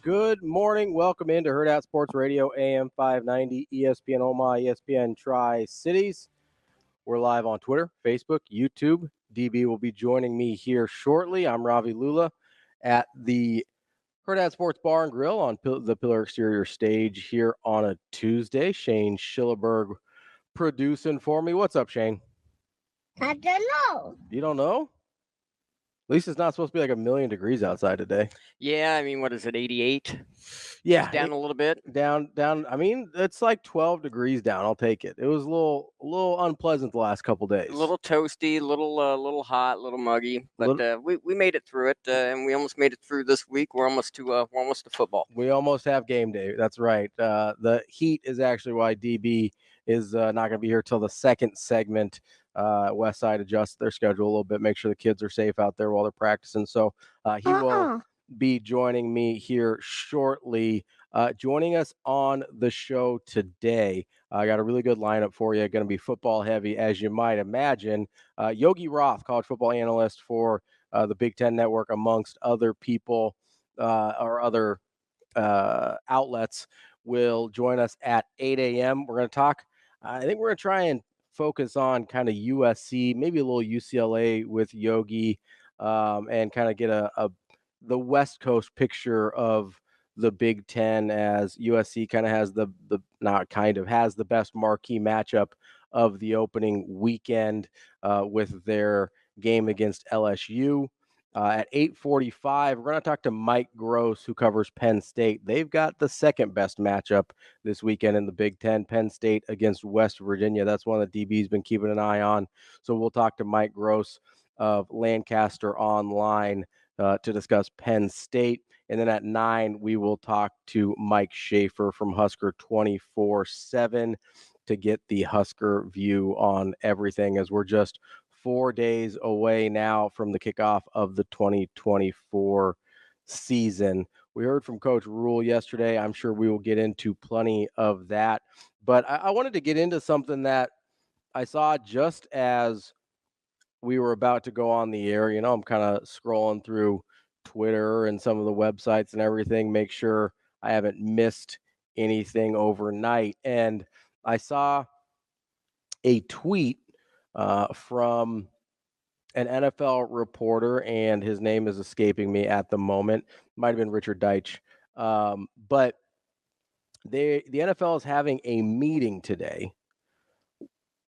Good morning. Welcome into Hurrdat Sports Radio, AM 590, ESPN Omaha, ESPN Tri-Cities. We're live on Twitter, Facebook, YouTube. DB will be joining me here shortly. I'm Ravi Lulla at the Hurrdat Sports Bar and Grill on the Pillar Exterior stage here on a Tuesday. Shane Schillerberg producing for me. What's up, Shane? I don't know. You don't know? At least it's not supposed to be like 1,000,000 degrees outside today. Yeah, I mean, what is it, 88? Yeah. Just down a little bit? Down. I mean, it's like 12 degrees down. I'll take it. It was a little unpleasant the last couple days. A little toasty, little hot, a little muggy, but we made it through it, and we almost made it through this week. We're almost to football. We almost have game day. That's right. The heat is actually why DB is not going to be here till the second segment. West Side adjusts their schedule a little bit, make sure the kids are safe out there while they're practicing. So he will be joining me here shortly. Joining us on the show today, I got a really good lineup for you. Going to be football heavy, as you might imagine. Yogi Roth, college football analyst for the Big Ten Network, amongst other people or other outlets, will join us at 8 a.m. We're going to talk. I think we're going to try and focus on kind of USC, maybe a little UCLA with Yogi, and kind of get the West Coast picture of the Big Ten, as USC kind of has has the best marquee matchup of the opening weekend with their game against LSU. At 8:45, we're going to talk to Mike Gross, who covers Penn State. They've got the second best matchup this weekend in the Big Ten, Penn State against West Virginia. That's one that DB's been keeping an eye on. So we'll talk to Mike Gross of Lancaster Online to discuss Penn State. And then at 9, we will talk to Mike Schaefer from Husker 24/7 to get the Husker view on everything, as we're just 4 days away now from the kickoff of the 2024 season. We heard from Coach Rule yesterday. I'm sure we will get into plenty of that. But I wanted to get into something that I saw just as we were about to go on the air. You know, I'm kind of scrolling through Twitter and some of the websites and everything, make sure I haven't missed anything overnight. And I saw a tweet from an NFL reporter, and his name is escaping me at the moment. Might have been Richard Deitch. But the NFL is having a meeting today.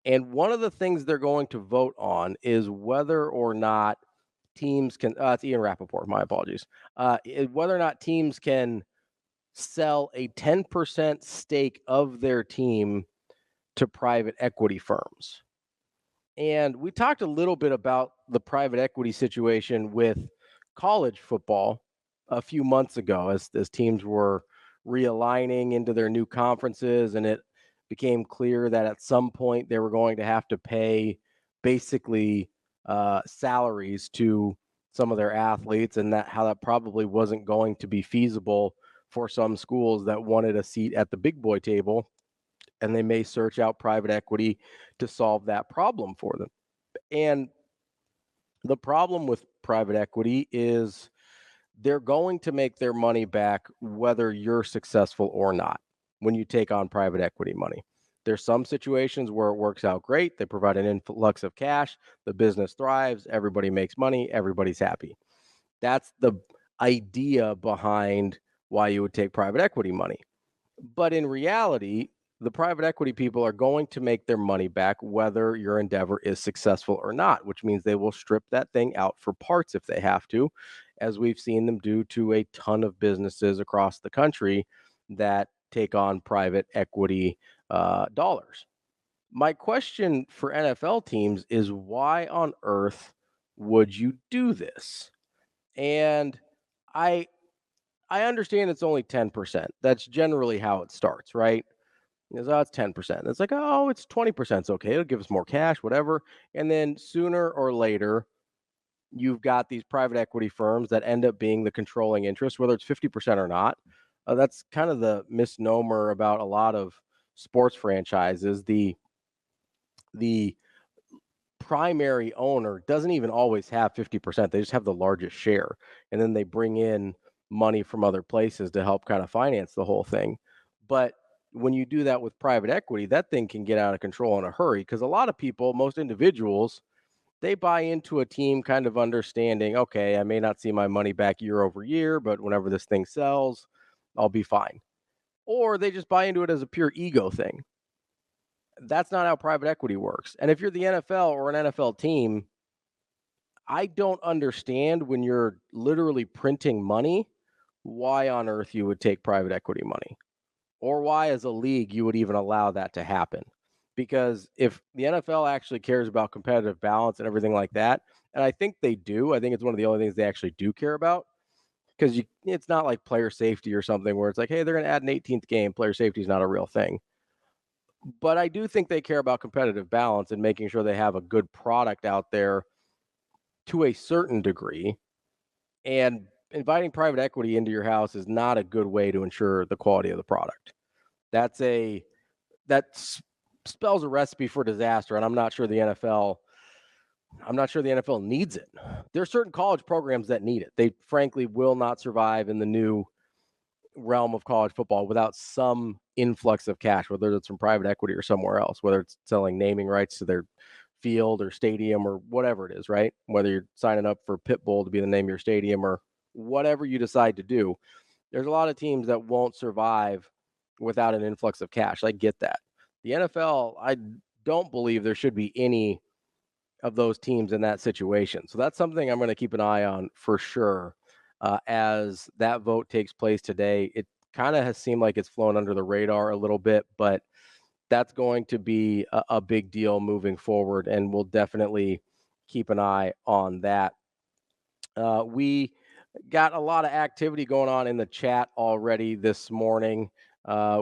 And one of the things they're going to vote on is whether or not teams can, it's Ian Rappaport, my apologies, whether or not teams can sell a 10% stake of their team to private equity firms. And we talked a little bit about the private equity situation with college football a few months ago, as teams were realigning into their new conferences, and it became clear that at some point they were going to have to pay basically salaries to some of their athletes, and how that probably wasn't going to be feasible for some schools that wanted a seat at the big boy table, and they may search out private equity to solve that problem for them. And the problem with private equity is they're going to make their money back whether you're successful or not when you take on private equity money. There's some situations where it works out great. They provide an influx of cash. The business thrives. Everybody makes money. Everybody's happy. That's the idea behind why you would take private equity money. But in reality, the private equity people are going to make their money back whether your endeavor is successful or not, which means they will strip that thing out for parts if they have to, as we've seen them do to a ton of businesses across the country that take on private equity dollars. My question for NFL teams is, why on earth would you do this? And I understand it's only 10%. That's generally how it starts, right? It's 10%. It's like, oh, it's 20%. It's okay. It'll give us more cash, whatever. And then sooner or later, you've got these private equity firms that end up being the controlling interest, whether it's 50% or not. That's kind of the misnomer about a lot of sports franchises. The primary owner doesn't even always have 50%. They just have the largest share. And then they bring in money from other places to help kind of finance the whole thing. But when you do that with private equity, that thing can get out of control in a hurry, because a lot of people, most individuals, they buy into a team kind of understanding, okay, I may not see my money back year over year, but whenever this thing sells, I'll be fine. Or they just buy into it as a pure ego thing. That's not how private equity works. And if you're the NFL or an NFL team, I don't understand, when you're literally printing money, why on earth you would take private equity money, or why as a league you would even allow that to happen. Because if the NFL actually cares about competitive balance and everything like that, and I think they do, I think it's one of the only things they actually do care about, because it's not like player safety or something where it's like, hey, they're going to add an 18th game. Player safety is not a real thing. But I do think they care about competitive balance and making sure they have a good product out there to a certain degree. And inviting private equity into your house is not a good way to ensure the quality of the product. That spells a recipe for disaster, and I'm not sure the NFL needs it. There are certain college programs that need it. They frankly will not survive in the new realm of college football without some influx of cash, whether it's from private equity or somewhere else, whether it's selling naming rights to their field or stadium or whatever it is, right? Whether you're signing up for Pitbull to be the name of your stadium or whatever you decide to do, there's a lot of teams that won't survive without an influx of cash. I get that. The NFL, I don't believe there should be any of those teams in that situation. So that's something I'm going to keep an eye on for sure. As that vote takes place today, it kind of has seemed like it's flown under the radar a little bit, but that's going to be a big deal moving forward, and we'll definitely keep an eye on that. We got a lot of activity going on in the chat already this morning.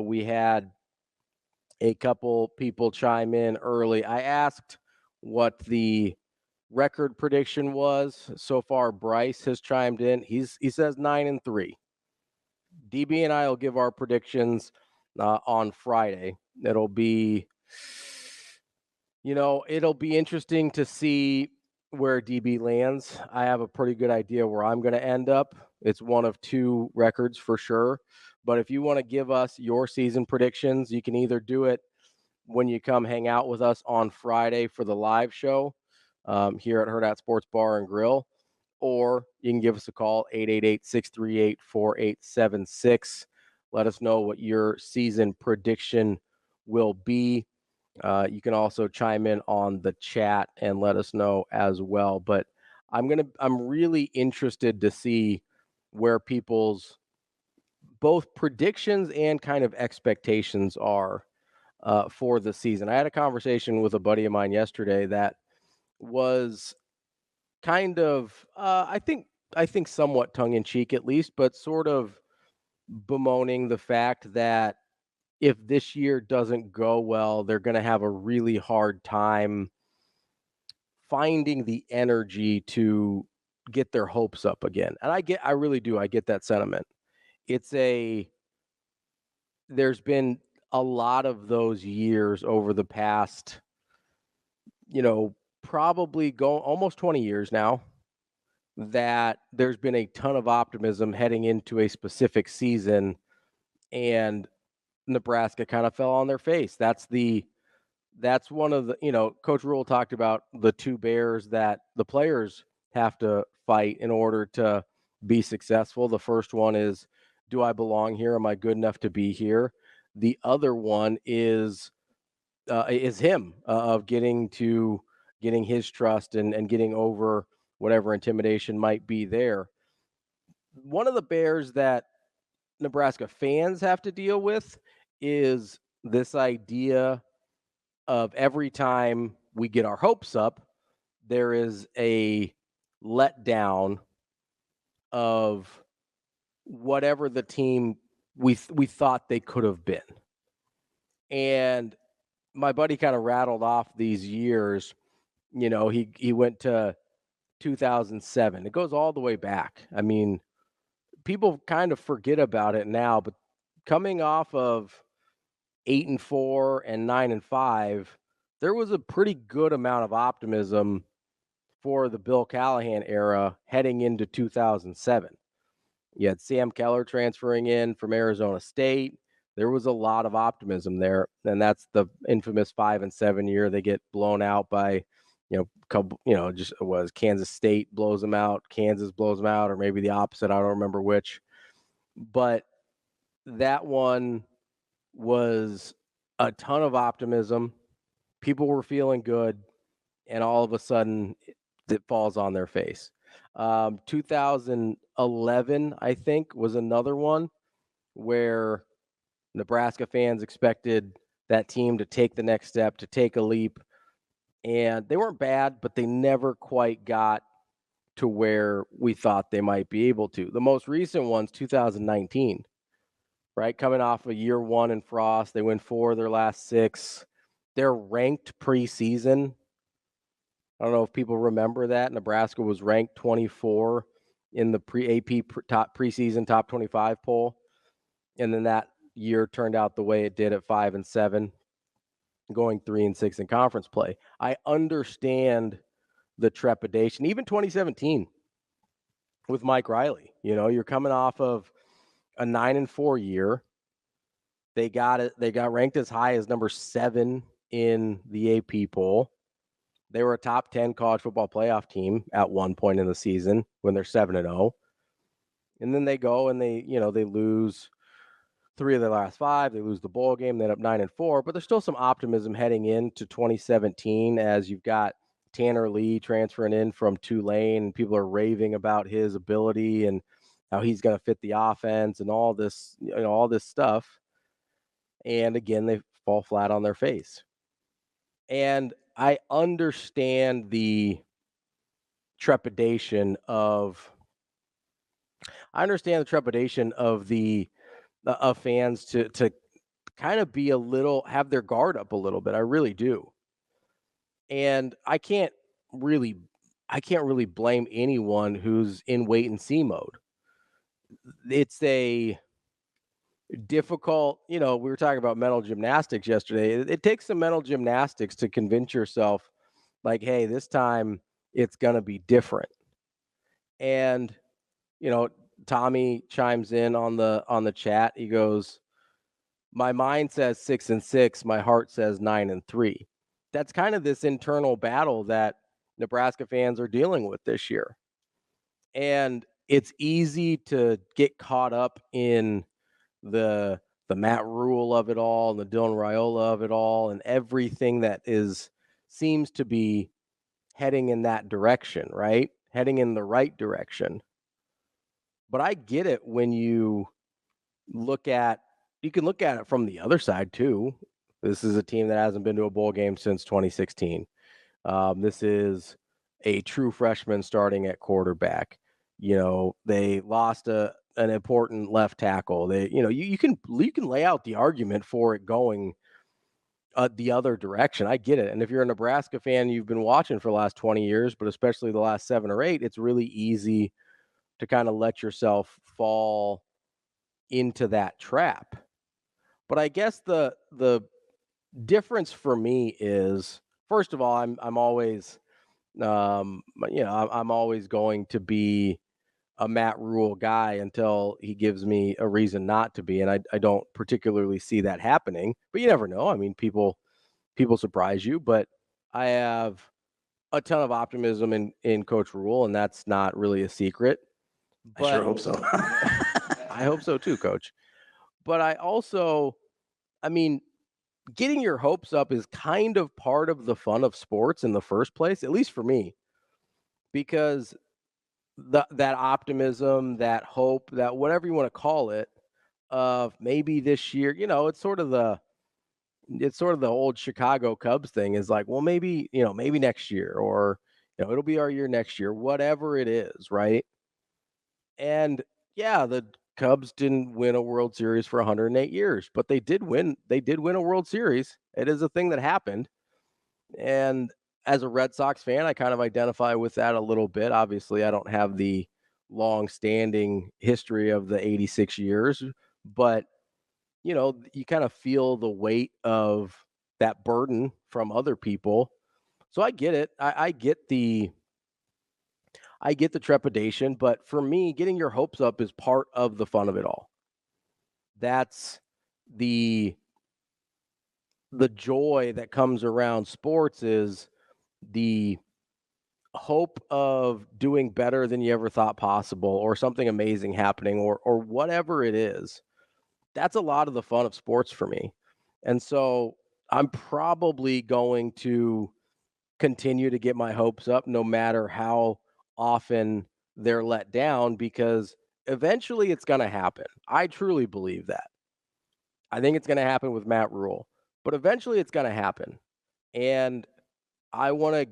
We had a couple people chime in early. I asked what the record prediction was. So far, Bryce has chimed in. He says 9-3. DB and I will give our predictions on Friday. It'll be interesting to see where DB lands. I have a pretty good idea where I'm going to end up. It's one of two records for sure. But if you want to give us your season predictions, you can either do it when you come hang out with us on Friday for the live show here at Hurrdat Sports Bar and Grill, or you can give us a call, 888-638-4876. Let us know what your season prediction will be. You can also chime in on the chat and let us know as well. But I'm really interested to see where people's both predictions and kind of expectations are for the season. I had a conversation with a buddy of mine yesterday that was kind of, I think somewhat tongue in cheek at least, but sort of bemoaning the fact that if this year doesn't go well, they're going to have a really hard time finding the energy to get their hopes up again. And I really do. I get that sentiment. There's been a lot of those years over the past, probably go almost 20 years now, that there's been a ton of optimism heading into a specific season, and Nebraska kind of fell on their face. That's one of the, Coach Rule talked about the two bears that the players have to fight in order to be successful. The first one is, do I belong here? Am I good enough to be here? The other one is him of getting his trust and getting over whatever intimidation might be there. One of the bears that Nebraska fans have to deal with is this idea of every time we get our hopes up, there is a letdown of whatever the team we thought they could have been. And my buddy kind of rattled off these years. He went to 2007. It goes all the way back. I mean, people kind of forget about it now, but coming off of 8-4 and 9-5, there was a pretty good amount of optimism for the Bill Callahan era heading into 2007. You had Sam Keller transferring in from Arizona State. There was a lot of optimism there, and that's the infamous 5-7 year. They get blown out by, just was Kansas State blows them out, Kansas blows them out, or maybe the opposite. I don't remember which, but that one was a ton of optimism. People were feeling good, and all of a sudden, it falls on their face. 2011, I think, was another one where Nebraska fans expected that team to take the next step, to take a leap. And they weren't bad, but they never quite got to where we thought they might be able to. The most recent one's 2019, right? Coming off of year one in Frost. They win 4 of their last 6. They're ranked preseason. I don't know if people remember that. Nebraska was ranked 24 in the preseason top 25 poll. And then that year turned out the way it did at 5-7, going 3-6 in conference play. I understand the trepidation. Even 2017 with Mike Riley, you're coming off of a 9-4 year. They got ranked as high as number 7 in the AP poll. They were a top 10 college football playoff team at one point in the season when they're 7-0. And then they go and they lose 3 of their last 5. They lose the bowl game. They end up 9-4. But there's still some optimism heading into 2017 as you've got Tanner Lee transferring in from Tulane, and people are raving about his ability and how he's going to fit the offense and all this stuff. And again, they fall flat on their face. And I understand the trepidation of the fans to kind of be have their guard up a little bit. I really do. And I can't really blame anyone who's in wait and see mode. It's a difficult, we were talking about mental gymnastics yesterday. It takes some mental gymnastics to convince yourself like, hey, this time it's going to be different. And, Tommy chimes in on the chat. He goes, my mind says 6-6. My heart says 9-3. That's kind of this internal battle that Nebraska fans are dealing with this year. And it's easy to get caught up in the Matt Rule of it all, and the Dylan Raiola of it all, and everything that seems to be heading in that direction, right? Heading in the right direction. But I get it when you can look at it from the other side too. This is a team that hasn't been to a bowl game since 2016. This is a true freshman starting at quarterback. They lost an important left tackle. They, you can lay out the argument for it going the other direction. I get it. And if you're a Nebraska fan, you've been watching for the last 20 years, but especially the last 7 or 8, it's really easy to kind of let yourself fall into that trap. But I guess the difference for me is, first of all, I'm always I'm always going to be a Matt Rule guy until he gives me a reason not to be, and I don't particularly see that happening. But you never know. I mean, people surprise you, but I have a ton of optimism in Coach Rule, and that's not really a secret. But I sure hope so. I hope so too, Coach. But getting your hopes up is kind of part of the fun of sports in the first place, at least for me, because that optimism, that hope, that whatever you want to call it, of maybe this year, it's sort of the old Chicago Cubs thing, is like, well, maybe next year, or it'll be our year next year, whatever it is, right? And yeah, the Cubs didn't win a World Series for 108 years, but they did win a World Series. It is a thing that happened. And as a Red Sox fan, I kind of identify with that a little bit. Obviously, I don't have the long-standing history of the 86 years, but you kind of feel the weight of that burden from other people. So I get it. I I get the trepidation, but for me, getting your hopes up is part of the fun of it all. That's the joy that comes around sports, is the hope of doing better than you ever thought possible, or something amazing happening, or whatever it is. That's a lot of the fun of sports for me. And so I'm probably going to continue to get my hopes up no matter how often they're let down, because eventually it's going to happen. I truly believe that. I think it's going to happen with Matt Rule, but eventually it's going to happen. And I want to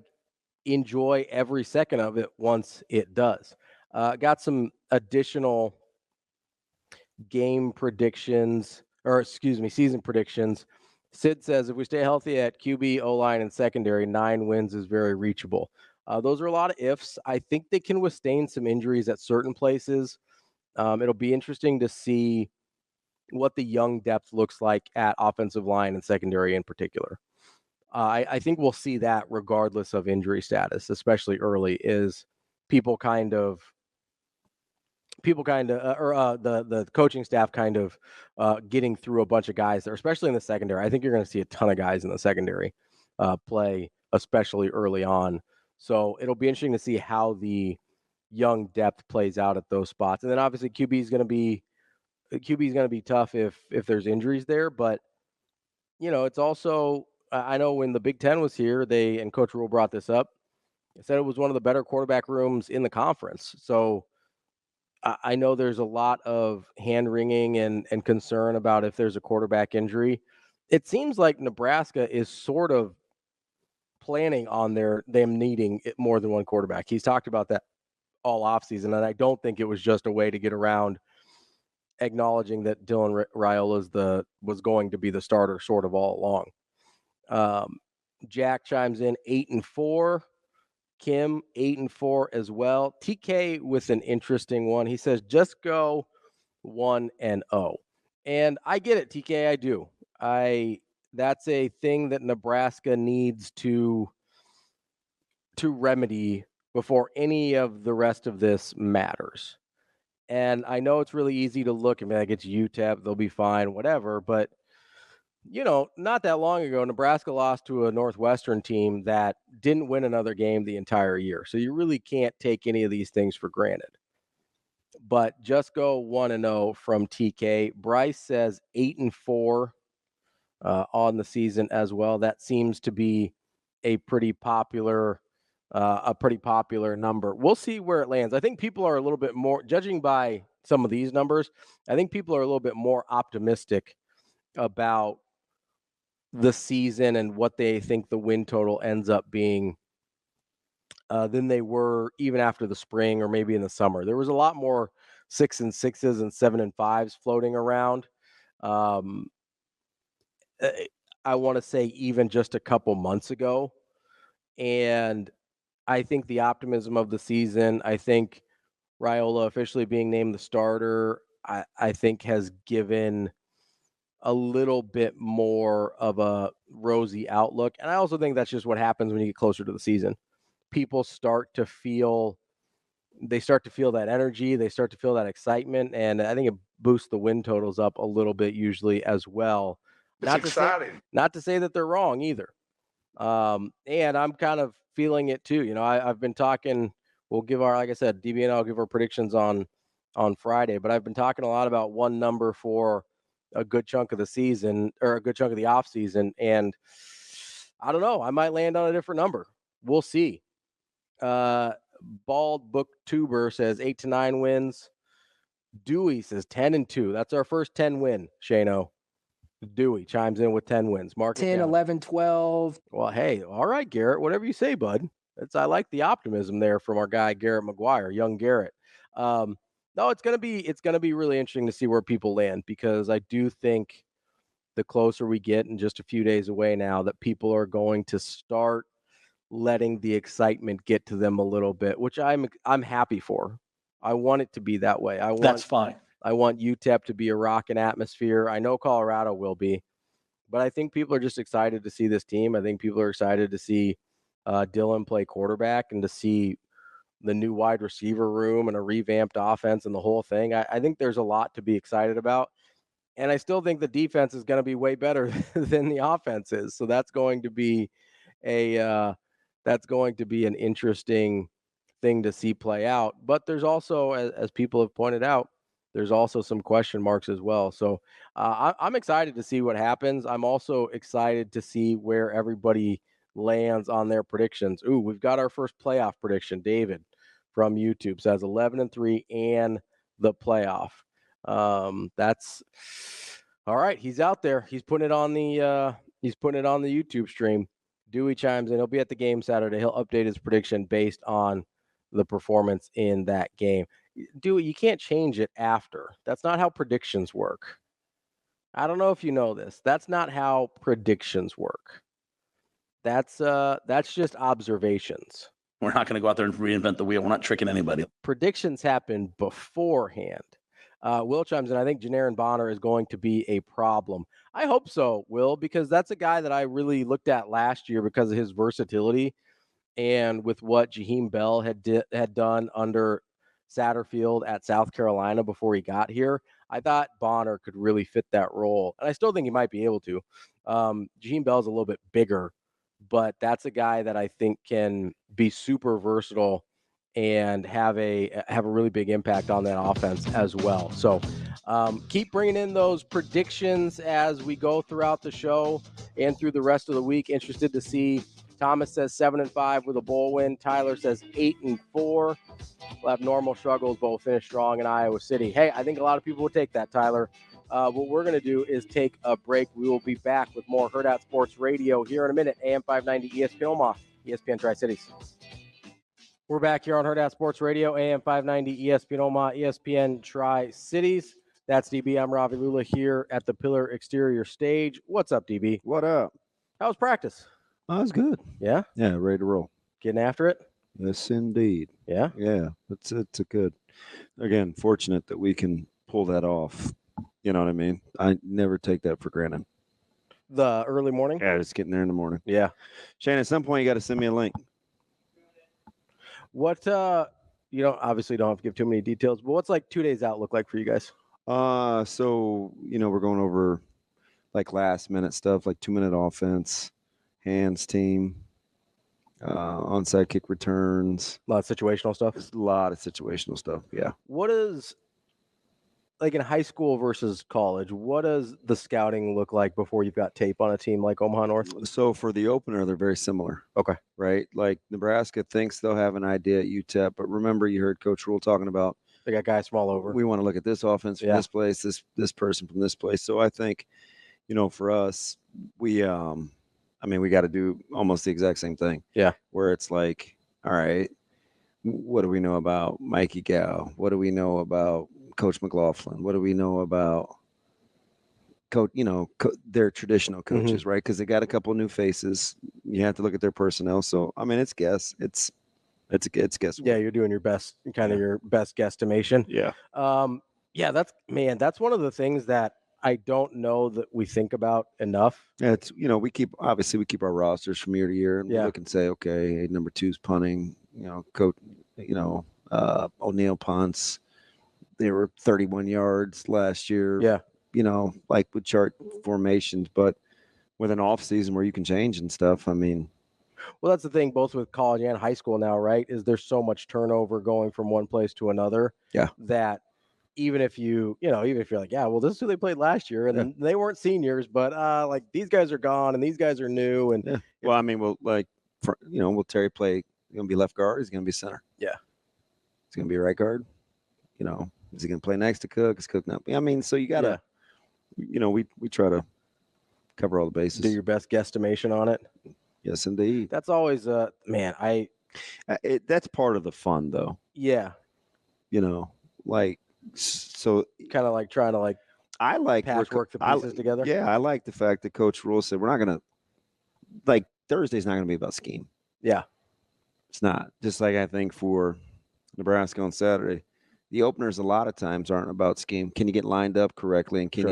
enjoy every second of it once it does. Got some additional game predictions, or excuse me, season predictions. Sid says if we stay healthy at QB, O-line, and secondary, 9 wins is very reachable. Those are a lot of ifs. I think they can withstand some injuries at certain places. It'll be interesting to see what the young depth looks like at offensive line and secondary in particular. I think we'll see that regardless of injury status, especially early, is people kind of the coaching staff kind of getting through a bunch of guys there, especially in the secondary. I think you're going to see a ton of guys in the secondary play, especially early on. So it'll be interesting to see how the young depth plays out at those spots. And then obviously QB is going to be tough if there's injuries there. But it's also, I know when the Big Ten was here, and Coach Rule brought this up, he said it was one of the better quarterback rooms in the conference. So I know there's a lot of hand-wringing and concern about if there's a quarterback injury. It seems like Nebraska is sort of planning on them needing more than one quarterback. He's talked about that all offseason, and I don't think it was just a way to get around acknowledging that Dylan Raiola was going to be the starter sort of all along. Jack chimes in 8-4. Kim 8-4 as well. TK with an interesting one. He says just go 1-0. And I get it, TK. I do. That's a thing that Nebraska needs to remedy before any of the rest of this matters. And I know it's really easy to look and be like, it's UTEP, they'll be fine, whatever. But not that long ago, Nebraska lost to a Northwestern team that didn't win another game the entire year. So you really can't take any of these things for granted. But just go 1-0 from TK. Bryce says 8-4 on the season as well. That seems to be a pretty popular number. We'll see where it lands. I think people are a little bit more, judging by some of these numbers, I think people are a little bit more optimistic about the season and what they think the win total ends up being than they were even after the spring or maybe in the summer. There was a lot more 6-6s and 7-5s floating around. I want to say even just a couple months ago. And I think the optimism of the season, I think Raiola officially being named the starter, I think has given a little bit more of a rosy outlook. And I also think that's just what happens when you get closer to the season. People start to feel that energy. They start to feel that excitement. And I think it boosts the win totals up a little bit usually as well. It's exciting. Not to say that they're wrong either. And I'm kind of feeling it too. I've been talking, we'll give like I said, DB and I'll give our predictions on Friday, but I've been talking a lot about one number for a good chunk of the season, or a good chunk of the off season. And I don't know, I might land on a different number. We'll see. Bald Booktuber says 8-9 wins. Dewey says 10-2. That's our first 10 win, Shano. Dewey chimes in with 10 wins. Mark 10, 11, 12. Well, hey, all right, Garrett, whatever you say, bud. I like the optimism there from our guy, Garrett McGuire, young Garrett. No, it's gonna be really interesting to see where people land, because I do think the closer we get, and just a few days away now, that people are going to start letting the excitement get to them a little bit, which I'm happy for. I want it to be that way. That's fine. I want UTEP to be a rockin' atmosphere. I know Colorado will be, but I think people are just excited to see this team. I think people are excited to see Dylan play quarterback and to see the new wide receiver room and a revamped offense and the whole thing. I think there's a lot to be excited about. And I still think the defense is going to be way better than the offense is. So that's going to be an interesting thing to see play out. But there's also, as people have pointed out, there's also some question marks as well. So I'm excited to see what happens. I'm also excited to see where everybody lands on their predictions. Ooh, we've got our first playoff prediction. David from YouTube says 11-3 and the playoff. That's all right. He's out there. He's putting it on the YouTube stream. Dewey chimes in. He'll be at the game Saturday. He'll update his prediction based on the performance in that game. Dewey, you can't change it after. That's not how predictions work. I don't know if you know this. That's not how predictions work. That's just observations. We're not going to go out there and reinvent the wheel. We're not tricking anybody. Predictions happen beforehand. Will chimes in. I think Janarin Bonner is going to be a problem. I hope so, Will, because that's a guy that I really looked at last year because of his versatility and with what Jaheim Bell had done under Satterfield at South Carolina before he got here. I thought Bonner could really fit that role, and I still think he might be able to. Jaheim Bell's a little bit bigger, but that's a guy that I think can be super versatile and have a really big impact on that offense as well. So keep bringing in those predictions as we go throughout the show and through the rest of the week. Interested to see. Thomas says 7-5 with a bowl win. Tyler says 8-4. We'll have normal struggles, but we'll finish strong in Iowa City. Hey, I think a lot of people will take that, Tyler. What we're going to do is take a break. We will be back with more Hurrdat Sports Radio here in a minute. AM 590 ESPN Omaha, ESPN Tri-Cities. We're back here on Hurrdat Sports Radio, AM 590 ESPN Omaha, ESPN Tri-Cities. That's DB. I'm Ravi Lulla here at the Pillar Exterior Stage. What's up, DB? What up? How was practice? Oh, it's good. Yeah? Yeah, ready to roll. Getting after it? Yes, indeed. Yeah? Yeah, it's a good. Again, fortunate that we can pull that off. You know what I mean? I never take that for granted. The early morning? Yeah, just getting there in the morning. Yeah. Shane, at some point you got to send me a link. What, you don't obviously don't have to give too many details, but what's like 2 days out look like for you guys? So, we're going over like last minute stuff, like 2-minute offense, hands team, onside kick returns. A lot of situational stuff? A lot of situational stuff, yeah. What is, like in high school versus college, what does the scouting look like before you've got tape on a team like Omaha North? So for the opener, they're very similar. Okay. Right? Like Nebraska thinks they'll have an idea at UTEP, but remember you heard Coach Rule talking about They got guys from all over. we want to look at this offense from this place, this person from this place. So I think, for us, we got to do almost the exact same thing. Yeah. Where it's like, all right, what do we know about Mikey Gow? What do we know about Coach McLaughlin? What do we know about coach? Their traditional coaches, right? Because they got a couple new faces. You have to look at their personnel. So it's guess. It's guesswork. Yeah, you're doing your best, your best guesstimation. Yeah. That's one of the things that I don't know that we think about enough. Yeah, it's we keep our rosters from year to year, and we look and say, okay, number 2's punting. Coach, O'Neal punts. They were 31 yards last year. Yeah. Like with chart formations, but with an off season where you can change and stuff. Well, that's the thing, both with college and high school now, right? Is there's so much turnover going from one place to another. Yeah. That even if you're like, yeah, well, this is who they played last year, and they weren't seniors, but like these guys are gone and these guys are new, and will Terry play? He's gonna be left guard. He's gonna be center. Yeah. He's gonna be right guard. Is he gonna play next to Cook? Is Cook not? So you gotta, we try to cover all the bases. Do your best guesstimation on it. Yes, indeed. That's always that's part of the fun, though. Yeah. So kind of like trying to I like patchwork the pieces together. Yeah, I like the fact that Coach Rule said we're not gonna Thursday's not gonna be about scheme. Yeah, it's not. Just like I think for Nebraska on Saturday, the openers a lot of times aren't about scheme. Can you get lined up correctly, and can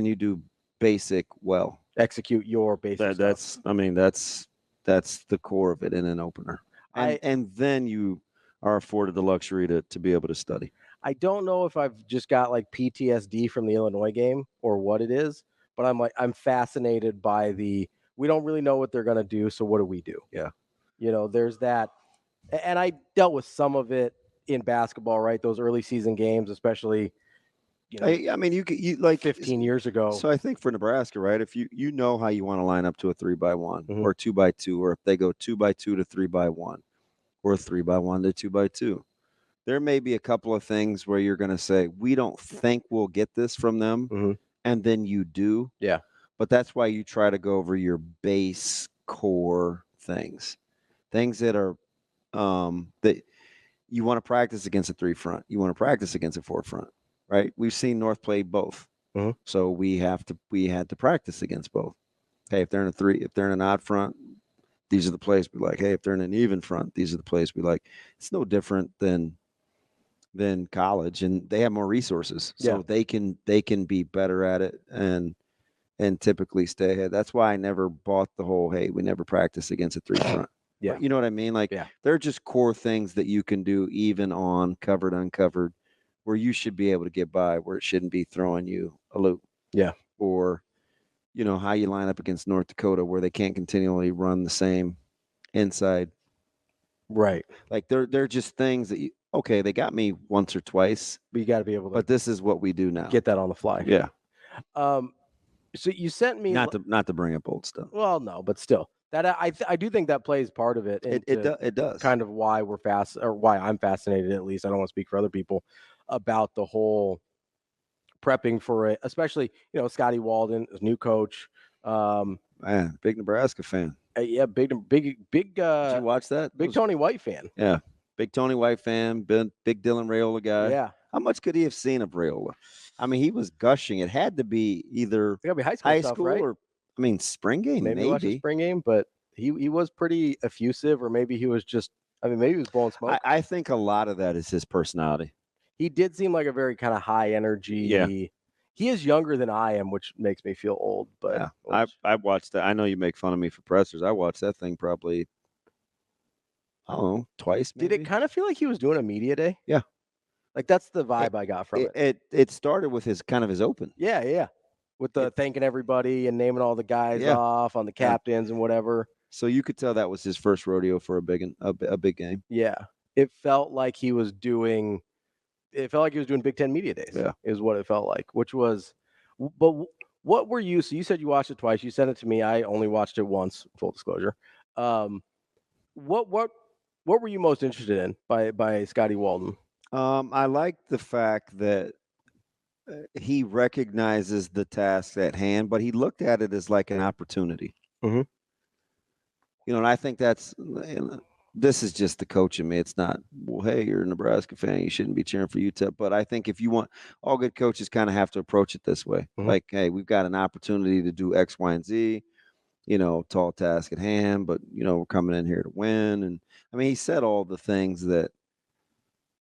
you do basic well? Execute your basic. That's the core of it in an opener. And then you are afforded the luxury to be able to study. I don't know if I've just got like PTSD from the Illinois game or what it is, but I'm fascinated by we don't really know what they're going to do. So what do we do? Yeah. There's that. And I dealt with some of it in basketball, right? Those early season games, especially, I mean, you like 15 years ago. So I think for Nebraska, right, if you know how you want to line up to a 3x1 Mhm. or 2x2, or if they go 2x2 to 3x1 or 3x1 to 2x2, there may be a couple of things where you're going to say, we don't think we'll get this from them. Mhm. And then you do. Yeah. But that's why you try to go over your base core things that are that you want to practice against a 3 front. You want to practice against a 4 front, right? We've seen North play both. Mhm. So we had to practice against both. Hey, if they're in an odd front, these are the plays we like. Hey, if they're in an even front, these are the plays we like. It's no different than college, and they have more resources. So they can be better at it and typically stay ahead. That's why I never bought the whole, hey, we never practice against a 3 front. Yeah. But you know what I mean? Like, they're just core things that you can do even on covered, uncovered, where you should be able to get by, where it shouldn't be throwing you a loop. Yeah. Or, how you line up against North Dakota, where they can't continually run the same inside. Right. Like, they're just things that they got me once or twice. But you got to be able to. But this is what we do now. Get that on the fly. Yeah. So you sent me not to bring up old stuff. Well, no, but still, that I do think that plays part of it. It does. Kind of why why I'm fascinated, at least. I don't want to speak for other people about the whole prepping for it, especially Scotty Walden, his new coach. Man, big Nebraska fan. Yeah, big. Did you watch that? Big Tony White fan. Yeah, big Tony White fan. Big Dylan Raiola guy. Yeah. How much could he have seen of Raiola? I mean, he was gushing. It had to be either It gotta be high school stuff, right? or spring game. Maybe watch a spring game, but he was pretty effusive, or maybe he was just. I mean, maybe he was blowing smoke. I think a lot of that is his personality. He did seem like a very kind of high energy. Yeah. He is younger than I am, which makes me feel old. But yeah, I watched that. I know you make fun of me for pressers. I watched that thing probably, I don't know, twice. Maybe. Did it kind of feel like he was doing a media day? Yeah. Like that's the vibe I got from it. It started with his open. Yeah. With the thanking everybody and naming all the guys off on the captains and whatever. So you could tell that was his first rodeo for a big game. Yeah. It felt like he was doing Big Ten media days. Yeah. Is what it felt like, which was, but what were you? So you said you watched it twice. You sent it to me. I only watched it once. Full disclosure. What were you most interested in by Scotty Walden? I like the fact that he recognizes the task at hand, but he looked at it as like an opportunity. Mm-hmm. And I think this is just the coach in me. It's not, well, hey, you're a Nebraska fan, you shouldn't be cheering for UTEP. But I think if you want, all good coaches kind of have to approach it this way. Mm-hmm. Like, hey, we've got an opportunity to do X, Y, and Z, tall task at hand, but, we're coming in here to win. And I mean, he said all the things that,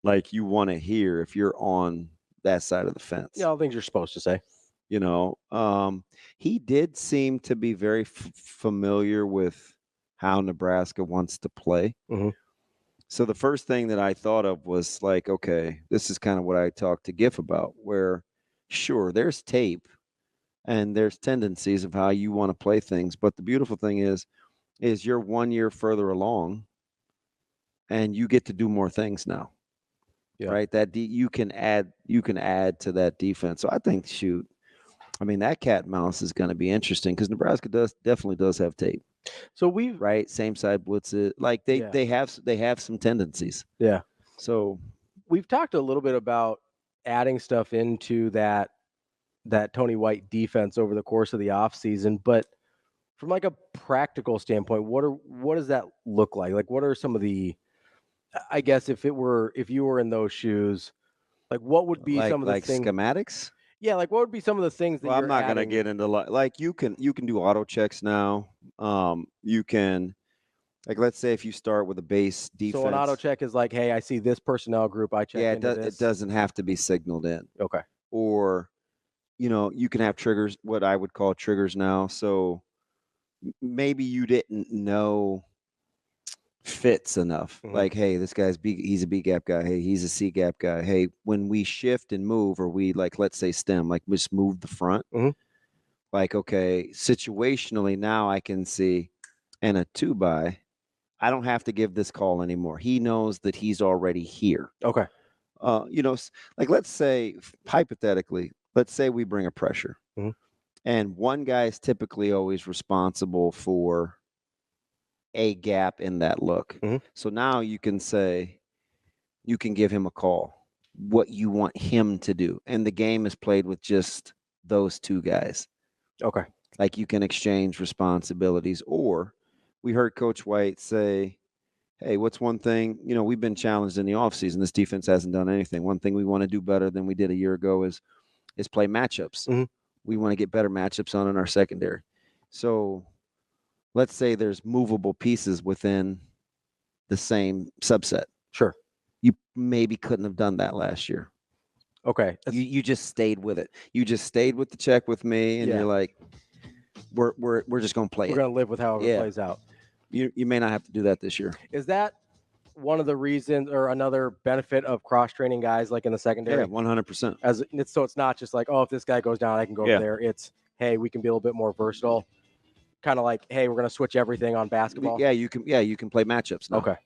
like, you want to hear if you're on that side of the fence. Yeah, all things you're supposed to say. He did seem to be very familiar with how Nebraska wants to play. Mm-hmm. So the first thing that I thought of was like, okay, this is kind of what I talked to Giff about, where sure, there's tape and there's tendencies of how you want to play things. But the beautiful thing is you're 1 year further along and you get to do more things now. Yeah. Right. That you can add to that defense. So I think, that cat and mouse is going to be interesting because Nebraska definitely does have tape. So right, same side blitzes, like they have some tendencies. Yeah. So we've talked a little bit about adding stuff into that Tony White defense over the course of the offseason, but from like a practical standpoint, what does that look like? Like, what are some of the, I guess if you were in those shoes, like what would be some of the things, schematics? Yeah, like what would be some of the things that I'm not going to get into like you can do auto checks now. You can, like, let's say if you start with a base defense. So an auto check is like, hey, I see this personnel group. I check. Yeah, it doesn't have to be signaled in. Okay. Or, you can have triggers, what I would call triggers now. So maybe you didn't know fits enough. Mhm. Like, hey, this guy's he's a B gap guy. Hey, he's a C gap guy. Hey, when we shift and move, or we like, let's say stem, like we just move the front. Mhm. Like, okay, situationally now I can see, and a 2-by, I don't have to give this call anymore. He knows that he's already here. Okay. Like let's say hypothetically, let's say we bring a pressure, Mhm. and one guy is typically always responsible for a gap in that look. Mhm. So now you can say, you can give him a call, what you want him to do. And the game is played with just those two guys. Okay. Like you can exchange responsibilities. Or we heard Coach White say, hey, what's one thing, we've been challenged in the offseason. This defense hasn't done anything. One thing we want to do better than we did a year ago is play matchups. Mhm. We want to get better matchups on in our secondary. So let's say there's movable pieces within the same subset. Sure. You maybe couldn't have done that last year. Okay. You just stayed with it. You just stayed with the check with me, and Yeah. you're like, we're just gonna play We're it. going to live with however it Yeah. plays out. You may not have to do that this year. Is that one of the reasons or another benefit of cross-training guys like in the secondary? Yeah, 100%. So it's not just like, oh, if this guy goes down, I can go Yeah. there. It's, hey, we can be a little bit more versatile. Kind of like, hey, we're going to switch everything on basketball. Yeah, you can play matchups now. Okay.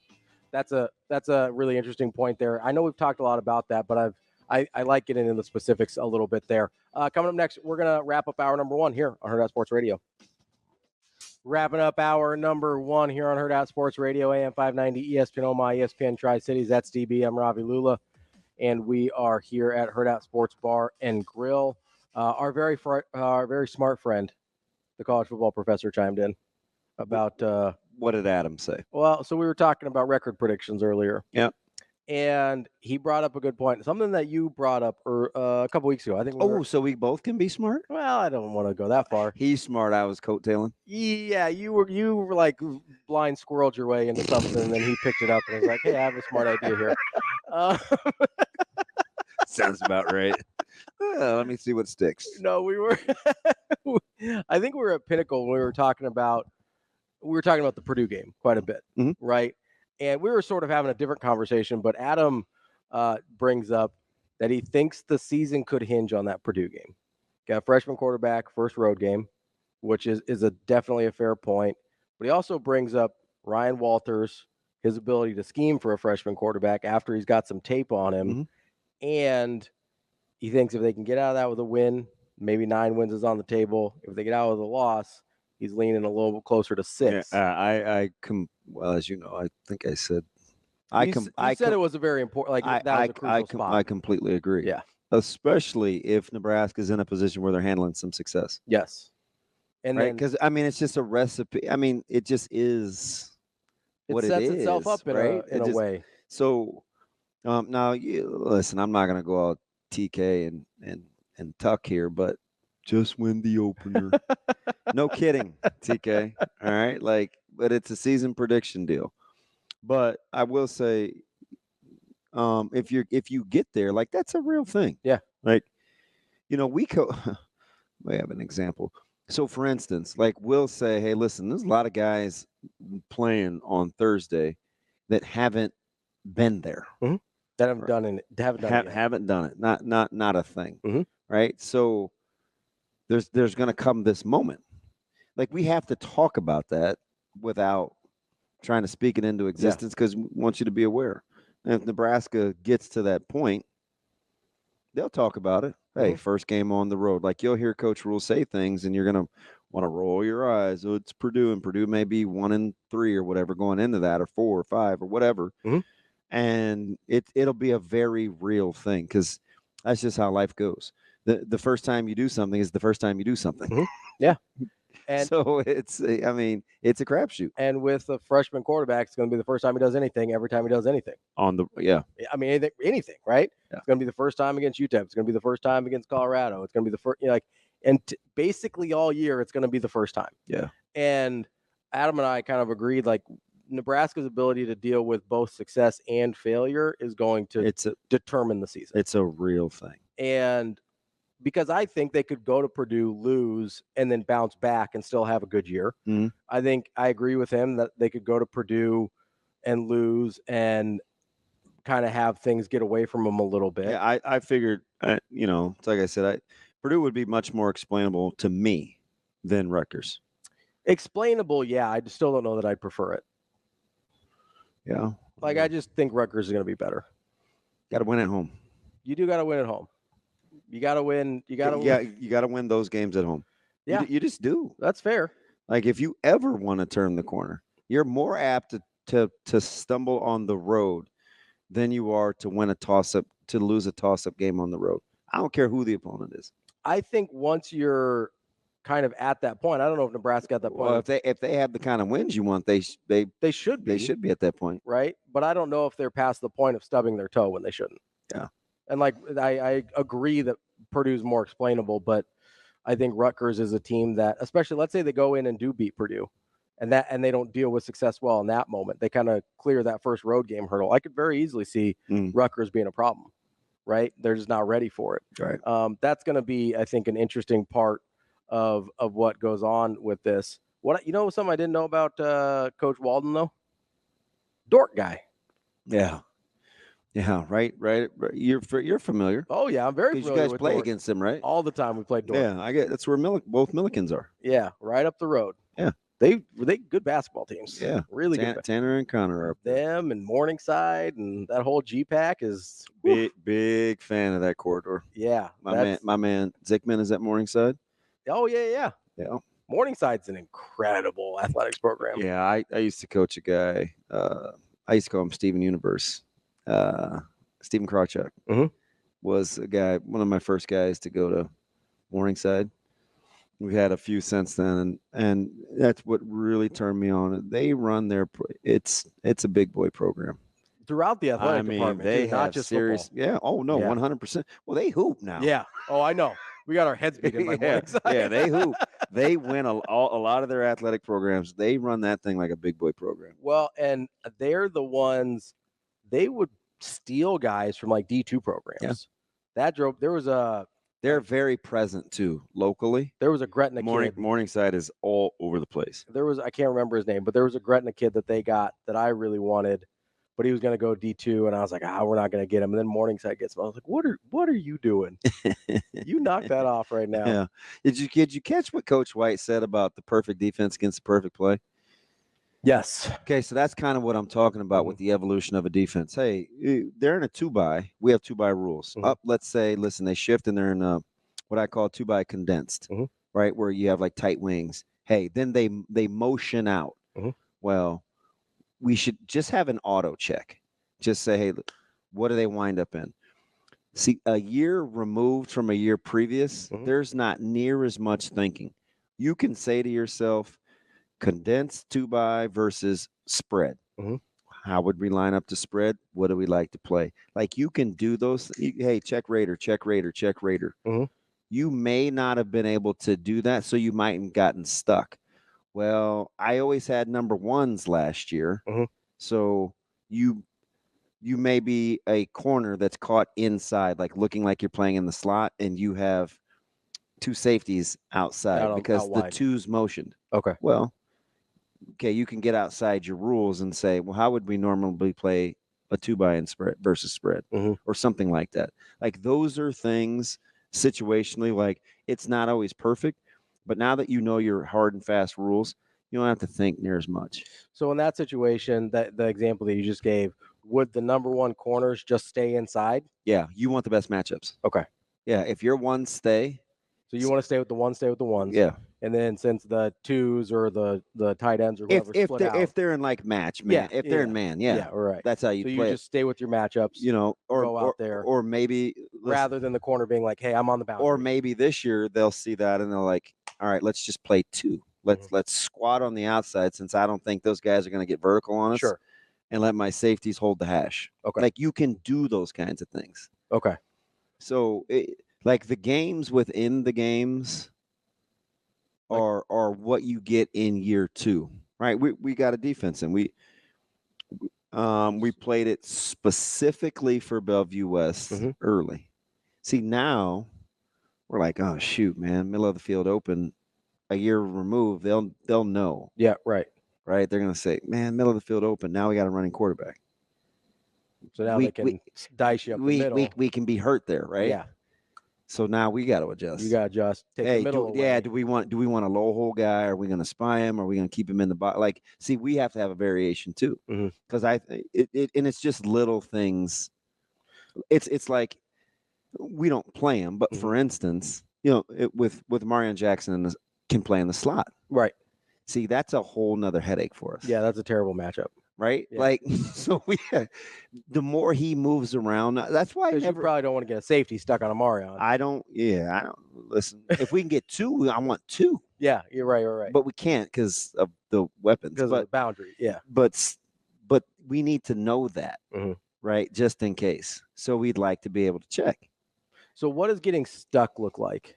That's a really interesting point there. I know we've talked a lot about that, but I like getting into the specifics a little bit there. Coming up next, we're going to wrap up hour number 1 here on Hurrdat Sports Radio. Wrapping up hour number 1 here on Hurrdat Sports Radio, AM 590, ESPN Omaha, ESPN Tri-Cities. That's DB. I'm Ravi Lulla, and we are here at Hurrdat Sports Bar and Grill. Our very smart friend, the college football professor, chimed in about what did Adam say? Well, so we were talking about record predictions earlier. Yep. And he brought up a good point, something that you brought up a couple weeks ago. I think. So we both can be smart? Well, I don't want to go that far. He's smart. I was coattailing. Yeah, you were like blind squirreled your way into something, and then he picked it up and was like, "Hey, I have a smart idea here." Sounds about right. Let me see what sticks. No, we were. I think we were at Pinnacle when we were talking about the Purdue game quite a bit, right? And we were sort of having a different conversation, but Adam brings up that he thinks the season could hinge on that Purdue game. Got a freshman quarterback, first road game, which is definitely a fair point. But he also brings up Ryan Walters, his ability to scheme for a freshman quarterback after he's got some tape on him. And he thinks if they can get out of that with a win, maybe 9 wins is on the table. If they get out with a loss, he's leaning a little closer to 6. Yeah, well, as you know, I think I said I said it was a very important. That was a crucial spot. I completely agree. Yeah, especially if Nebraska's in a position where they're handling some success. Yes, and right, because it's just a recipe. It just is what it is. It sets itself up in a way. So now, listen, I'm not going to go out TK and Tuck here, but just win the opener. No kidding, TK. All right, but it's a season prediction deal. But I will say, if you get there, that's a real thing. Yeah. We have an example. So, for instance, we'll say, hey, listen, there's a lot of guys playing on Thursday that haven't been there. Mm-hmm. That haven't done it. Haven't done it. Not a thing. Mm-hmm. Right. So there's going to come this moment. We have to talk about that without trying to speak it into existence, because we want you to be aware. And if Nebraska gets to that point, they'll talk about it. Hey, first game on the road. You'll hear Coach Rule say things, and you're going to want to roll your eyes. Oh, it's Purdue, and Purdue may be 1-3 or whatever going into that, or 4 or 5 or whatever. Mm-hmm. And it'll be a very real thing, because that's just how life goes. The first time you do something is the first time you do something. Mm-hmm. Yeah. And so it's a crapshoot. And with a freshman quarterback, it's going to be the first time he does anything, every time he does anything. Anything, right? Yeah. It's going to be the first time against UTEP. It's going to be the first time against Colorado. It's going to be the first, basically all year, it's going to be the first time. Yeah. And Adam and I kind of agreed, Nebraska's ability to deal with both success and failure is going to determine the season. It's a real thing. And because I think they could go to Purdue, lose, and then bounce back and still have a good year. Mm-hmm. I think I agree with him that they could go to Purdue, and lose and kind of have things get away from them a little bit. Yeah, I figured, it's like I said, Purdue would be much more explainable to me than Rutgers. Explainable, yeah. I just still don't know that I'd prefer it. Yeah. Like, I just think Rutgers is going to be better. Got to win at home. You do got to win at home. You got to win. You got to win. You got to win those games at home. Yeah. You just do. That's fair. Like, if you ever want to turn the corner, you're more apt to stumble on the road than you are to win a toss-up, to lose a toss-up game on the road. I don't care who the opponent is. I think once you're kind of at that point, I don't know if Nebraska at that point. Well, if they have the kind of wins you want, they should be. They should be at that point, right? But I don't know if they're past the point of stubbing their toe when they shouldn't. Yeah. And like I agree that Purdue's more explainable, but I think Rutgers is a team that, especially let's say they go in and do beat Purdue, and they don't deal with success well in that moment. They kind of clear that first road game hurdle. I could very easily see Rutgers being a problem, right? They're just not ready for it. Right. That's going to be, I think, an interesting part of what goes on with this. Something I didn't know about Coach Walden though? Dork guy. Yeah. Yeah, right. You're familiar. Oh yeah, I'm very familiar. You guys with play Dork. against him, right? All the time we played Dork. Yeah, I get that's where both Millikins are. Yeah, right up the road. Yeah, they good basketball teams. Yeah, really good. Tanner and Connor are up there. Them and Morningside and that whole G-Pack is big fan of that corridor. Yeah, my man Zickman is at Morningside. Oh yeah. Morningside's an incredible athletics program. Yeah, I used to coach a guy. I used to call him Steven Universe. Stephen Krawchuk was a guy, one of my first guys to go to Morningside. We've had a few since then, and that's what really turned me on. They run it's a big boy program throughout the athletic department. They not just serious. football. Yeah. Oh no, 100%. Well, they hoop now. Yeah. Oh, I know. We got our heads beaten by Morningside. Yeah, they hoop. They win a lot of their athletic programs. They run that thing like a big boy program. Well, and they're the ones. They would steal guys from like D2 programs. Yeah. They're very present too locally. There was a Gretna kid. Morningside is all over the place. I can't remember his name, but there was a Gretna kid that they got that I really wanted, but he was going to go D2, and I was like, we're not going to get him. And then Morningside gets him. I was like, what are you doing? You knocked that off right now. Yeah. Did you catch what Coach White said about the perfect defense against the perfect play? Yes. Okay, so that's kind of what I'm talking about with the evolution of a defense. Hey, they're in a 2-by. We have 2-by rules. Up, let's say, listen, they shift and they're in what I call 2-by condensed, right, where you have like tight wings. Hey, then they motion out. Well, we should just have an auto check. Just say, hey, what do they wind up in? See, a year removed from a year previous, there's not near as much thinking. You can say to yourself, condensed 2-by versus spread. How would we line up to spread? What do we like to play? Like, you can do those. Hey, check Raider. You may not have been able to do that, so you might have gotten stuck. Well, I always had number ones last year, so you may be a corner that's caught inside, like looking like you're playing in the slot, and you have 2 safeties outside because the 2's motioned. Okay. Well, okay, you can get outside your rules and say, well, how would we normally play a 2-by and spread versus spread or something like that? Like, those are things situationally, like, it's not always perfect, but now that you know your hard and fast rules, you don't have to think near as much. So in that situation, the example that you just gave, would the number one corners just stay inside? Yeah, you want the best matchups. Okay. Yeah, if your ones stay. So you want to stay with the ones. Yeah. And then since the 2s or the tight ends or whatever split out. If they're in like match, man. If they're in man, Yeah, right. That's how you play. So you just stay with your matchups, or go out there. Or maybe rather than the corner being like, hey, I'm on the boundary. Or maybe this year they'll see that and they're like, all right, let's just play 2. Let's squat on the outside, since I don't think those guys are going to get vertical on us. Sure. And let my safeties hold the hash. Okay. Like, you can do those kinds of things. Okay. So like the games within the games are what you get in year 2, right? We got a defense, and we played it specifically for Bellevue West early. See, now we're like, oh shoot, man, middle of the field open, a year removed, they'll know. Yeah, right. right? They're going to say, man, middle of the field open. Now we got a running quarterback. So now they can dice you up the middle. We can be hurt there, right? Yeah. So now we got to adjust. You got to adjust. Take the middle away. Yeah. Do we want a low hole guy? Are we going to spy him? Are we going to keep him in the box? Like, see, we have to have a variation too, because and it's just little things. It's like we don't play him, but for instance, with Marion Jackson can play in the slot, right? See, that's a whole nother headache for us. Yeah, that's a terrible matchup. Right? Yeah. Like, so the more he moves around, that's why you probably don't want to get a safety stuck on a Marion. I don't listen. If we can get two, I want two. Yeah, you're right. But we can't because of the weapons. Because of the boundary, yeah. But we need to know that, right? Just in case. So we'd like to be able to check. So what does getting stuck look like?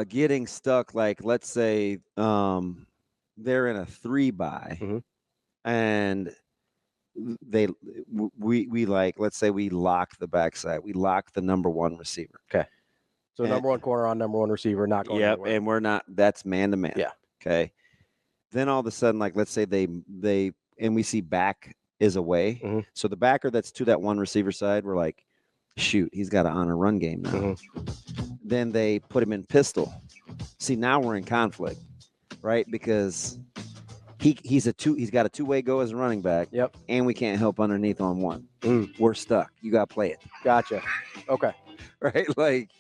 Getting stuck, like, let's say they're in a 3-bye, and we like, let's say we lock the backside, we lock the number one receiver. Okay. So number one corner on number one receiver, not going anywhere. And we're not, that's man to man. Yeah. Okay. Then all of a sudden, like, let's say and we see back is away. So the backer that's to that one receiver side, we're like, shoot, he's got to honor run game now. Then they put him in pistol. See, now we're in conflict, right? Because he's got a two-way go as a running back. Yep. And we can't help underneath on one. We're stuck. You got to play it. Gotcha. Okay. Right? Like,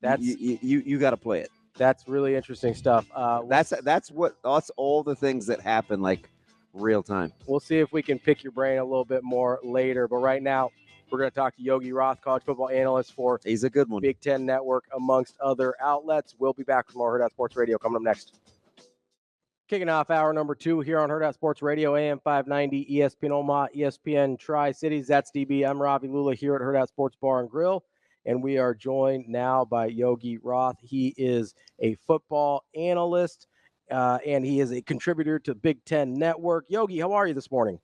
that's you got to play it. That's really interesting stuff. That's all the things that happen, like, real time. We'll see if we can pick your brain a little bit more later. But right now, we're going to talk to Yogi Roth, college football analyst for He's a good one. Big Ten Network, amongst other outlets. We'll be back with more Hurrdat Sports Radio coming up next. Kicking off hour number 2 here on Hurrdat Sports Radio, AM 590, ESPN Omaha, ESPN Tri-Cities. That's DB. I'm Ravi, Lulla here at Hurrdat Sports Bar and Grill, and we are joined now by Yogi Roth. He is a football analyst, and he is a contributor to Big Ten Network. Yogi, how are you this morning?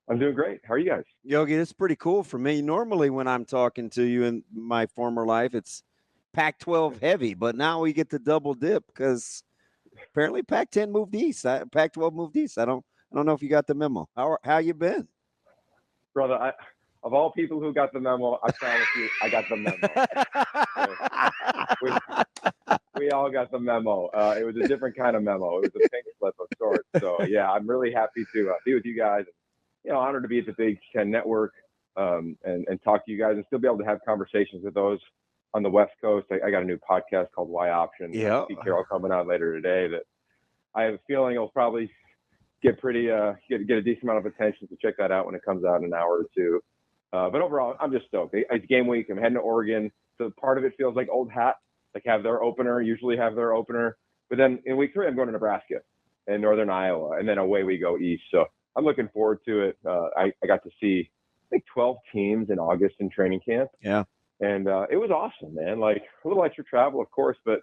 I'm doing great. How are you guys? Yogi, this is pretty cool for me. Normally when I'm talking to you in my former life, it's Pac-12 heavy, but now we get to double dip because apparently Pac-10 moved east. Pac-12 moved east. I don't know if you got the memo. How you been? Brother, of all people who got the memo, I promise you, I got the memo. We all got the memo. It was a different kind of memo. It was a pink slip of sorts. So, yeah, I'm really happy to be with you guys. Honored to be at the Big Ten Network and talk to you guys and still be able to have conversations with those on the West Coast. I got a new podcast called Y Option. Yeah. Pete Carroll coming out later today that I have a feeling will probably get pretty get a decent amount of attention. So check that out when it comes out in an hour or two. But overall, I'm just stoked. It's game week. I'm heading to Oregon. So part of it feels like old hat, like usually have their opener. But then in week 3, I'm going to Nebraska and Northern Iowa, and then away we go east. So I'm looking forward to it. I got to see, I think, 12 teams in August in training camp. Yeah. And it was awesome, man. Like, a little extra travel, of course, but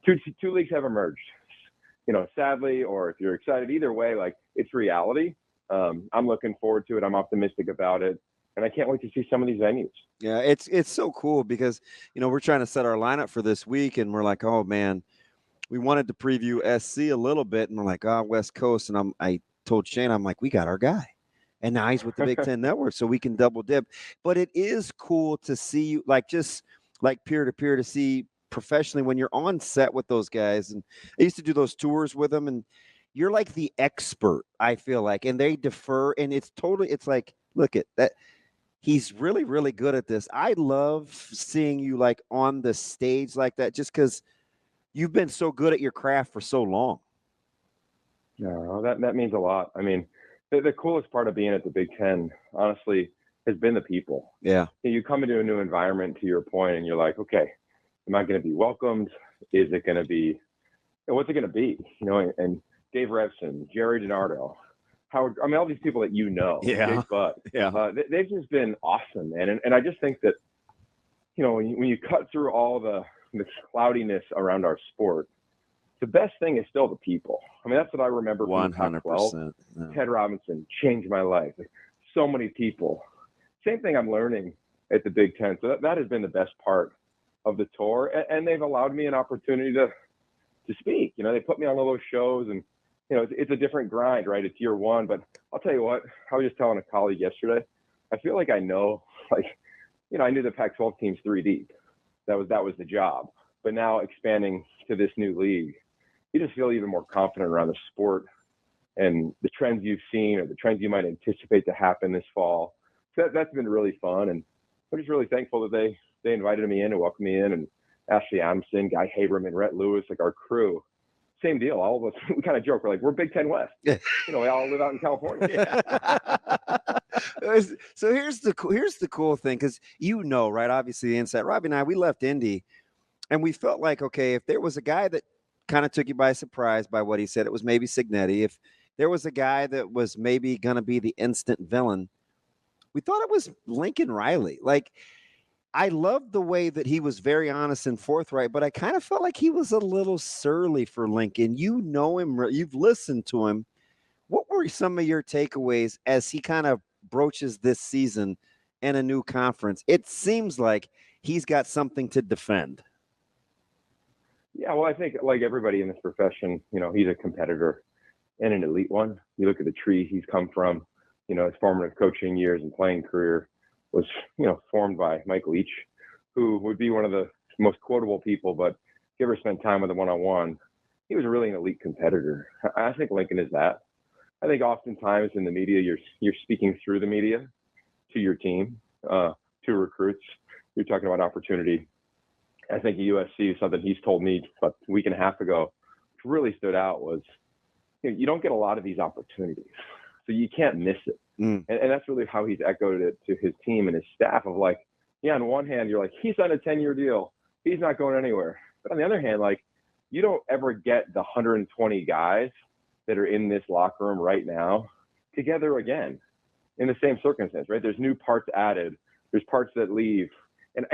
two leagues have emerged. Sadly, or if you're excited, either way, like, it's reality. I'm looking forward to it. I'm optimistic about it. And I can't wait to see some of these venues. Yeah, it's so cool because, we're trying to set our lineup for this week, and we're like, oh, man, we wanted to preview SC a little bit, and we're like, West Coast. And I told Shane, I'm like, we got our guy. And now he's with the Big Ten Network, so we can double dip. But it is cool to see you, just peer-to-peer, to see professionally when you're on set with those guys. And I used to do those tours with them, and you're like the expert, I feel like. And they defer, and it's like, look at that. He's really, really good at this. I love seeing you, on the stage like that, just because you've been so good at your craft for so long. No, that means a lot. I mean, the coolest part of being at the Big Ten, honestly, has been the people. Yeah. You come into a new environment, to your point, and you're like, okay, am I going to be welcomed? Is it going to be, what's it going to be? And Dave Revson, Jerry DiNardo, Howard, all these people that yeah. Butt, yeah. They've just been awesome, man. And I just think that, when you cut through all the cloudiness around our sport, the best thing is still the people. That's what I remember from 100%. No. Ted Robinson changed my life. So many people. Same thing I'm learning at the Big Ten. So that has been the best part of the tour. And they've allowed me an opportunity to speak. They put me on all those shows, and it's a different grind, right? It's year one, but I'll tell you what, I was just telling a colleague yesterday, I feel like I know, I knew the Pac-12 team's 3 deep. That was the job. But now expanding to this new league, you just feel even more confident around the sport and the trends you've seen or the trends you might anticipate to happen this fall. So that's been really fun. And I'm just really thankful that they invited me in and welcomed me in, and Ashley Adamson, Guy Haberman, Rhett Lewis, like our crew. Same deal. All of us, we kind of joke. We're like, we're Big Ten West. We all live out in California. So here's the cool thing, because right? Obviously, the inside. Robbie and I, we left Indy, and we felt like, okay, if there was a guy that kind of took you by surprise by what he said, it was maybe Signetti. If there was a guy that was maybe going to be the instant villain, we thought it was Lincoln Riley. Like, I loved the way that he was very honest and forthright, but I kind of felt like he was a little surly for Lincoln. You know him, you've listened to him. What were some of your takeaways as he kind of broaches this season in a new conference? It seems like he's got something to defend. Yeah, well, I think like everybody in this profession, he's a competitor and an elite one. You look at the tree he's come from, his formative coaching years and playing career was, formed by Mike Leach, who would be one of the most quotable people, but if you ever spent time with him one-on-one, he was really an elite competitor. I think Lincoln is that. I think oftentimes in the media, you're speaking through the media to your team, to recruits. You're talking about opportunity. I think at USC, something he's told me about a week and a half ago, which really stood out was, you don't get a lot of these opportunities, so you can't miss it. And that's really how he's echoed it to his team and his staff of like, yeah, on one hand, you're like, he's on a 10-year deal. He's not going anywhere. But on the other hand, like, you don't ever get the 120 guys that are in this locker room right now together again in the same circumstance, right? There's new parts added. There's parts that leave. And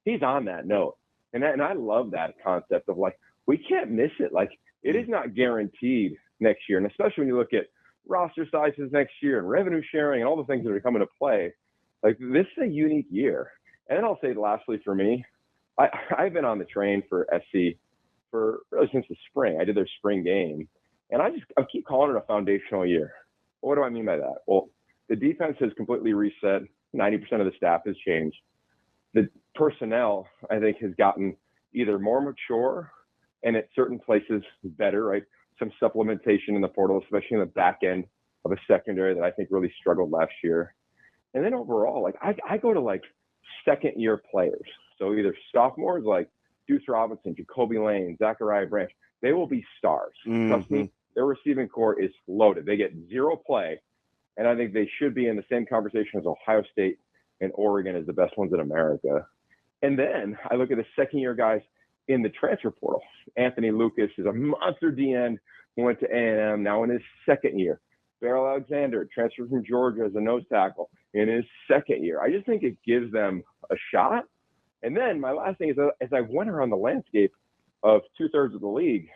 he's on that note. And I love that concept of like, we can't miss it. Like, it is not guaranteed next year. And especially when you look at roster sizes next year and revenue sharing and all the things that are coming to play, like, this is a unique year. And then I'll say lastly for me, I've been on the train for SC for really since the spring. I did their spring game, and I keep calling it a foundational year. What do I mean by that? Well, the defense has completely reset. 90% of the staff has changed. The personnel, I think, has gotten either more mature and at certain places better, right? Some supplementation in the portal, especially in the back end of a secondary that I think really struggled last year. And then overall, like, I go to like second-year players. So either sophomores like Deuce Robinson, Jacoby Lane, Zachariah Branch, they will be stars. Trust me, their receiving core is loaded. They get zero play, and I think they should be in the same conversation as Ohio State and Oregon as the best ones in America. And then I look at the second-year guys in the transfer portal. Anthony Lucas is a monster DN who went to A&M, now in his second year. Beryl Alexander transferred from Georgia as a nose tackle in his second year. I just think it gives them a shot. And then my last thing is, as I went around the landscape of 2/3 of the league,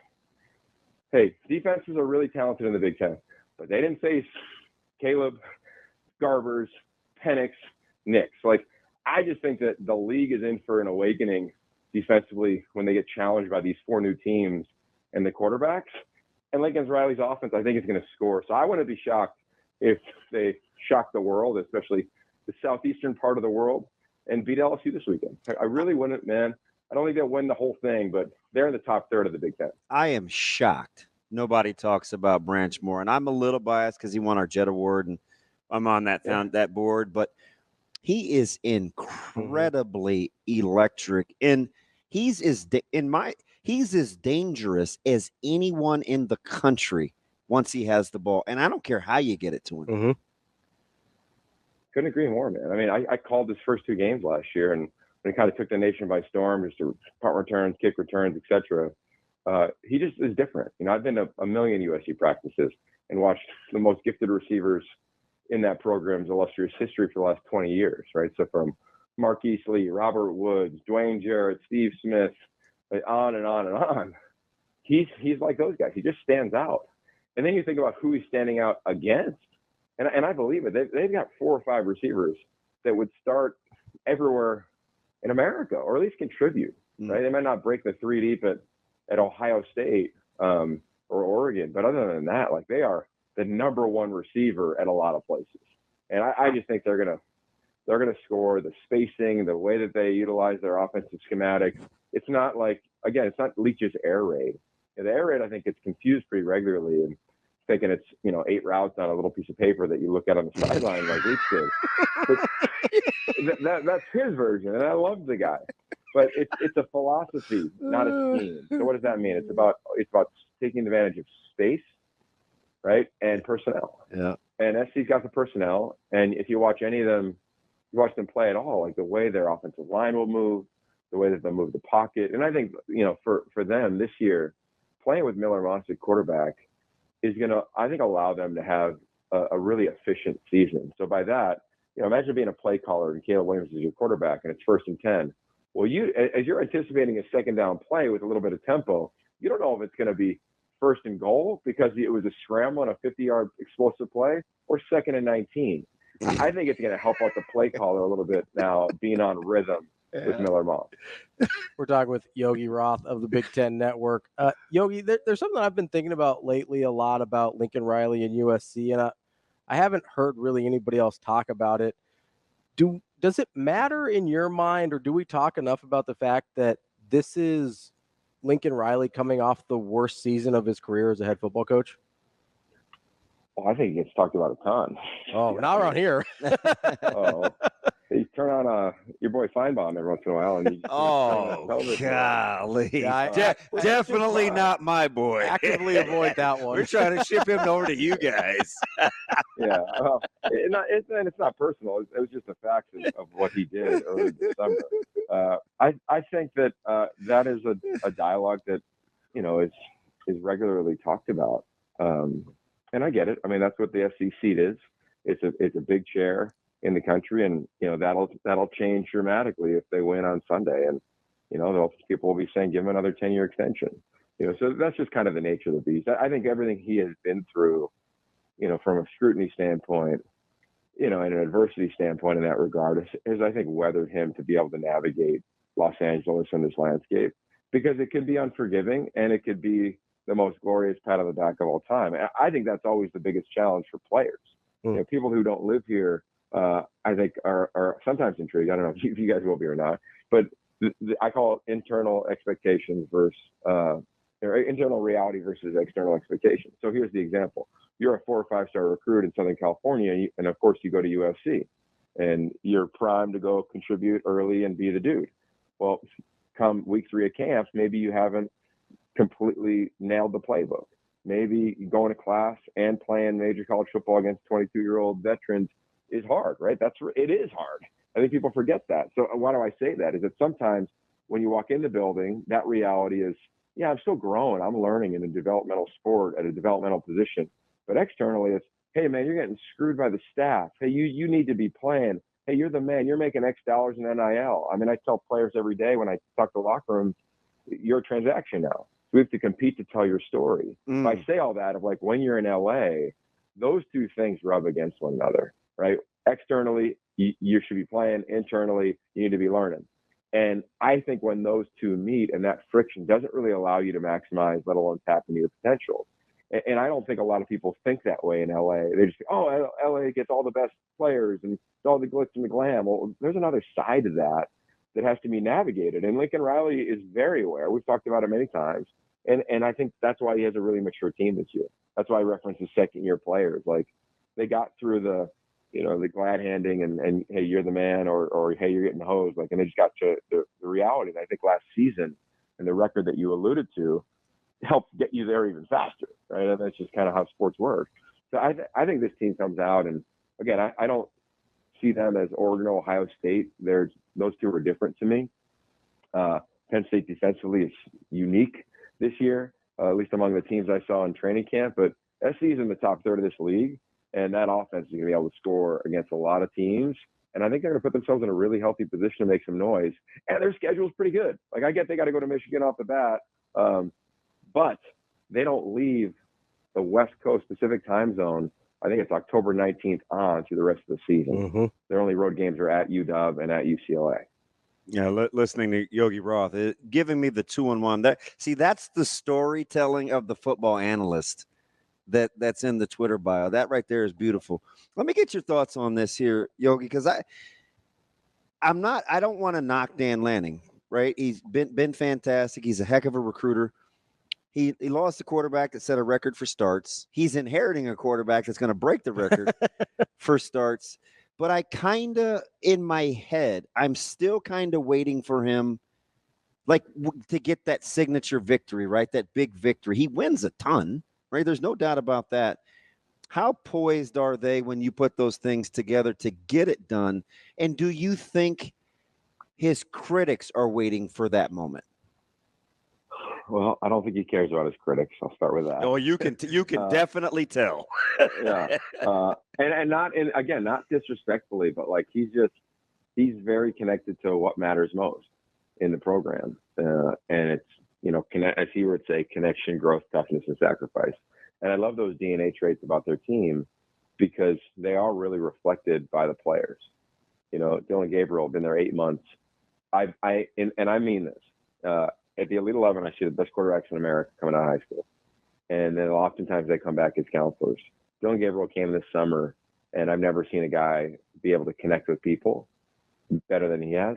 hey, defenses are really talented in the Big Ten, but they didn't face Caleb, Garbers, Penix, Nix. Like, I just think that the league is in for an awakening defensively when they get challenged by these 4 new teams and the quarterbacks. And Lincoln Riley's offense, I think, is going to score. So I wouldn't be shocked if they shock the world, especially the southeastern part of the world, and beat LSU this weekend. I really wouldn't, man. I don't think they'll win the whole thing, but they're in the top third of the Big Ten. I am shocked nobody talks about Branch more. And I'm a little biased because he won our Jet Award, and I'm on that board. But he is incredibly electric, and he's as dangerous as anyone in the country once he has the ball. And I don't care how you get it to him. Couldn't agree more, man. I mean, I called his first 2 games last year, and when he kind of took the nation by storm, just to punt returns, kick returns, etc. He just is different. You know, I've been to a million USC practices and watched the most gifted receivers in that program's illustrious history for the last 20 years, right? So from Marquise Lee, Robert Woods, Dwayne Jarrett, Steve Smith, on and on and on. He's like those guys. He just stands out. And then you think about who he's standing out against, and I believe it. They've got 4 or 5 receivers that would start everywhere in America, or at least contribute, right? They might not break the 3 deep at Ohio State, or Oregon. But other than that, like, they are the number one receiver at a lot of places. And I just think they're gonna score. The spacing, the way that they utilize their offensive schematics. It's not like, again, it's not Leach's air raid. The air raid, I think, gets confused pretty regularly and thinking it's 8 routes on a little piece of paper that you look at on the sideline like Leach did. But that's his version, and I love the guy. But it's a philosophy, not a scheme. So what does that mean? It's about taking advantage of space, right, and personnel. Yeah. And SC's got the personnel, and if you watch any of them, you watch them play at all, like the way their offensive line will move, the way that they'll move the pocket. And I think, for them this year, playing with Miller Moss at quarterback is going to, I think, allow them to have a really efficient season. So by that, imagine being a play caller and Caleb Williams is your quarterback and it's 1st and 10. Well, as you're anticipating a second down play with a little bit of tempo, you don't know if it's going to be 1st and goal because it was a scramble and a 50-yard explosive play, or 2nd and 19. I think it's going to help out the play caller a little bit now, being on rhythm with Miller Moss. We're talking with Yogi Roth of the Big Ten Network. Yogi, there's something I've been thinking about lately a lot about Lincoln Riley and USC, and I haven't heard really anybody else talk about it. Does it matter in your mind, or do we talk enough about the fact that this is Lincoln Riley coming off the worst season of his career as a head football coach? Well, I think it gets talked about a ton. Oh, not around here. You turn on your boy Feinbaum every once in a while, and you golly. Yeah, Definitely not my boy. Actively avoid that one. We're trying to ship him over to you guys. Yeah, well, it's not personal. It was just the facts of what he did early December. I think that that is a dialogue that is regularly talked about, and I get it. I mean, that's what the SEC seat is. It's a big chair in the country, and that'll change dramatically if they win on Sunday, and people will be saying give him another 10-year extension. So that's just kind of the nature of the beast. I think everything he has been through, from a scrutiny standpoint, and an adversity standpoint in that regard, has I think weathered him to be able to navigate Los Angeles in this landscape, because it could be unforgiving and it could be the most glorious pat on the back of all time. And I think that's always the biggest challenge for players. People who don't live here, I think are sometimes intrigued. I don't know if you guys will be or not, but I call it internal expectations versus internal reality versus external expectations. So here's the example. You're a 4 or 5-star recruit in Southern California, and of course you go to USC, and you're primed to go contribute early and be the dude. Well, come week 3 of camp, maybe you haven't completely nailed the playbook. Maybe going to class and playing major college football against 22-year-old veterans is hard, right? It is hard. I think people forget that. So why do I say that? Is that sometimes when you walk in the building, that reality is, yeah, I'm still growing. I'm learning in a developmental sport at a developmental position. But externally, it's, hey, man, you're getting screwed by the staff. Hey, you need to be playing. Hey, you're the man. You're making X dollars in NIL. I mean, I tell players every day when I talk to the locker room, you're a transaction now. We have to compete to tell your story. If I say all that, of like when you're in LA, those two things rub against one another, right? Externally, you should be playing. Internally, you need to be learning. And I think when those two meet and that friction doesn't really allow you to maximize, let alone tap into your potential. And I don't think a lot of people think that way in LA. They just think, oh, LA gets all the best players and all the glitz and the glam. Well, there's another side to that has to be navigated. And Lincoln Riley is very aware. We've talked about it many times. And I think that's why he has a really mature team this year. That's why I reference the second-year players. Like, they got through the glad handing and hey, you're the man, or hey, you're getting hosed. Like, and they just got to the reality. And I think last season and the record that you alluded to helped get you there even faster, right? And that's just kind of how sports work. So I think this team comes out, and again, I don't see them as Oregon or Ohio State. Those two are different to me. Penn State defensively is unique this year, at least among the teams I saw in training camp. But SC is in the top third of this league, and that offense is going to be able to score against a lot of teams. And I think they're going to put themselves in a really healthy position to make some noise. And their schedule is pretty good. Like, I get they got to go to Michigan off the bat, but they don't leave the West Coast Pacific time zone. I think it's October 19th on through the rest of the season. Their only road games are at UW and at UCLA. Listening to Yogi Roth, giving me the 2-on-1. That's the storytelling of the football analyst that's in the Twitter bio. That right there is beautiful. Let me get your thoughts on this here, Yogi, because I don't want to knock Dan Lanning, right? He's been fantastic. He's a heck of a recruiter. He lost the quarterback that set a record for starts. He's inheriting a quarterback that's going to break the record for starts. But I kind of, in my head, I'm still kind of waiting for him, to get that signature victory, right? That big victory. He wins a ton, right? There's no doubt about that. How poised are they when you put those things together to get it done? And do you think his critics are waiting for that moment? Well, I don't think he cares about his critics. I'll start with that. Oh, you can definitely tell. Yeah, and not disrespectfully, but he's very connected to what matters most in the program, and it's as he would say, connection, growth, toughness, and sacrifice. And I love those DNA traits about their team because they are really reflected by the players. Dylan Gabriel been there 8 months. I mean this. At the Elite 11, I see the best quarterbacks in America coming out of high school. And then oftentimes they come back as counselors. Dylan Gabriel came this summer, and I've never seen a guy be able to connect with people better than he has.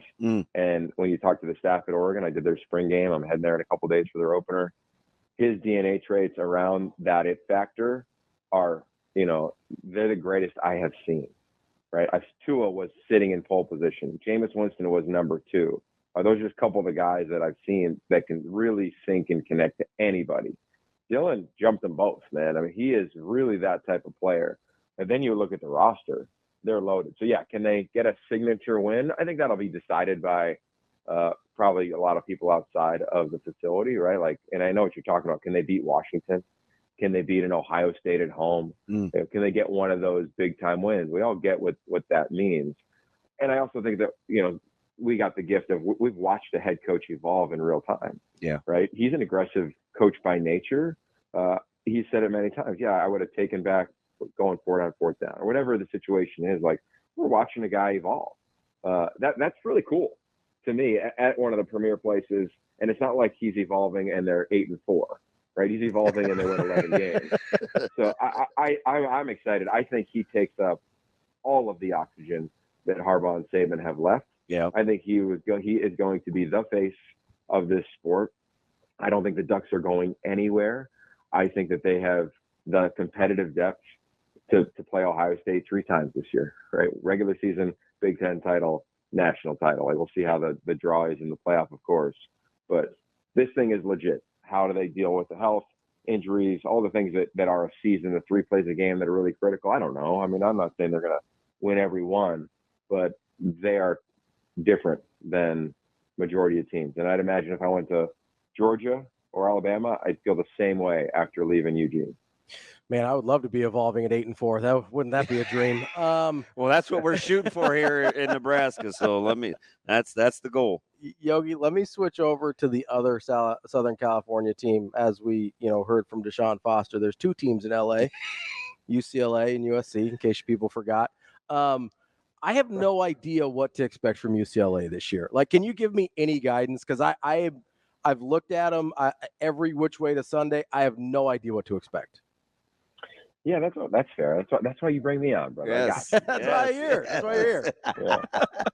And when you talk to the staff at Oregon, I did their spring game. I'm heading there in a couple of days for their opener. His DNA traits around that it factor are, they're the greatest I have seen, right? Tua was sitting in pole position. Jameis Winston was number 2. Those are just a couple of the guys that I've seen that can really sync and connect to anybody. Dylan jumped them both, man. I mean, he is really that type of player. And then you look at the roster, they're loaded. So, yeah, can they get a signature win? I think that'll be decided by probably a lot of people outside of the facility, right? And I know what you're talking about. Can they beat Washington? Can they beat an Ohio State at home? Can they get one of those big-time wins? We all get what that means. And I also think that, we got the gift of we've watched a head coach evolve in real time. Yeah. Right. He's an aggressive coach by nature. He said it many times. Yeah, I would have taken back going forward on 4th down or whatever the situation is. We're watching a guy evolve. That's really cool to me at one of the premier places. And it's not like he's evolving and they're 8-4, right? He's evolving and they win 11 games. So I'm excited. I think he takes up all of the oxygen that Harbaugh and Saban have left. Yeah, I think he is going to be the face of this sport. I don't think the Ducks are going anywhere. I think that they have the competitive depth to play Ohio State 3 times this year, right? Regular season, Big Ten title, national title. We'll see how the draw is in the playoff, of course. But this thing is legit. How do they deal with the health, injuries, all the things that are a season, the 3 plays a game that are really critical? I don't know. I mean, I'm not saying they're going to win every one, but they are different than majority of teams. And I'd imagine if I went to Georgia or Alabama, I'd feel the same way after leaving Eugene. Man, I would love to be evolving at 8-4. Wouldn't that be a dream? Well, that's what we're shooting for here in Nebraska. So that's the goal. Yogi, let me switch over to the other Southern California team. As we, heard from Deshaun Foster, there's 2 teams in LA, UCLA and USC, in case people forgot. I have no idea what to expect from UCLA this year. Can you give me any guidance? Because I've looked at them every which way to Sunday. I have no idea what to expect. Yeah, that's fair. That's why you bring me on, brother. Yes. That's why I'm here. That's why you're here.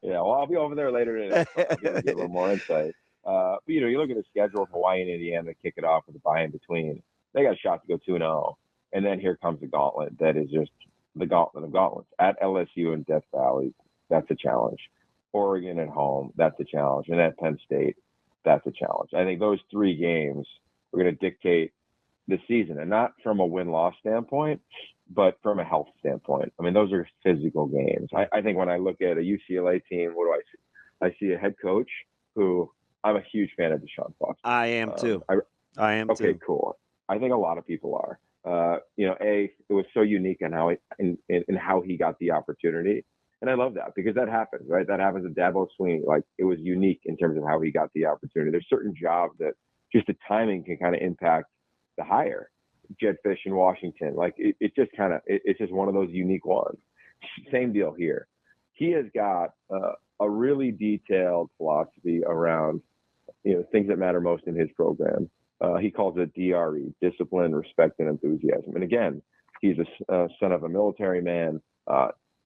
Yeah. Well, I'll be over there later today. So I'll give you a little more insight. But you look at the schedule: Hawaii and Indiana kick it off with a bye in between. They got a shot to go 2-0, and then here comes the gauntlet. That is just the gauntlet of gauntlets. At LSU in Death Valley, that's a challenge. Oregon at home, that's a challenge. And at Penn State, that's a challenge. I think those 3 games are going to dictate the season, and not from a win-loss standpoint, but from a health standpoint. I mean, those are physical games. I think when I look at a UCLA team, what do I see? I see a head coach who I'm a huge fan of Deshaun Foster. I am too. I am too. Okay, cool. I think a lot of people are. It was so unique in how he got the opportunity. And I love that because that happens, right? That happens with Dabo Swinney. It was unique in terms of how he got the opportunity. There's certain jobs that just the timing can kind of impact the hire. Jed Fish in Washington, it's just one of those unique ones. Same deal here. He has got a really detailed philosophy around, things that matter most in his program. He calls it DRE, discipline, respect, and enthusiasm. And again, he's a son of a military man.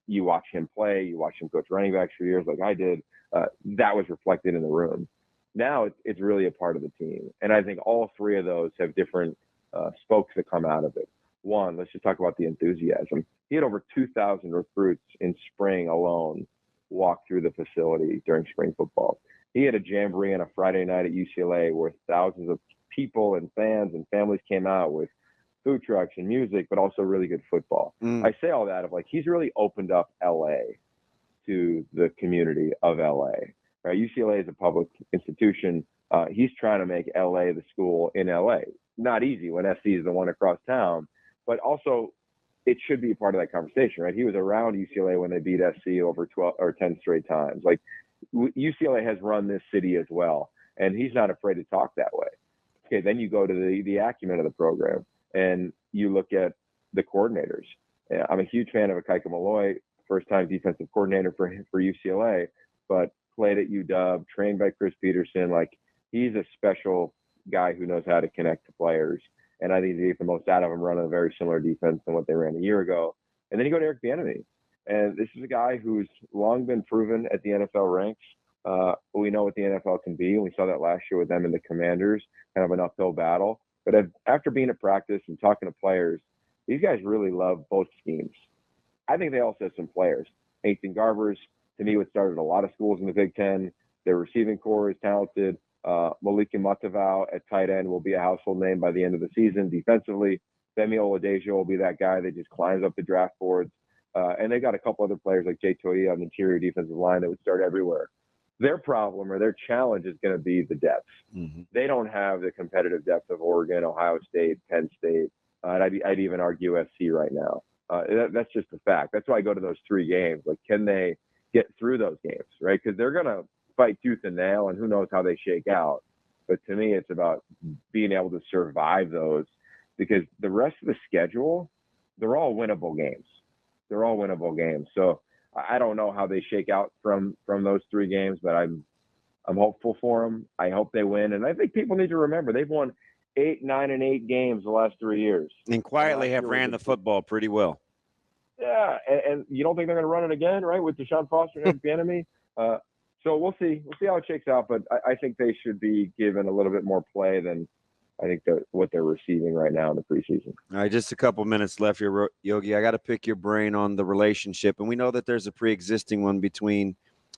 You watch him play, you watch him coach running backs for years like I did. That was reflected in the room. Now it's really a part of the team. And I think all three of those have different spokes that come out of it. One, let's just talk about the enthusiasm. He had over 2,000 recruits in spring alone walk through the facility during spring football. He had a jamboree on a Friday night at UCLA where thousands of people and fans and families came out with food trucks and music, but also really good football. I say all that of he's really opened up LA to the community of LA. Right? UCLA is a public institution. He's trying to make LA the school in LA. Not easy when SC is the one across town, but also it should be a part of that conversation, right? He was around UCLA when they beat SC over 12 or 10 straight times. UCLA has run this city as well, and he's not afraid to talk that way. Okay, then you go to the acumen of the program, and you look at the coordinators. I'm a huge fan of Akaika Malloy, first-time defensive coordinator for UCLA, but played at UW, trained by Chris Peterson. He's a special guy who knows how to connect to players, and I think they get the most out of him running a very similar defense than what they ran a year ago. And then you go to Eric Bieniemy, and this is a guy who's long been proven at the NFL ranks. We know what the NFL can be, and we saw that last year with them and the Commanders, kind of an uphill battle. But after being at practice and talking to players, these guys really love both schemes. I think they also have some players. Nathan Garbers, to me, what started a lot of schools in the Big Ten. Their receiving core is talented. Maliki Matavau at tight end will be a household name by the end of the season. Defensively, Femi Oladejo will be that guy that just climbs up the draft boards. And they got a couple other players like Jay Toya on the interior defensive line that would start everywhere. Their problem or their challenge is going to be the depth. Mm-hmm. They don't have the competitive depth of Oregon, Ohio State, Penn State. I'd even argue USC right now. That's just a fact. That's why I go to those three games. Can they get through those games, right? Because they're going to fight tooth and nail, and who knows how they shake out. But to me, it's about being able to survive those, because the rest of the schedule, they're all winnable games. They're all winnable games. So I don't know how they shake out from those three games, but I'm hopeful for them. I hope they win. And I think people need to remember they've won 8, 9, and 8 games the last 3 years. And quietly have ran the football pretty well. Yeah, and you don't think they're going to run it again, right, with Deshaun Foster and Bieniemy? So we'll see. We'll see how it shakes out. But I think they should be given a little bit more play than I think what they're receiving right now in the preseason. All right, just a couple minutes left here, Yogi. I got to pick your brain on the relationship. And we know that there's a pre-existing one between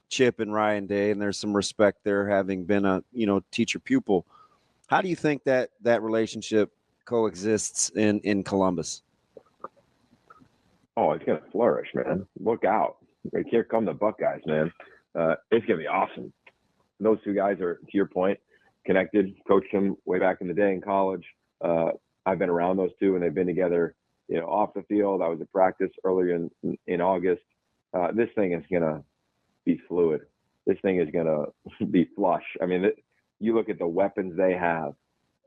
Chip and Ryan Day, and there's some respect there, having been a teacher-pupil. How do you think that relationship coexists in Columbus? Oh, it's going to flourish, man. Look out. Here come the Buckeyes, man. It's going to be awesome. Those two guys are, to your point, connected, coached them way back in the day in college. I've been around those two, and they've been together, off the field. I was at practice earlier in August. This thing is going to be fluid. This thing is going to be flush. I mean, you look at the weapons they have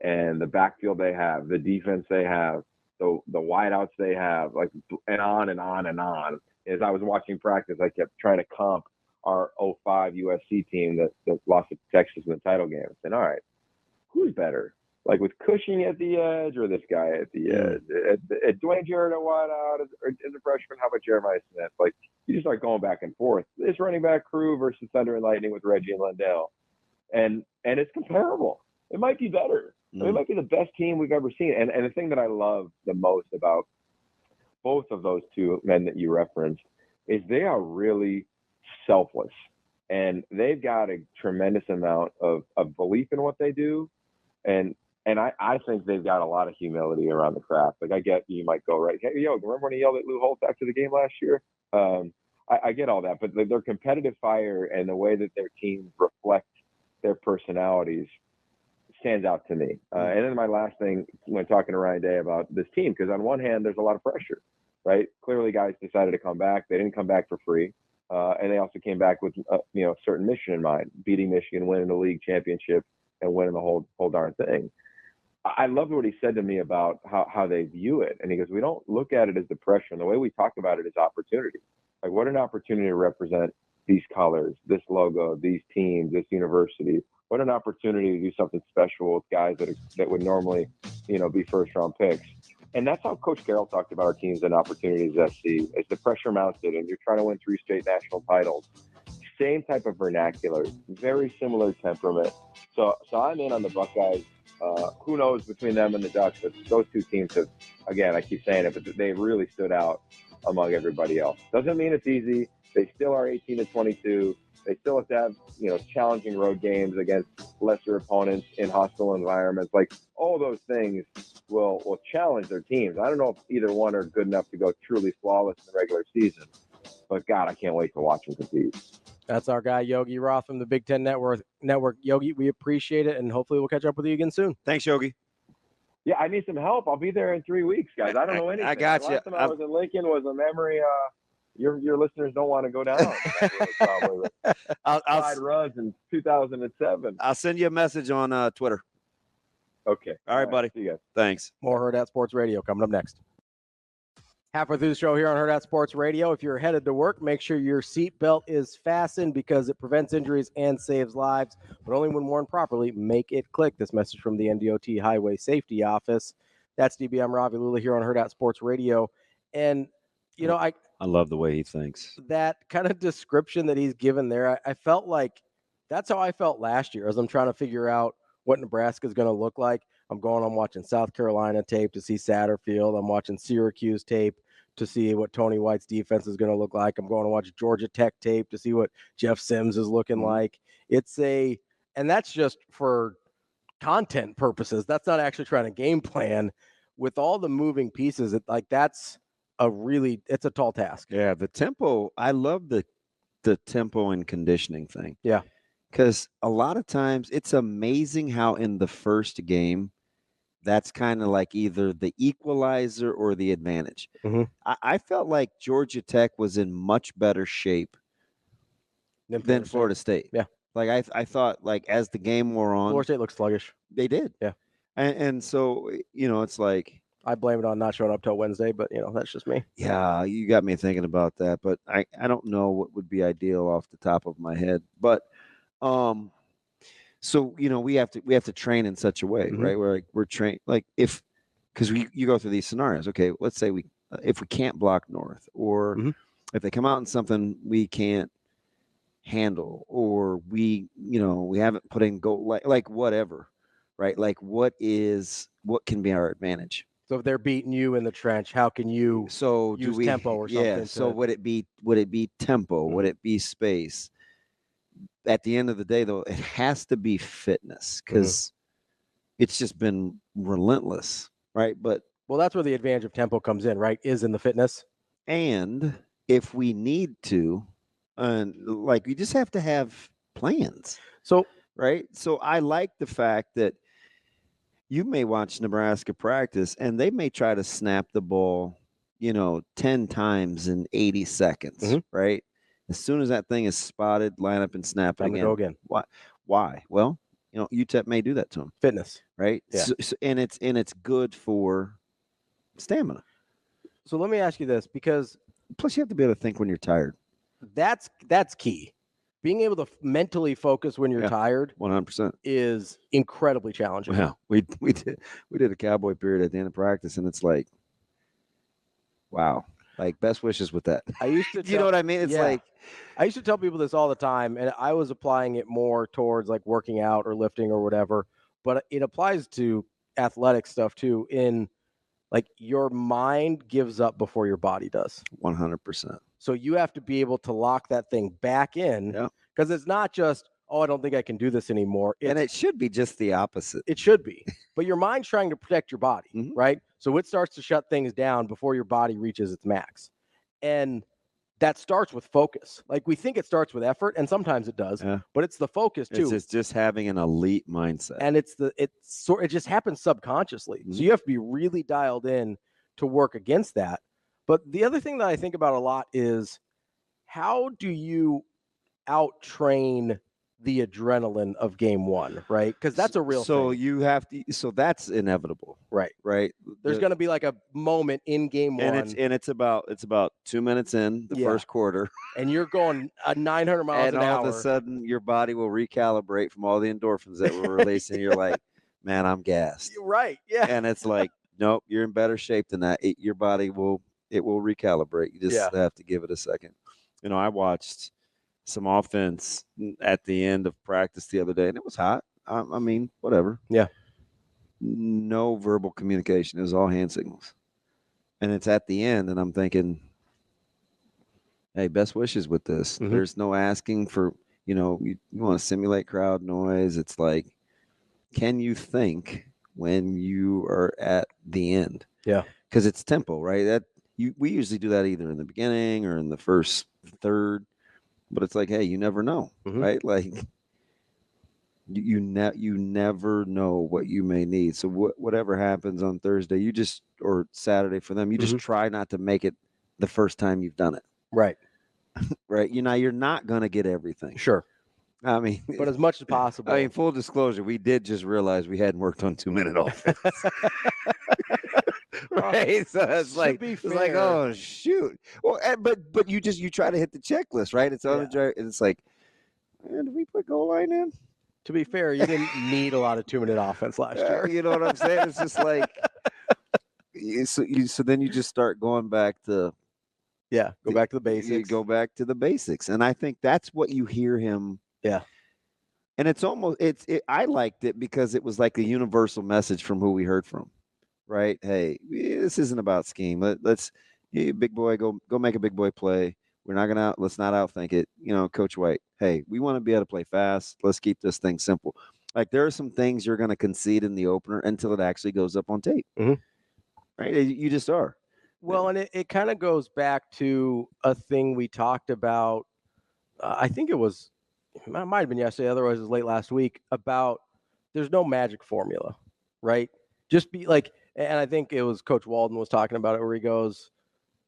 and the backfield they have, the defense they have, the wideouts they have, and on and on and on. As I was watching practice, I kept trying to comp our 05 USC team that lost to Texas in the title game. And all right, who's better? With Cushing at the edge or this guy at the edge? At Dwayne Jarrett at wideout or as a freshman, how about Jeremiah Smith? You just start going back and forth. This running back crew versus Thunder and Lightning with Reggie and Lindell. And it's comparable. It might be better. It might be the best team we've ever seen. And the thing that I love the most about both of those two men that you referenced is they are really selfless. And they've got a tremendous amount of belief in what they do. And I think they've got a lot of humility around the craft. I get you might go, right, hey, remember when he yelled at Lou Holtz after the game last year? I get all that. But their competitive fire and the way that their teams reflect their personalities stands out to me. And then my last thing when talking to Ryan Day about this team, because on one hand, there's a lot of pressure, right? Clearly guys decided to come back. They didn't come back for free. And they also came back with a certain mission in mind, beating Michigan, winning the league championship, and winning the whole darn thing. I loved what he said to me about how they view it. And he goes, we don't look at it as depression. The way we talk about it is opportunity. What an opportunity to represent these colors, this logo, these teams, this university. What an opportunity to do something special with guys that would normally, be first-round picks. And that's how Coach Carroll talked about our teams and opportunities at SC. As the pressure mounted and you're trying to win 3 straight national titles, same type of vernacular, very similar temperament. So I'm in on the Buckeyes. Who knows between them and the Ducks, but those 2 teams have, again, I keep saying it, but they really stood out among everybody else. Doesn't mean it's easy. They still are 18-22. They still have to have, challenging road games against lesser opponents in hostile environments. Like, all those things will challenge their teams. I don't know if either one are good enough to go truly flawless in the regular season, but God, I can't wait to watch them compete. That's our guy, Yogi Roth from the Big Ten Network. Yogi, we appreciate it, and hopefully we'll catch up with you again soon. Thanks, Yogi. Yeah, I need some help. I'll be there in 3 weeks, guys. I don't know anything. I got the you. last time I was in Lincoln was a memory. Your listeners don't want to go down. Probably I'll runs in 2007. I'll send you a message on Twitter. Okay. All right, buddy. See you guys. Thanks. More Hurrdat Sports Radio coming up next. Halfway through the show here on Hurrdat Sports Radio. If you're headed to work, make sure your seatbelt is fastened because it prevents injuries and saves lives, but only when worn properly. Make it click. This message from the NDOT Highway Safety Office. That's DB. I'm Ravi, Lulla here on Hurrdat Sports Radio. And, I love the way he thinks. That kind of description that he's given there, I felt like that's how I felt last year as I'm trying to figure out what Nebraska is going to look like. I'm watching South Carolina tape to see Satterfield. I'm watching Syracuse tape to see what Tony White's defense is going to look like. I'm going to watch Georgia Tech tape to see what Jeff Sims is looking like. And that's just for content purposes. That's not actually trying to game plan with all the moving pieces. It's a tall task. Yeah, the tempo. I love the tempo and conditioning thing. Yeah. Because a lot of times it's amazing how in the first game, that's kind of like either the equalizer or the advantage. Mm-hmm. I felt like Georgia Tech was in much better shape than Florida State. Yeah. Like I thought, like as the game wore on, Florida State looks sluggish. They did. Yeah. And so, it's like, I blame it on not showing up till Wednesday, but that's just me. yeah, you got me thinking about that, but I don't know what would be ideal off the top of my head. But so we have to train in such a way, Mm-hmm. right? Where we're trained because you go through these scenarios. Okay, let's say if we can't block north, or Mm-hmm. if they come out in something we can't handle, or we haven't put in goal, like whatever, right? Like what can be our advantage? So if they're beating you in the trench, how can you use tempo or something? Yeah. So would it be tempo? Mm-hmm. Would it be space? At the end of the day, though, it has to be fitness because it's just been relentless, right? But that's where the advantage of tempo comes in, right? Is in the fitness. And if we need to, we just have to have plans. So right. So I like the fact that you may watch Nebraska practice and they may try to snap the ball, 10 times in 80 seconds, right? As soon as that thing is spotted, line up and snap it again. Go again. Why? Well, UTEP may do that to them. Fitness, right? Yeah. So, and it's good for stamina. So let me ask you this, because plus you have to be able to think when you're tired. That's key. Being able to mentally focus when you're tired, 100%, is incredibly challenging. Well, we did a cowboy period at the end of practice, and it's like, wow. Like, best wishes with that. I used to, you know what I mean? It's like, I used to tell people this all the time, and I was applying it more towards like working out or lifting or whatever, but it applies to athletic stuff too. In like, your mind gives up before your body does. 100%. So you have to be able to lock that thing back in, because it's not just, oh, I don't think I can do this anymore. And it should be just the opposite. It should be. But your mind's trying to protect your body, right? So it starts to shut things down before your body reaches its max. And that starts with focus. Like, we think it starts with effort, and sometimes it does, but it's the focus too. It's just having an elite mindset. And it just happens subconsciously. So you have to be really dialed in to work against that. But the other thing that I think about a lot is, how do you out-train the adrenaline of game one, right? Because that's a real so thing. you have to. So that's inevitable, Right. There's The- going to be like a moment in game one, and it's about 2 minutes in the Yeah. first quarter, and you're going 900 miles and an all hour. of a sudden your body will recalibrate from all the endorphins that were released, and you're like, man, I'm gassed. You're right. Yeah. And it's like, nope, you're in better shape than that. Your body will recalibrate. You just have to give it a second. I watched some offense at the end of practice the other day, and it was hot. I mean, whatever. Yeah. No verbal communication. It was all hand signals. And it's at the end, and I'm thinking, hey, best wishes with this. Mhm. There's no asking for, you want to simulate crowd noise. It's like, can you think when you are at the end? Yeah. Because it's tempo, right? We usually do that either in the beginning or in the first third. But it's like, hey, you never know, Mhm. right? Like you never know what you may need. So whatever happens on Thursday, or Saturday for them, you just try not to make it the first time you've done it. Right. Right. You're not going to get everything. Sure. I mean, But as much as possible. I mean, full disclosure, we did just realize we hadn't worked on 2-minute offense. Right, so it's like, oh shoot. Well, but you try to hit the checklist, right? It's on the drive, and it's like, man, did we put goal line in? To be fair, you didn't need a lot of 2-minute offense last year. You know what I'm saying? It's just like, so then you just start going back to, go back to the basics. You go back to the basics, and I think that's what you hear him. Yeah. And it's almost I liked it because it was like a universal message from who we heard from. Right? Hey, this isn't about scheme. Let's big boy, go make a big boy play. Let's not outthink it. Coach White, hey, we want to be able to play fast. Let's keep this thing simple. Like there are some things you're going to concede in the opener until it actually goes up on tape. Mhm. Right? You just are. Well, and it kind of goes back to a thing we talked about. I think it might have been yesterday. Otherwise, it was late last week. About there's no magic formula, right? Just be like. And I think it was Coach Walden was talking about it where he goes,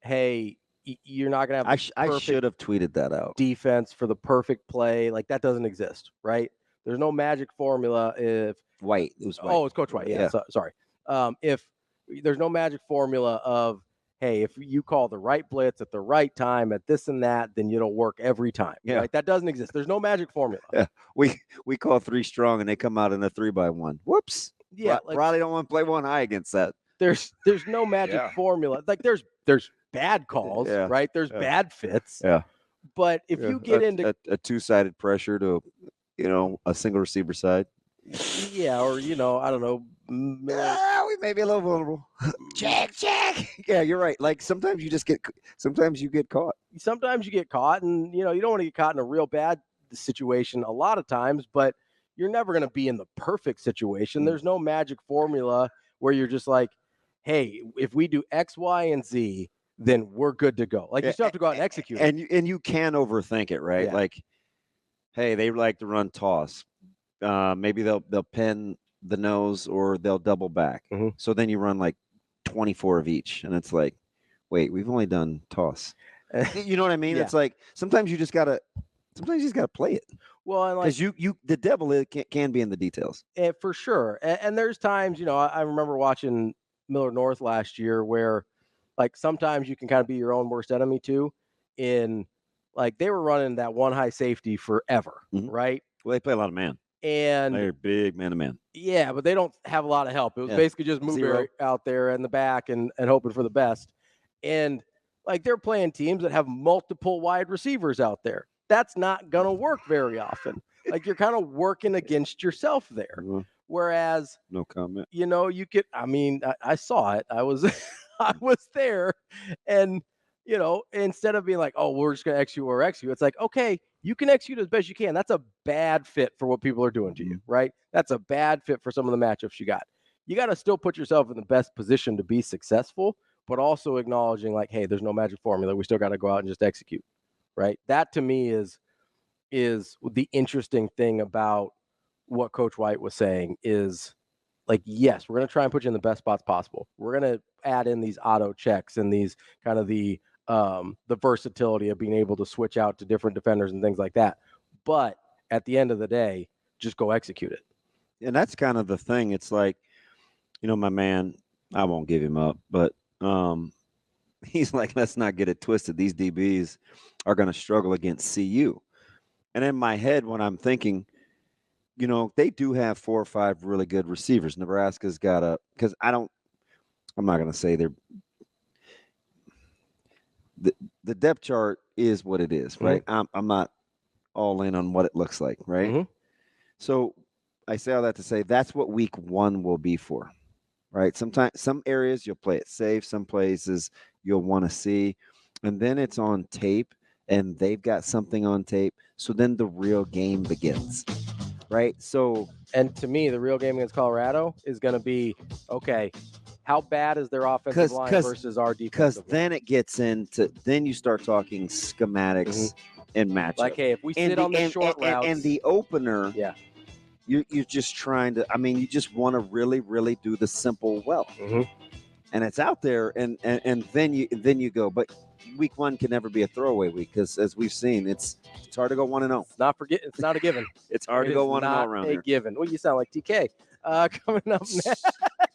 hey, you're not going to have I should have tweeted that out. Defense for the perfect play. Like that doesn't exist, right? There's no magic formula if White. It was White. Oh, it's Coach White. Yeah. Sorry. If there's no magic formula of, hey, if you call the right blitz at the right time at this and that, then it'll work every time. Yeah. Right? That doesn't exist. There's no magic formula. Yeah. We call 3 strong and they come out in a 3-by-1. Whoops. Yeah, probably don't want to play 1 high against that. There's no magic formula. Like there's bad calls, right? There's bad fits. Yeah. But if you get into a 2-sided pressure to, a single receiver side. Yeah, or I don't know. We may be a little vulnerable. Check. Yeah, you're right. Like sometimes you get caught. Sometimes you get caught, and you don't want to get caught in a real bad situation a lot of times, but you're never going to be in the perfect situation. There's no magic formula where you're just like, hey, if we do X, Y, and Z, then we're good to go. Like you still have to go out and execute. And you can overthink it, right? Yeah. Like, hey, they like to run toss. Maybe they'll pin the nose or they'll double back. Mhm. So then you run like 24 of each, and it's like, wait, we've only done toss. You know what I mean? Yeah. It's like sometimes you just gotta play it. Well, and like Because the devil can be in the details. for sure. And there's times, I remember watching Miller North last year where like sometimes you can kind of be your own worst enemy too. In like they were running that one high safety forever, Mhm. right? Well, they play a lot of man. And They're big man to man. yeah, but they don't have a lot of help. It was Yeah. basically just move Zero. out there in the back and hoping for the best. And like they're playing teams that have multiple wide receivers out there. That's not going to work very often. Like you're kind of working against yourself there. Mhm. Whereas, No comment. you could, I saw it. I was, I was there. And, instead of being like, oh, we're just going to execute, it's like, okay, you can execute as best you can. That's a bad fit for what people are doing to you, right? That's a bad fit for some of the matchups you got. You got to still put yourself in the best position to be successful, but also acknowledging like, hey, there's no magic formula. We still got to go out and just execute, right? That to me is the interesting thing about what Coach White was saying is like, yes, we're going to try and put you in the best spots possible. We're going to add in these auto checks and these kind of the versatility of being able to switch out to different defenders and things like that. But at the end of the day, just go execute it. And that's kind of the thing. It's like, my man, I won't give him up, but he's like, let's not get it twisted. These DBs are going to struggle against CU. And in my head, when I'm thinking, they do have 4 or 5 really good receivers. Nebraska's got because I'm not going to say they're, the depth chart is what it is, right? I'm not all in on what it looks like, right? Mm-hmm. So I say all that to say that's what week 1 will be for, right? Sometimes some areas you'll play it safe, some places you'll want to see, and then it's on tape, and they've got something on tape. So then the real game begins, right? So, and to me, the real game against Colorado is going to be, okay, how bad is their offensive line versus our defensive line? Because then it gets into, then you start talking schematics and matchups. Like, hey, if we sit on the short routes. And the opener, yeah, you're just trying to, you just want to really, really do the simple well. And it's out there, and then you go. But week 1 can never be a throwaway week, because as we've seen, it's hard to go 1-0. It's not a given. It's hard to go 1-0 around here. Given. Well, you sound like TK.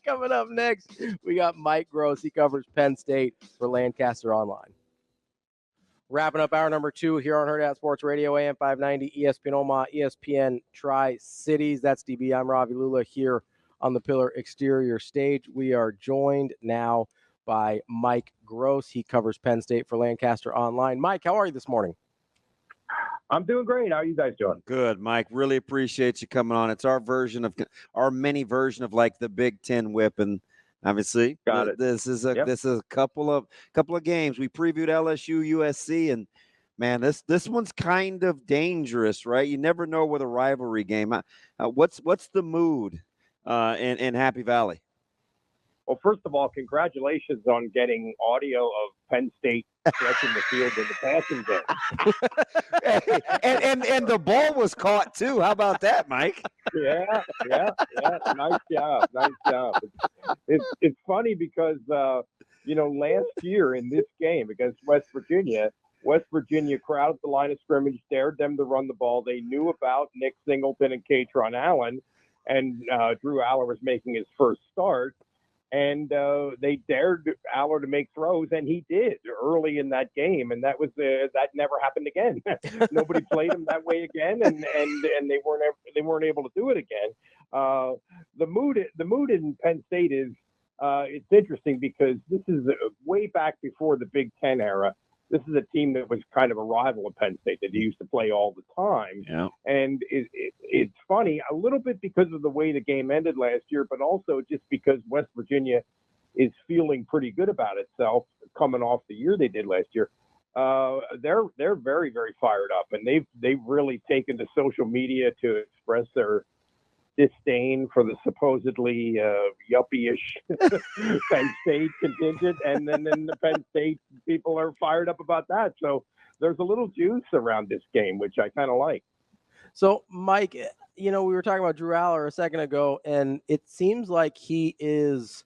Coming up next, we got Mike Gross. He covers Penn State for Lancaster Online. Wrapping up hour number 2 here on Hurrdat Sports Radio, AM 590, ESPN Omaha, ESPN Tri-Cities. That's DB. I'm Ravi Lulla here on the Pillar Exterior stage. We are joined now by Mike Gross. He covers Penn State for Lancaster Online. Mike, how are you this morning? I'm doing great. How are you guys doing? Good, Mike. Really appreciate you coming on. It's our mini version of like the Big Ten whip, and obviously, this is a couple of games. We previewed LSU, USC, and man, this one's kind of dangerous, right? You never know with a rivalry game. What's the mood in Happy Valley? Well, first of all, congratulations on getting audio of Penn State stretching the field in the passing game. and the ball was caught too. How about that, Mike? Yeah. Nice job. It's funny because last year in this game against West Virginia crowded the line of scrimmage, dared them to run the ball. They knew about Nick Singleton and Katron Allen, and Drew Aller was making his first start. And they dared Aller to make throws, and he did early in that game, and that never happened again. Nobody played him that way again, and they weren't able to do it again. The mood in Penn State is it's interesting because this is way back before the Big Ten era. This is a team that was kind of a rival of Penn State that they used to play all the time. Yeah. And it's funny, a little bit because of the way the game ended last year, but also just because West Virginia is feeling pretty good about itself coming off the year they did last year. They're very, very fired up, and they've really taken to social media to express their disdain for the supposedly yuppie-ish Penn State contingent, and then the Penn State people are fired up about that. So there's a little juice around this game, which I kind of like. So, Mike, we were talking about Drew Aller a second ago, and it seems like he is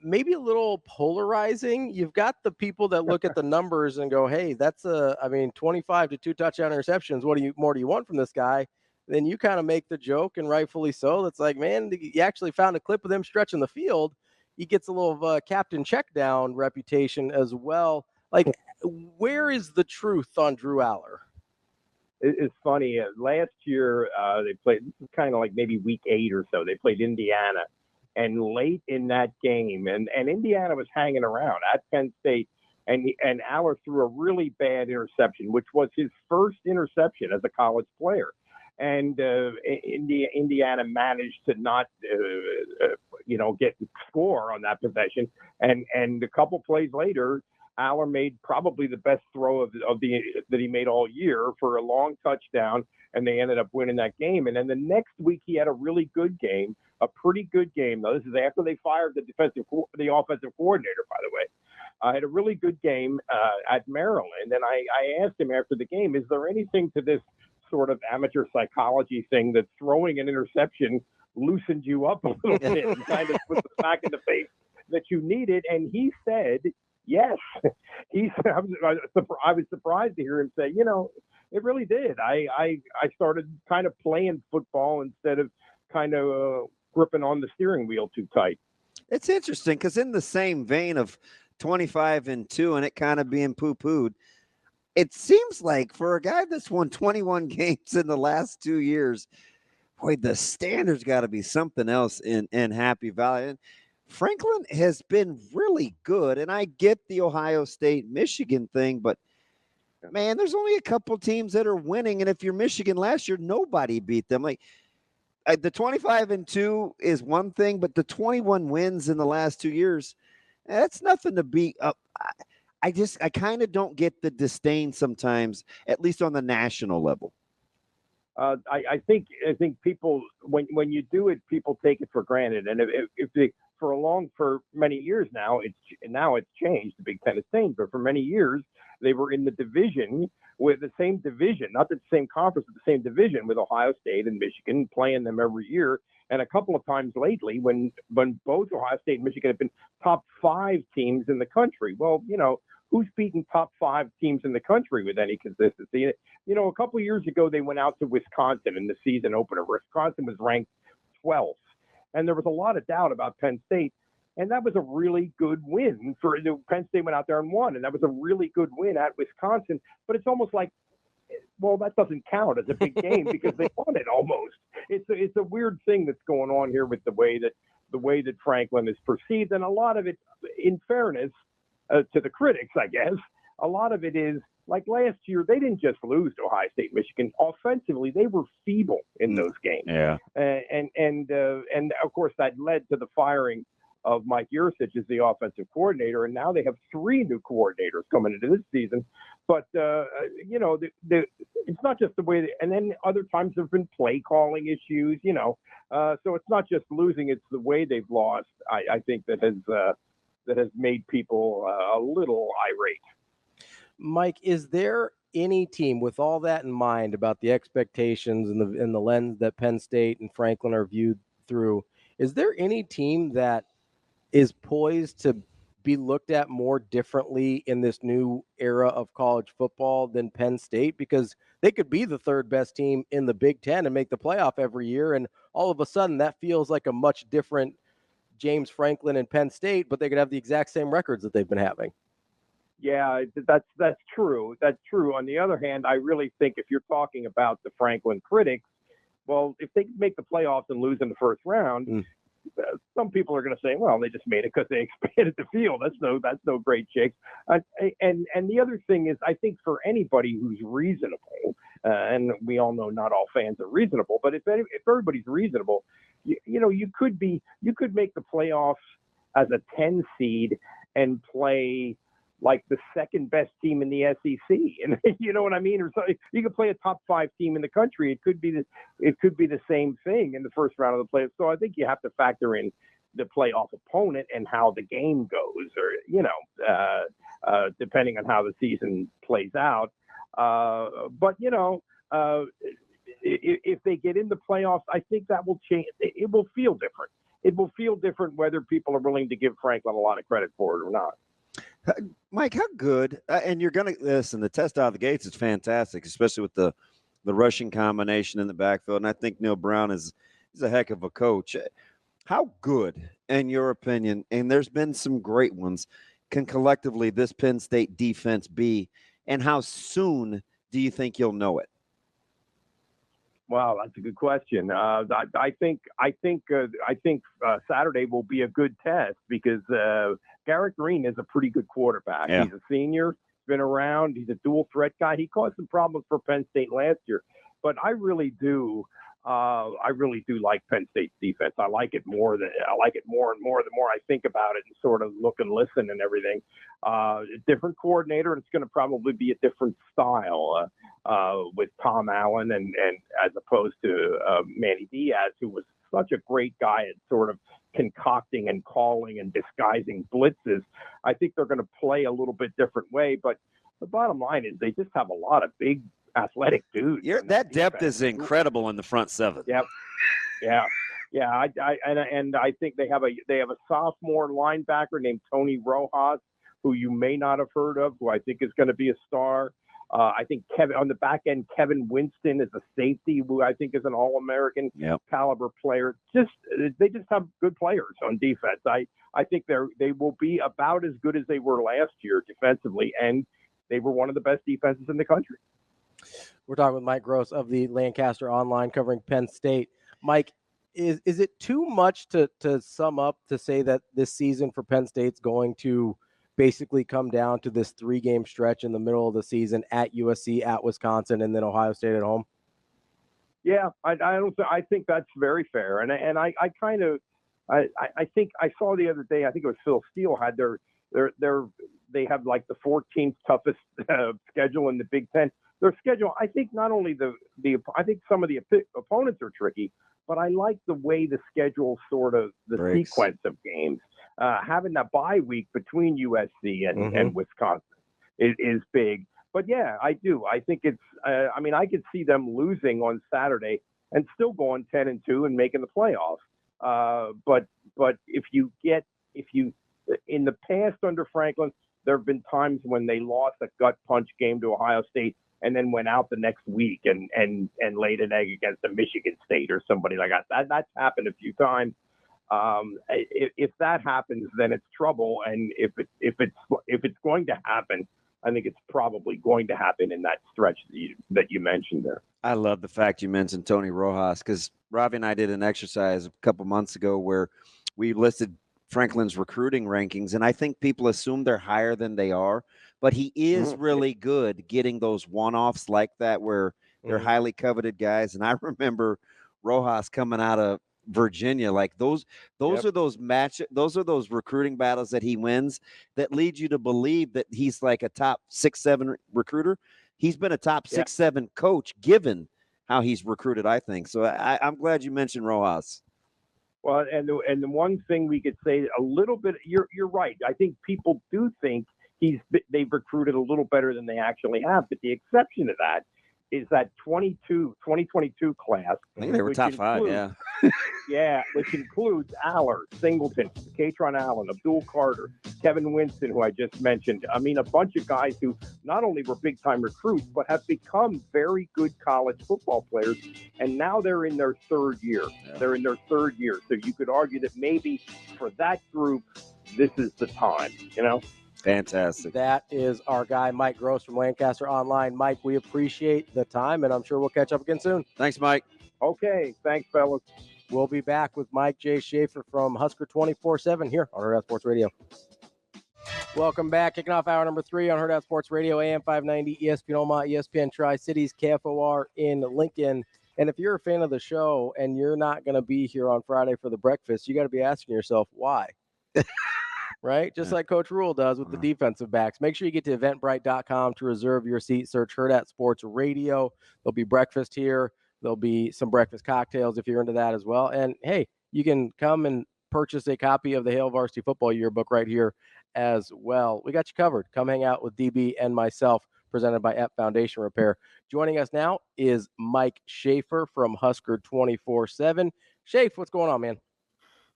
maybe a little polarizing. You've got the people that look at the numbers and go, hey, that's 25 to 2 touchdown interceptions. What more do you want from this guy? Then you kind of make the joke, and rightfully so. That's like, man, you actually found a clip of him stretching the field. He gets a little captain check down reputation as well. Like, where is the truth on Drew Aller? It's funny. Last year, they played, this is kind of like maybe week 8 or so, they played Indiana. And late in that game, and Indiana was hanging around at Penn State, and Aller threw a really bad interception, which was his first interception as a college player. And Indiana managed to not, get score on that possession. And a couple plays later, Aller made probably the best throw that he made all year for a long touchdown, and they ended up winning that game. And then the next week, he had a really good game, a pretty good game. Though this is after they fired the offensive coordinator, by the way. I had a really good game at Maryland, and I asked him after the game, is there anything to this sort of amateur psychology thing that throwing an interception loosened you up a little bit and kind of put the smack in the face that you needed? And he said, yes. He said, I was surprised to hear him say, It really did. I started kind of playing football instead of kind of gripping on the steering wheel too tight. It's interesting because in the same vein of 25-2 and it kind of being poo-pooed, it seems like for a guy that's won 21 games in the last 2 years, boy, the standard's got to be something else in Happy Valley. And Franklin has been really good, and I get the Ohio State, Michigan thing, but man, there's only a couple teams that are winning, and if you're Michigan last year, nobody beat them. Like the 25-2 is one thing, but the 21 wins in the last 2 years, that's nothing to beat up. I kind of don't get the disdain sometimes, at least on the national level. I think people when you do it, people take it for granted, and if they for many years now it's changed. The Big Ten has changed, but for many years they were in the division with the same division, not the same conference, but the same division with Ohio State and Michigan, playing them every year. And a couple of times lately, when both Ohio State and Michigan have been top 5 teams in the country. Well, who's beaten top 5 teams in the country with any consistency? A couple of years ago, they went out to Wisconsin in the season opener. Wisconsin was ranked 12th. And there was a lot of doubt about Penn State. And that was a really good win for Penn State went out there and won. And that was a really good win at Wisconsin. But it's almost like, well, that doesn't count as a big game because they won it almost. It's a weird thing that's going on here with the way that Franklin is perceived. And a lot of it, in fairness to the critics, I guess, a lot of it is like last year, they didn't just lose to Ohio State, Michigan. Offensively, they were feeble in those games. Yeah. And of course, that led to the firing of Mike Yursich as the offensive coordinator. And now they have 3 new coordinators coming into this season. But, it's not just the way and then other times there have been play calling issues, so it's not just losing, it's the way they've lost. I think that has made people a little irate. Mike, is there any team with all that in mind about the expectations and the lens that Penn State and Franklin are viewed through? Is there any team that is poised to be looked at more differently in this new era of college football than Penn State? Because they could be the 3rd best team in the Big Ten and make the playoff every year. And all of a sudden that feels like a much different James Franklin and Penn State, but they could have the exact same records that they've been having. Yeah, that's true. That's true. On the other hand, I really think if you're talking about the Franklin critics, well, if they make the playoffs and lose in the first round, some people are going to say, well, they just made it because they expanded the field. That's no great shakes. And the other thing is, I think for anybody who's reasonable, and we all know not all fans are reasonable, but if everybody's reasonable, you could make the playoffs as a 10 seed and play like the 2nd best team in the SEC, and you know what I mean. Or so you could play a top 5 team in the country. It could be the same thing in the first round of the playoffs. So I think you have to factor in the playoff opponent and how the game goes, or depending on how the season plays out. But if they get in the playoffs, I think that will change. It will feel different. It will feel different whether people are willing to give Franklin a lot of credit for it or not. Mike, how good, and you're going to listen, the test out of the gates is fantastic, especially with the rushing combination in the backfield. And I think Neil Brown is a heck of a coach. How good, in your opinion, and there's been some great ones, can collectively this Penn State defense be, and how soon do you think you'll know it? Wow, that's a good question. I think Saturday will be a good test because Garrett Green is a pretty good quarterback. Yeah. He's a senior, been around. He's a dual threat guy. He caused some problems for Penn State last year, but I really do like Penn State's defense. I like it more and more the more I think about it and sort of look and listen and everything. A different coordinator, and it's going to probably be a different style with Tom Allen and as opposed to Manny Diaz, who was such a great guy at sort of concocting and calling and disguising blitzes. I think they're going to play a little bit different way, but the bottom line is they just have a lot of big athletic dudes. That depth is incredible in the front 7. Yep. Yeah. I think they have a sophomore linebacker named Tony Rojas, who you may not have heard of, who I think is going to be a star. I think on the back end, Kevin Winston is a safety who I think is an All-American caliber player. They just have good players on defense. I think they will be about as good as they were last year defensively, and they were one of the best defenses in the country. We're talking with Mike Gross of the Lancaster Online covering Penn State. Mike, is it too much to sum up to say that this season for Penn State's going to basically come down to this 3-game stretch in the middle of the season at USC, at Wisconsin, and then Ohio State at home? Yeah, I think that's very fair, and I think I saw the other day. I think it was Phil Steele had they have like the 14th toughest schedule in the Big Ten. Their schedule, I think, not only I think some of the opponents are tricky, but I like the way the schedule sort of sequence of games. Having that bye week between USC and Wisconsin is big. But yeah, I do. I think it's. I could see them losing on Saturday and still going 10-2 and making the playoffs. But if you in the past under Franklin, there have been times when they lost a gut punch game to Ohio State and then went out the next week and laid an egg against a Michigan State or somebody like that. That's happened a few times. If that happens, then it's trouble. And if it's going to happen, I think it's probably going to happen in that stretch that you mentioned there. I love the fact you mentioned Tony Rojas, because Ravi and I did an exercise a couple months ago where we listed Franklin's recruiting rankings, and I think people assume they're higher than they are, but he is really good getting those one-offs like that where they're highly coveted guys. And I remember Rojas coming out of Virginia, like those are those recruiting battles that he wins that lead you to believe that he's like a top 6-7 recruiter. He's been a top 6-7 coach given how he's recruited, I think. So I'm glad you mentioned Rojas. Well, and the one thing we could say a little bit, you're right. I think people do think they've recruited a little better than they actually have. But the exception to that is that 2022 class. I think they were top 5, which includes Aller, Singleton, Katron Allen, Abdul Carter, Kevin Winston, who I just mentioned. I mean, a bunch of guys who not only were big-time recruits, but have become very good college football players, and now they're in their third year. Yeah. They're in their third year. So you could argue that maybe for that group, this is the time, Fantastic. That is our guy, Mike Gross from Lancaster Online. Mike, we appreciate the time, and I'm sure we'll catch up again soon. Thanks, Mike. Okay. Thanks, fellas. We'll be back with Mike J. Schaefer from Husker 24/7 here on Hurrdat Sports Radio. Welcome back. Kicking off hour number 3 on Hurrdat Sports Radio, AM 590, ESPN Omaha, ESPN Tri-Cities, KFOR in Lincoln. And if you're a fan of the show and you're not going to be here on Friday for the breakfast, you got to be asking yourself why. Right? Just like Coach Rule does with the defensive backs. Make sure you get to eventbrite.com to reserve your seat. Search Hurrdat Sports Radio. There'll be breakfast here. There'll be some breakfast cocktails if you're into that as well. And, hey, you can come and purchase a copy of the Hail Varsity Football Yearbook right here as well. We got you covered. Come hang out with DB and myself, presented by Ep Foundation Repair. Joining us now is Mike Schaefer from Husker 24/7. Schaefer, what's going on, man?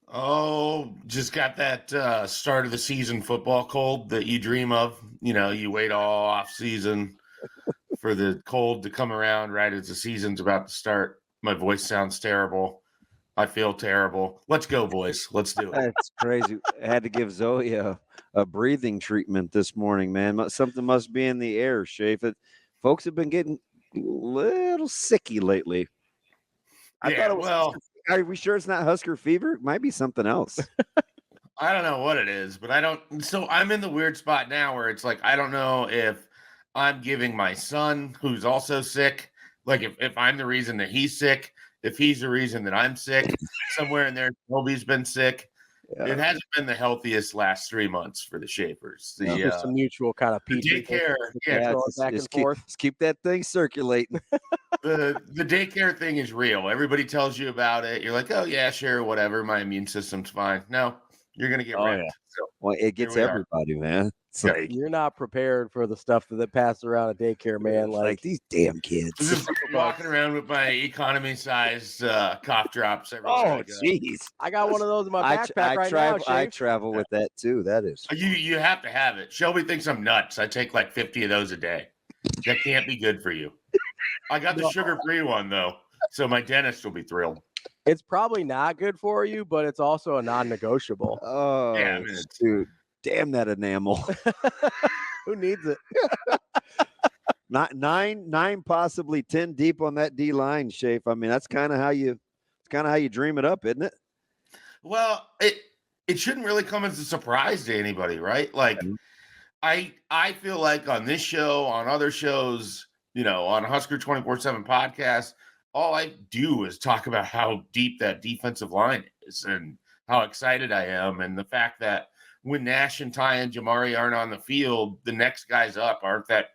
Oh, just got that start of the season football cold that you dream of. You wait all off season for the cold to come around right as the season's about to start. My voice sounds terrible. I feel terrible. Let's go, boys. Let's do it. That's crazy. I had to give Zoe a breathing treatment this morning, man. Something must be in the air, Schaefer. Folks have been getting a little sicky lately. I thought it was. Are we sure it's not Husker fever? It might be something else. I don't know what it is, but I don't. So I'm in the weird spot now where it's like, I don't know if I'm giving my son, who's also sick, like if I'm the reason that he's sick, if he's the reason that I'm sick, somewhere in there, Toby's been sick. Yeah. It hasn't been the healthiest last 3 months for the Schaefers. Just a mutual kind of daycare. Back and forth. Let's keep that thing circulating. The daycare thing is real. Everybody tells you about it. You're like, oh yeah, sure, whatever. My immune system's fine. No, you're gonna get wrecked. Yeah. So, well, it gets everybody, man. It's like you're not prepared for the stuff that passes around at daycare, man. Like these damn kids. I'm just walking around with my economy-sized cough drops. Oh, jeez! I got one of those in my backpack right now. I travel with that too. That is you have to have it. Shelby thinks I'm nuts. I take like 50 of those a day. That can't be good for you. I got the sugar-free one, though, so my dentist will be thrilled. It's probably not good for you, but it's also a non-negotiable. Oh, Yeah, I mean, it's- dude, damn that enamel. Who needs it? Not nine, possibly 10 deep on that D line, Schaefer. I mean, that's kind of how you dream it up, isn't it? Well, it shouldn't really come as a surprise to anybody, right? Like, I feel like on this show, on other shows, on Husker 24/7 podcast, all I do is talk about how deep that defensive line is and how excited I am, and the fact that when Nash and Ty and Jamari aren't on the field, the next guys up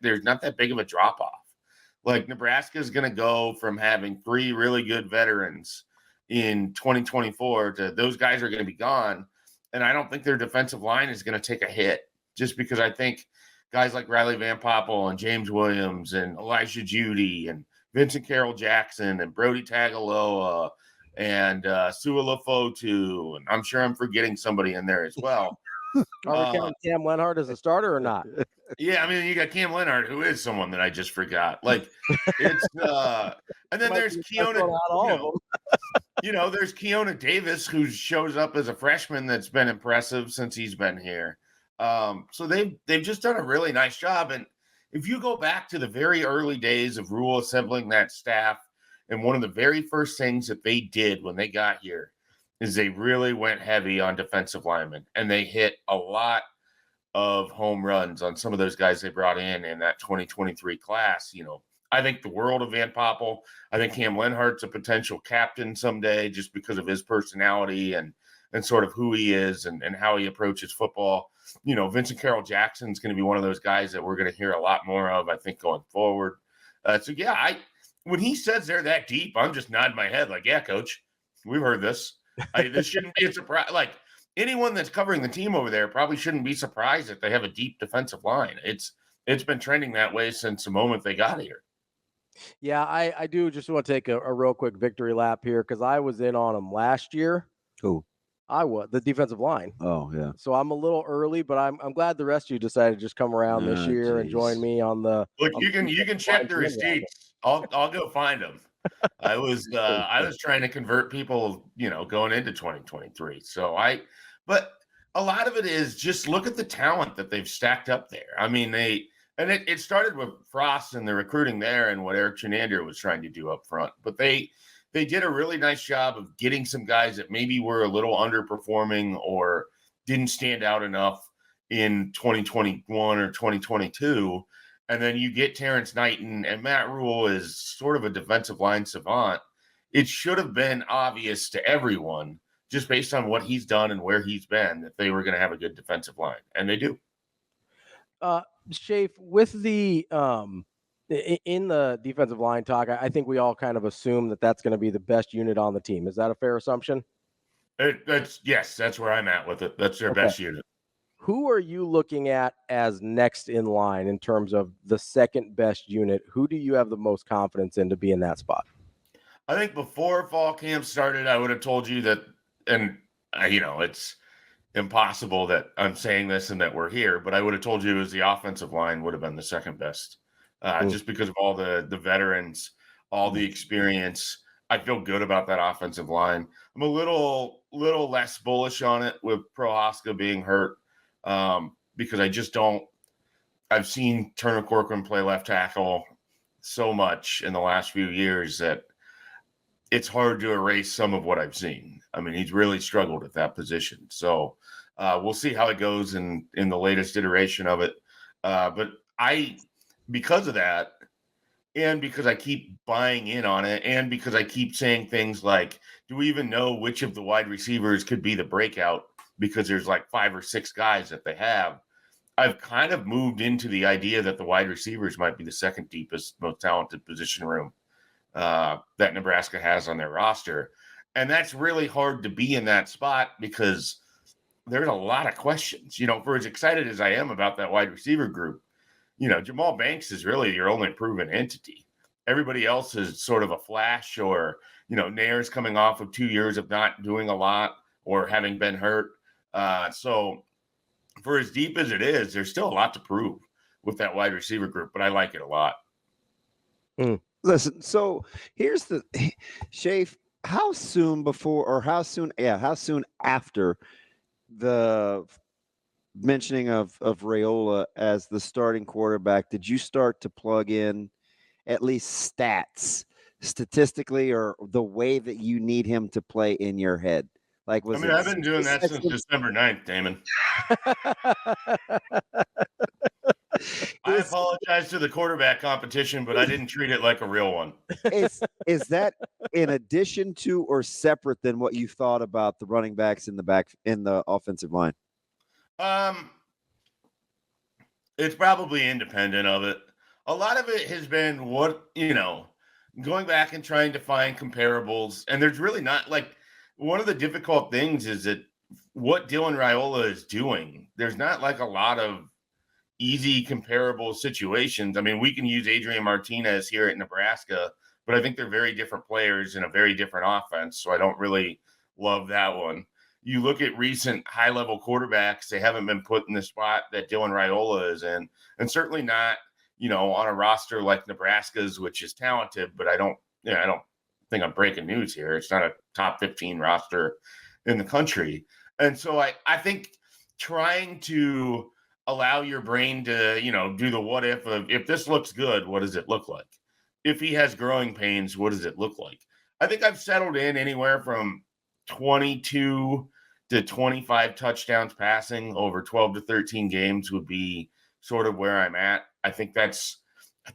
there's not that big of a drop off. Like, Nebraska is going to go from having 3 really good veterans in 2024 to those guys are going to be gone. And I don't think their defensive line is going to take a hit, just because I think guys like Riley Van Poppel and James Williams and Elijah Judy and Vincent Carroll Jackson and Brody Tagaloa and Sualafotu, and I'm sure I'm forgetting somebody in there as well. Are we counting Cam Lenhart as a starter or not? Yeah, I mean, you got Cam Lenhart, who is someone that I just forgot. Like, it's and then there's Keona. There's Keona Davis, who shows up as a freshman that's been impressive since he's been here. So they've just done a really nice job. And if you go back to the very early days of Rule assembling that staff, and one of the very first things that they did when they got here is they really went heavy on defensive linemen, and they hit a lot of home runs on some of those guys they brought in that 2023 class. I think the world of Van Poppel. I think Cam Lenhart's a potential captain someday, just because of his personality and sort of who he is and how he approaches football. Vincent Carroll Jackson's going to be one of those guys that we're going to hear a lot more of, I think, going forward. When he says they're that deep, I'm just nodding my head like, yeah, coach, we've heard this. This shouldn't be a surprise. Like, anyone that's covering the team over there probably shouldn't be surprised that they have a deep defensive line. It's been trending that way since the moment they got here. Yeah, I do just want to take a real quick victory lap here, because I was in on them last year. Who? I was the defensive line. Oh, yeah. So I'm a little early, but I'm glad the rest of you decided to just come around this year and join me on the. Look, you can check the receipts. I'll go find them. I was trying to convert people, going into 2023. But a lot of it is just look at the talent that they've stacked up there. I mean, it started with Frost and the recruiting there and what Eric Chenander was trying to do up front. But they did a really nice job of getting some guys that maybe were a little underperforming or didn't stand out enough in 2021 or 2022. And then you get Terrence Knighton, and Matt Rule is sort of a defensive line savant. It should have been obvious to everyone, just based on what he's done and where he's been, that they were going to have a good defensive line. And they do. Schaefer, with the in the defensive line talk, I think we all kind of assume that that's going to be the best unit on the team. Is that a fair assumption? Yes, that's where I'm at with it. That's their best unit. Who are you looking at as next in line in terms of the second best unit? Who do you have the most confidence in to be in that spot? I think before fall camp started, I would have told you that, and it's impossible that I'm saying this and that we're here, but I would have told you as the offensive line would have been the second best, just because of all the veterans, all the experience. I feel good about that offensive line. I'm a little less bullish on it with Prohaska being hurt, because I just don't. I've seen Turner Corcoran play left tackle so much in the last few years that it's hard to erase some of what I've seen. I mean, he's really struggled at that position. So we'll see how it goes in the latest iteration of it. But because of that, and because I keep buying in on it, and because I keep saying things like, do we even know which of the wide receivers could be the breakout? Because there's like 5 or 6 guys that they have. I've kind of moved into the idea that the wide receivers might be the second deepest, most talented position room that Nebraska has on their roster. And that's really hard to be in that spot because there's a lot of questions. For as excited as I am about that wide receiver group, Jamal Banks is really your only proven entity. Everybody else is sort of a flash, or, Nair's coming off of 2 years of not doing a lot or having been hurt. So for as deep as it is, there's still a lot to prove. with that wide receiver group, but I like it a lot. Listen, so here's the Schaefer, how soon after the mentioning of Raiola as the starting quarterback did you start to plug in at least statistically or the way that you need him to play in your head? Like, I've been doing that since December 9th, Damon. I apologize to the quarterback competition, but I didn't treat it like a real one. Is that in addition to or separate than what you thought about the running backs in the offensive line? It's probably independent of it. A lot of it has been going back and trying to find comparables. And there's really not one of the difficult things is that what Dylan Raiola is doing, there's not like a lot of easy comparable situations. I mean, we can use Adrian Martinez here at Nebraska, but I think they're very different players in a very different offense. So I don't really love that one. You look at recent high-level quarterbacks, they haven't been put in the spot that Dylan Raiola is in, and certainly not, on a roster like Nebraska's, which is talented, but I don't think I'm breaking news here. It's not a top 15 roster in the country. And so I think trying to allow your brain to, do the what if of, if this looks good, what does it look like? If he has growing pains, what does it look like? I think I've settled in anywhere from 22 to 25 touchdowns passing over 12 to 13 games would be sort of where I'm at. I think that's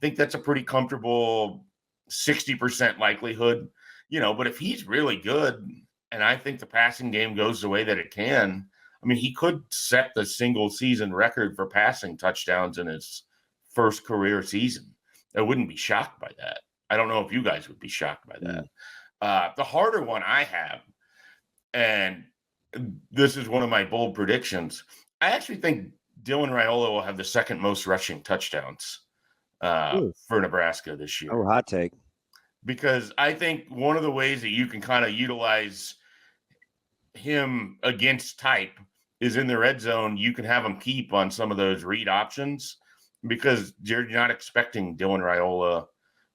a pretty comfortable 60% likelihood, but if he's really good, and I think the passing game goes the way that it can, I mean, he could set the single season record for passing touchdowns in his first career season. I wouldn't be shocked by that. I don't know if you guys would be shocked by that. The harder one I have, and this is one of my bold predictions, I actually think Dylan Raiola will have the second most rushing touchdowns for Nebraska this year. Oh, hot take. Because I think one of the ways that you can kind of utilize him against type is in the red zone. You can have him keep on some of those read options because you're not expecting Dylan Raiola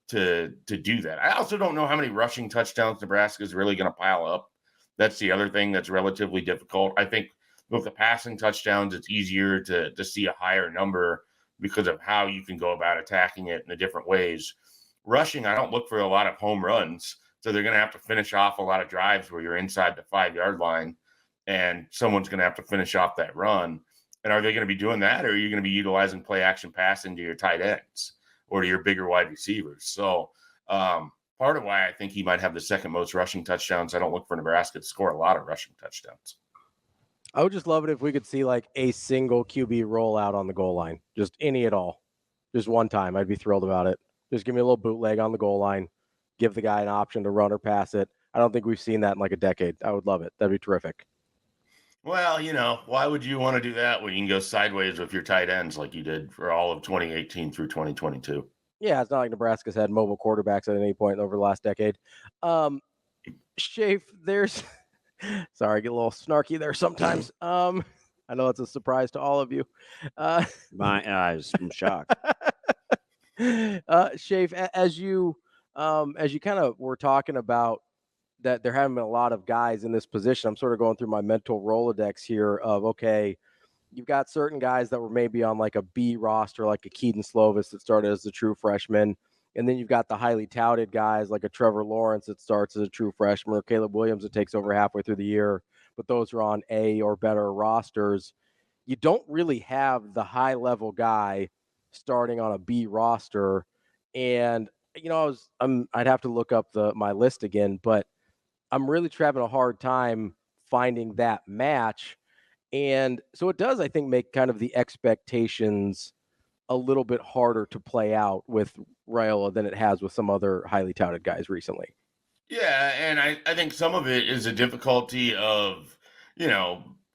to do that. I also don't know how many rushing touchdowns Nebraska is really going to pile up. That's the other thing that's relatively difficult. I think with the passing touchdowns, it's easier to see a higher number because of how you can go about attacking it in the different ways. Rushing, I don't look for a lot of home runs. So they're going to have to finish off a lot of drives where you're inside the 5-yard line and someone's going to have to finish off that run. And are they going to be doing that? Or are you going to be utilizing play action passing to your tight ends or to your bigger wide receivers? So part of why I think he might have the second most rushing touchdowns. I don't look for Nebraska to score a lot of rushing touchdowns. I would just love it if we could see like a single QB rollout on the goal line, just any at all. Just one time. I'd be thrilled about it. Just give me a little bootleg on the goal line. Give the guy an option to run or pass it. I don't think we've seen that in like a decade. I would love it. That'd be terrific. Well, why would you want to do that when you can go sideways with your tight ends like you did for all of 2018 through 2022? Yeah, it's not like Nebraska's had mobile quarterbacks at any point over the last decade. Schaefer, there's sorry, I get a little snarky there sometimes. I know it's a surprise to all of you. My eyes, I'm shocked. Schaefer, as you kind of were talking about that there haven't been a lot of guys in this position, I'm sort of going through my mental Rolodex here of, okay, you've got certain guys that were maybe on like a B roster, like a Keaton Slovis that started as a true freshman. And then you've got the highly touted guys like a Trevor Lawrence that starts as a true freshman, or Caleb Williams that takes over halfway through the year, but those are on A or better rosters. You don't really have the high level guy starting on a B roster. And, I'd have to look up my list again, but I'm really having a hard time finding that match. And so it does, I think, make kind of the expectations a little bit harder to play out with Raiola than it has with some other highly touted guys recently. Yeah, and I think some of it is a difficulty of,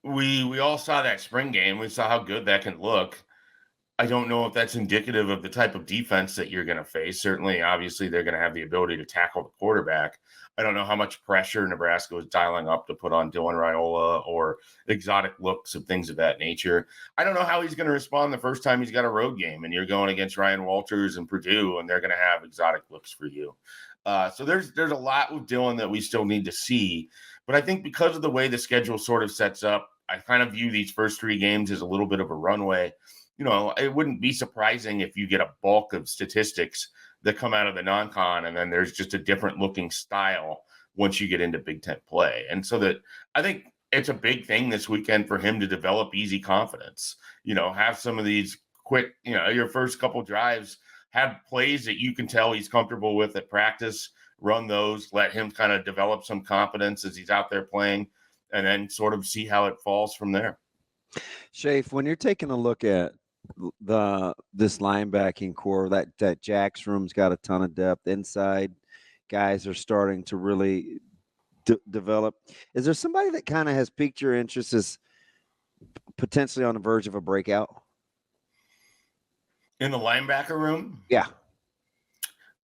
we all saw that spring game. We saw how good that can look. I don't know if that's indicative of the type of defense that you're going to face. Certainly, obviously, they're going to have the ability to tackle the quarterback. I don't know how much pressure Nebraska was dialing up to put on Dylan Raiola or exotic looks and things of that nature. I don't know how he's going to respond the first time he's got a road game and you're going against Ryan Walters and Purdue, and they're going to have exotic looks for you. So there's a lot with Dylan that we still need to see. But I think because of the way the schedule sort of sets up, I kind of view these first 3 games as a little bit of a runway. You know, it wouldn't be surprising if you get a bulk of statistics that come out of the non-con, and then there's just a different looking style once you get into Big Ten play. And so that I think it's a big thing this weekend for him to develop easy confidence, you know, have some of these quick, you know, your first couple drives, have plays that you can tell he's comfortable with at practice, run those, let him kind of develop some confidence as he's out there playing, and then sort of see how it falls from there. Schaefer, when you're taking a look at this linebacking core, that Jack's room's got a ton of depth. Inside guys are starting to really develop. Is there somebody that kind of has piqued your interest as potentially on the verge of a breakout In the linebacker room? Yeah.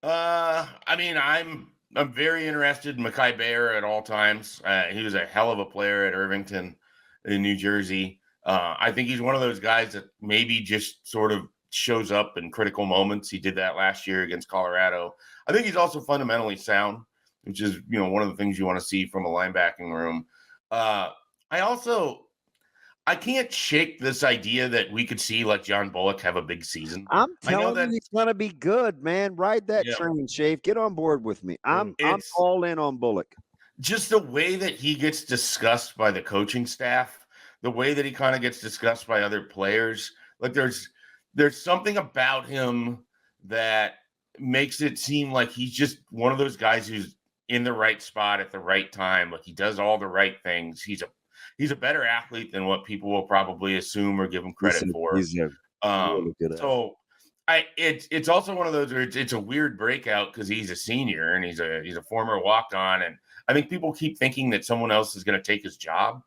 I mean, I'm very interested in Mekhi Bayer at all times. He was a hell of a player at Irvington in New Jersey. I think he's one of those guys that maybe just sort of shows up in critical moments. He did that last year against Colorado. I think he's also fundamentally sound, which is, you know, one of the things you want to see from a linebacking room. I can't shake this idea that we could see like John Bullock have a big season. I'm telling you, he's going to be good, man. Ride that train, Schaefer. Get on board with me. I'm all in on Bullock. Just the way that he gets discussed by the coaching staff, the way that he kind of gets discussed by other players. Like there's something about him that makes it seem like he's just one of those guys who's in the right spot at the right time. Like he does all the right things. He's a better athlete than what people will probably assume or give him credit for. He's really good at it's also one of those where it's a weird breakout because he's a senior and he's a former walk-on, and I think people keep thinking that someone else is going to take his job,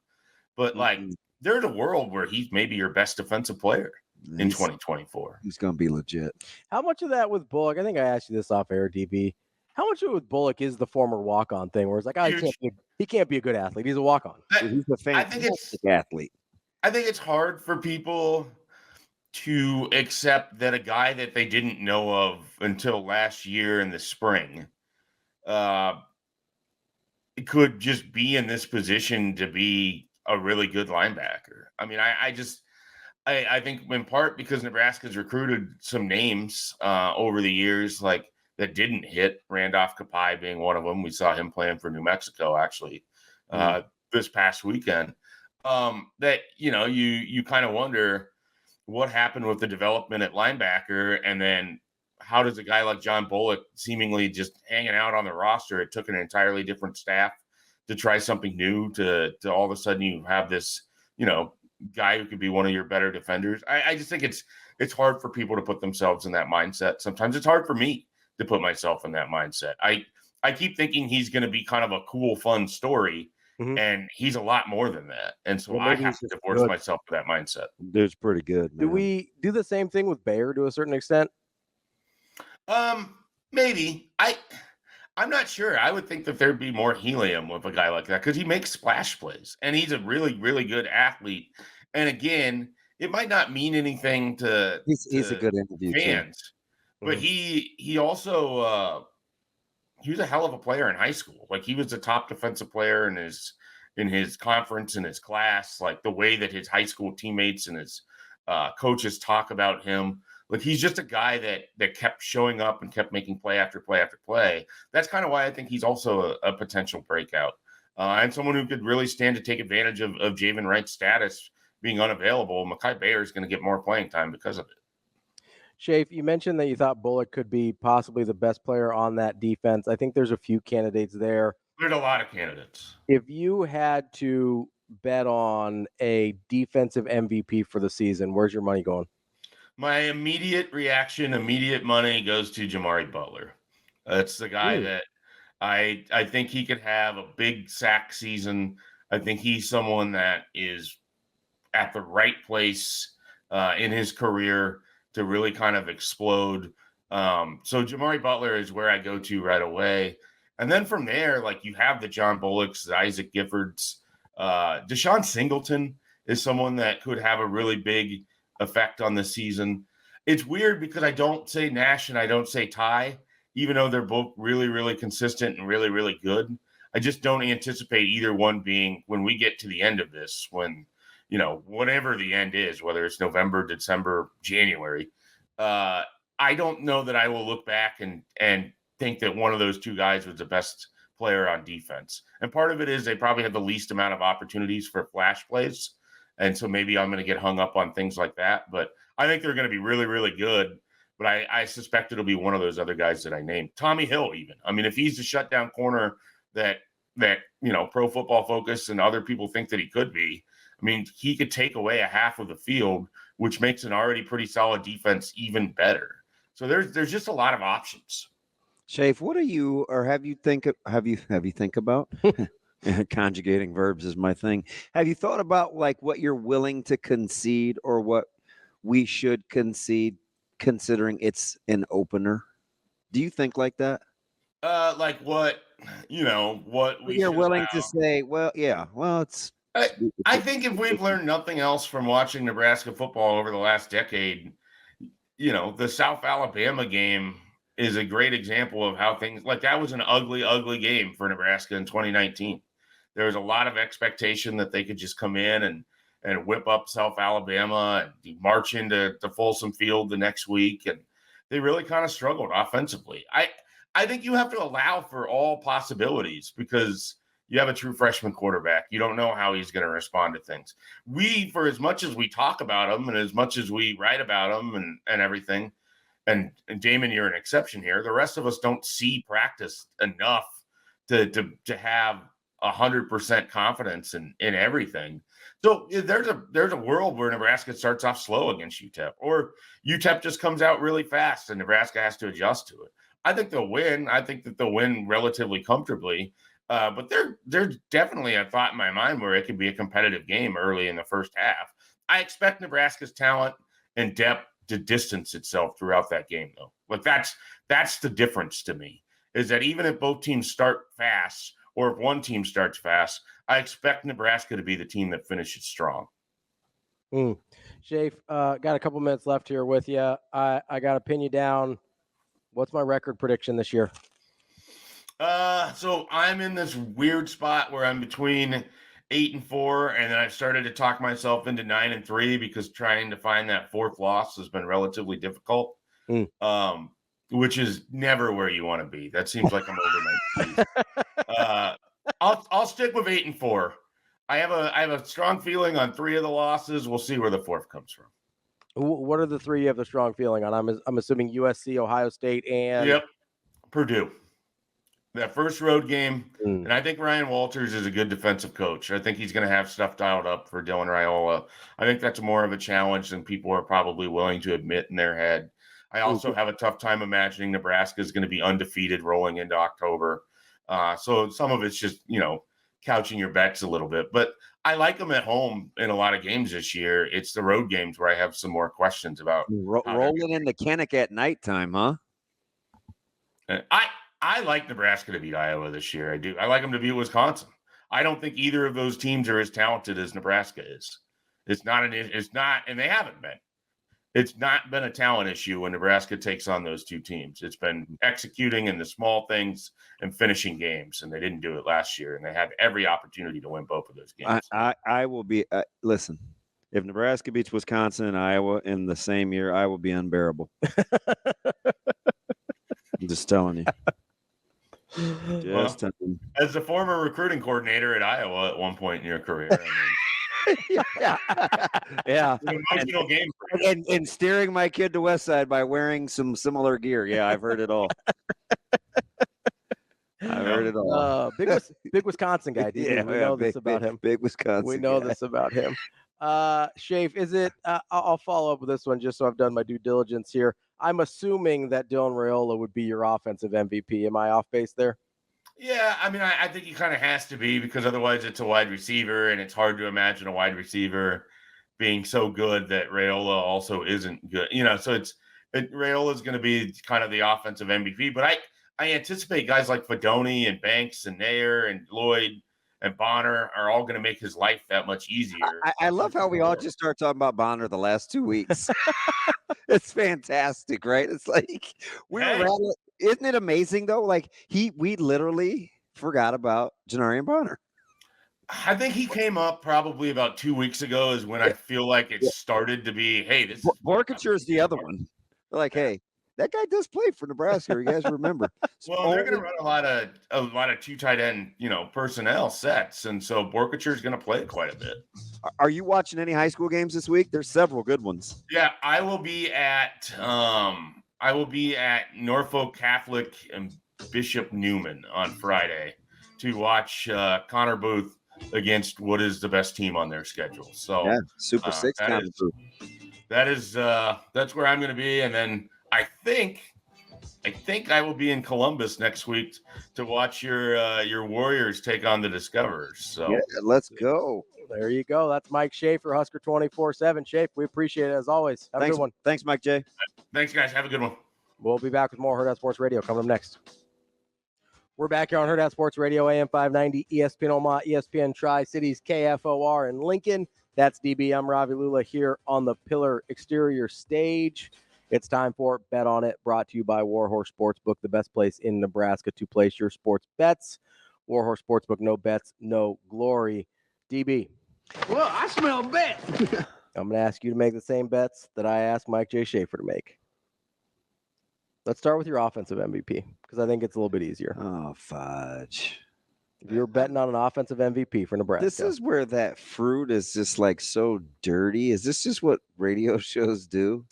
but like there's a world where he's maybe your best defensive player in 2024. He's going to be legit. How much of that with Bullock? I think I asked you this off air, DB. How much of it with Bullock is the former walk-on thing, where it's like, he can't be a good athlete. He's a walk-on. He's a fantastic athlete. I think it's hard for people to accept that a guy that they didn't know of until last year in the spring could just be in this position to be a really good linebacker. I mean, I think in part because Nebraska's recruited some names over the years, like that didn't hit, Randolph Kapai being one of them. We saw him playing for New Mexico actually this past weekend. That, you know, you kind of wonder what happened with the development at linebacker, and then how does a guy like John Bullock seemingly just hanging out on the roster? It took an entirely different staff to try something new to all of a sudden you have this, you know, guy who could be one of your better defenders. I just think it's hard for people to put themselves in that mindset. Sometimes it's hard for me to put myself in that mindset. I keep thinking he's going to be kind of a cool, fun story, and he's a lot more than that. And so I have to divorce myself from that mindset. Dude's pretty good, man. Do we do the same thing with Bayer to a certain extent? Maybe. I'm not sure. I would think that there'd be more helium with a guy like that because he makes splash plays and he's a really, really good athlete. And again, it might not mean anything to he's a good interview fans, but he also he was a hell of a player in high school. Like he was a top defensive player in his conference, in his class. Like the way that his high school teammates and his coaches talk about him. Like he's just a guy that kept showing up and kept making play after play after play. That's kind of why I think he's also a potential breakout and someone who could really stand to take advantage of Javen Wright's status being unavailable. Mekhi Bayer is going to get more playing time because of it. Schaefer, you mentioned that you thought Bullock could be possibly the best player on that defense. I think there's a few candidates there. There's a lot of candidates. If you had to bet on a defensive MVP for the season, where's your money going? My immediate reaction, immediate money goes to Jamari Butler. That's the guy that I think he could have a big sack season. I think he's someone that is at the right place in his career. to really kind of explode. So Jamari Butler is where I go to right away. And then from there, like you have the John Bullocks, the Isaac Giffords, Deshaun Singleton is someone that could have a really big effect on the season. It's weird because I don't say Nash and I don't say Ty, even though they're both really, really consistent and really, really good. I just don't anticipate either one being, when we get to the end of this, when, you know, whatever the end is, whether it's November, December, January, I don't know that I will look back and think that one of those two guys was the best player on defense. And part of it is they probably have the least amount of opportunities for flash plays. And so maybe I'm going to get hung up on things like that. But I think they're going to be really, really good. But I suspect it'll be one of those other guys that I named. Tommy Hill, even. I mean, if he's the shutdown corner that you know, Pro Football Focus and other people think that he could be, I mean, he could take away a half of the field, which makes an already pretty solid defense even better. So there's just a lot of options. Schaefer, what are you, or have you think about conjugating verbs is my thing. Have you thought about like what you're willing to concede or what we should concede considering it's an opener? Do you think like that? Like what, you know, what we you're should willing allow. to say, well, yeah, well, it's I think if we've learned nothing else from watching Nebraska football over the last decade, you know, the South Alabama game is a great example of how things, like that was an ugly, ugly game for Nebraska in 2019. There was a lot of expectation that they could just come in and whip up South Alabama and march into the Folsom Field the next week. And they really kind of struggled offensively. I think you have to allow for all possibilities because you have a true freshman quarterback. You don't know how he's going to respond to things. We, for as much as we talk about him and as much as we write about him and everything, and Damon, you're an exception here. The rest of us don't see practice enough to have 100% confidence in everything. So there's a world where Nebraska starts off slow against UTEP, or UTEP just comes out really fast and Nebraska has to adjust to it. I think they'll win. I think that they'll win relatively comfortably. But there's definitely a thought in my mind where it could be a competitive game early in the first half. I expect Nebraska's talent and depth to distance itself throughout that game, though. Like that's the difference to me, is that even if both teams start fast, or if one team starts fast, I expect Nebraska to be the team that finishes strong. Schaefer, got a couple minutes left here with you. I got to pin you down. What's my record prediction this year? So I'm in this weird spot where I'm between 8-4, and then I've started to talk myself into 9-3 because trying to find that fourth loss has been relatively difficult. Which is never where you want to be. That seems like I'm over my skis. I'll stick with 8-4. I have a strong feeling on 3 of the losses. We'll see where the fourth comes from. What are the 3 you have the strong feeling on? I'm assuming USC, Ohio State, and Purdue. That first road game, and I think Ryan Walters is a good defensive coach. I think he's going to have stuff dialed up for Dylan Raiola. I think that's more of a challenge than people are probably willing to admit in their head. I also have a tough time imagining Nebraska is going to be undefeated rolling into October. So some of it's just, you know, couching your bets a little bit. But I like them at home in a lot of games this year. It's the road games where I have some more questions about. Rolling into Kenneck at nighttime, huh? I like Nebraska to beat Iowa this year. I do. I like them to beat Wisconsin. I don't think either of those teams are as talented as Nebraska is. It's not, and they haven't been. It's not been a talent issue when Nebraska takes on those two teams. It's been executing in the small things and finishing games, and they didn't do it last year, and they had every opportunity to win both of those games. I will be listen. If Nebraska beats Wisconsin and Iowa in the same year, I will be unbearable. I'm just telling you. As the former recruiting coordinator at Iowa at one point in your career, I mean, yeah. It's an emotional game for you. And steering my kid to West Side by wearing some similar gear. Yeah, I've heard it all. I've heard it all. Big Wisconsin guy. We know this about him. Big Wisconsin. We know this about him. Schaefer, is it? I'll follow up with this one just so I've done my due diligence here. I'm assuming that Dylan Raiola would be your offensive MVP. Am I off base there? Yeah, I mean, I think he kind of has to be, because otherwise it's a wide receiver, and it's hard to imagine a wide receiver being so good that Raiola also isn't good. So Raiola is going to be kind of the offensive MVP, but I anticipate guys like Fedoni and Banks and Nair and Lloyd and Bonner are all going to make his life that much easier. I love how we all just start talking about Bonner the last 2 weeks. It's fantastic, right? It's like isn't it amazing though? Like we literally forgot about Janarian Bonner. I think he came up probably about 2 weeks ago is when I feel like it started to be, hey, this Borkature is the other one. They're like, hey, that guy does play for Nebraska. You guys remember? Well, they're going to run a lot of 2 tight end, personnel sets, and so Borkature is going to play quite a bit. Are you watching any high school games this week? There's several good ones. Yeah, I will be at Norfolk Catholic and Bishop Newman on Friday to watch Connor Booth against what is the best team on their schedule. So yeah, Super Six. That's where I'm going to be, and then I think I will be in Columbus next week to watch your Warriors take on the Discoverers. So yeah, let's go. There you go. That's Mike Schaefer, Husker 24/7. Schaefer, we appreciate it as always. Have a good one. Thanks, Mike J. Thanks, guys. Have a good one. We'll be back with more Hurrdat Sports Radio coming up next. We're back here on Hurrdat Sports Radio, AM 590, ESPN Omaha, ESPN Tri-Cities, KFOR in Lincoln. That's DB. I'm Ravi Lulla here on the Pillar Exterior stage. It's time for Bet On It, brought to you by Warhorse Sportsbook, the best place in Nebraska to place your sports bets. Warhorse Sportsbook, no bets, no glory. DB. Well, I smell bets. I'm going to ask you to make the same bets that I asked Mike J. Schaefer to make. Let's start with your offensive MVP, because I think it's a little bit easier. Oh, fudge. If you're betting on an offensive MVP for Nebraska. This is where that fruit is just like so dirty. Is this just what radio shows do?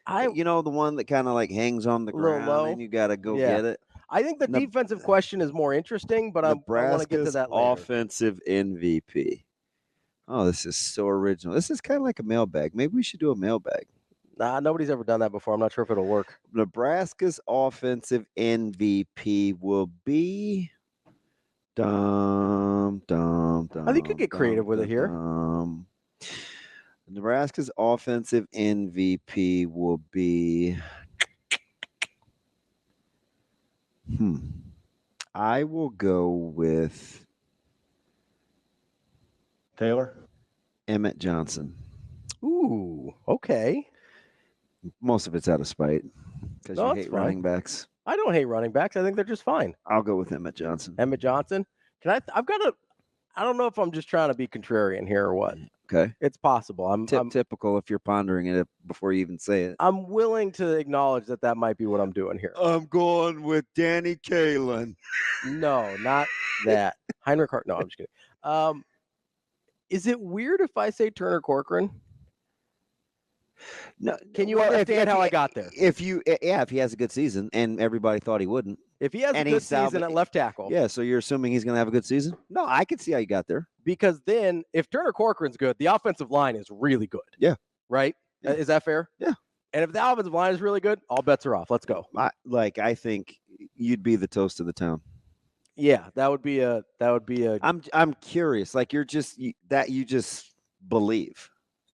The one that kind of like hangs on the ground and you got to go get it. I think the defensive question is more interesting, but I want to get to that later. Offensive MVP. Oh, this is so original. This is kind of like a mailbag. Maybe we should do a mailbag. Nah, nobody's ever done that before. I'm not sure if it'll work. Nebraska's offensive MVP will be I think you could get creative with it here. Nebraska's offensive MVP will be I will go with Taylor. Emmett Johnson. Ooh, okay. Most of it's out of spite because you hate running backs. I don't hate running backs. I think they're just fine. I'll go with Emmett Johnson. Emmett Johnson. I don't know if I'm just trying to be contrarian here or what. Okay. It's possible. I'm typical if you're pondering it before you even say it. I'm willing to acknowledge that might be what I'm doing here. I'm going with Danny Kalen. No, not that. Heinrich Hart. No, I'm just kidding. Is it weird if I say Turner Corcoran? No. Can you understand how I got there? If he has a good season, and everybody thought he wouldn't. If he has a good season at left tackle. Yeah, so you're assuming he's going to have a good season? No, I can see how you got there. Because then if Turner Corcoran's good, the offensive line is really good. Yeah. Right? Yeah. Is that fair? Yeah. And if the offensive line is really good, all bets are off. Let's go. I think you'd be the toast of the town. Yeah, that would be a. I'm curious. Like you just believe.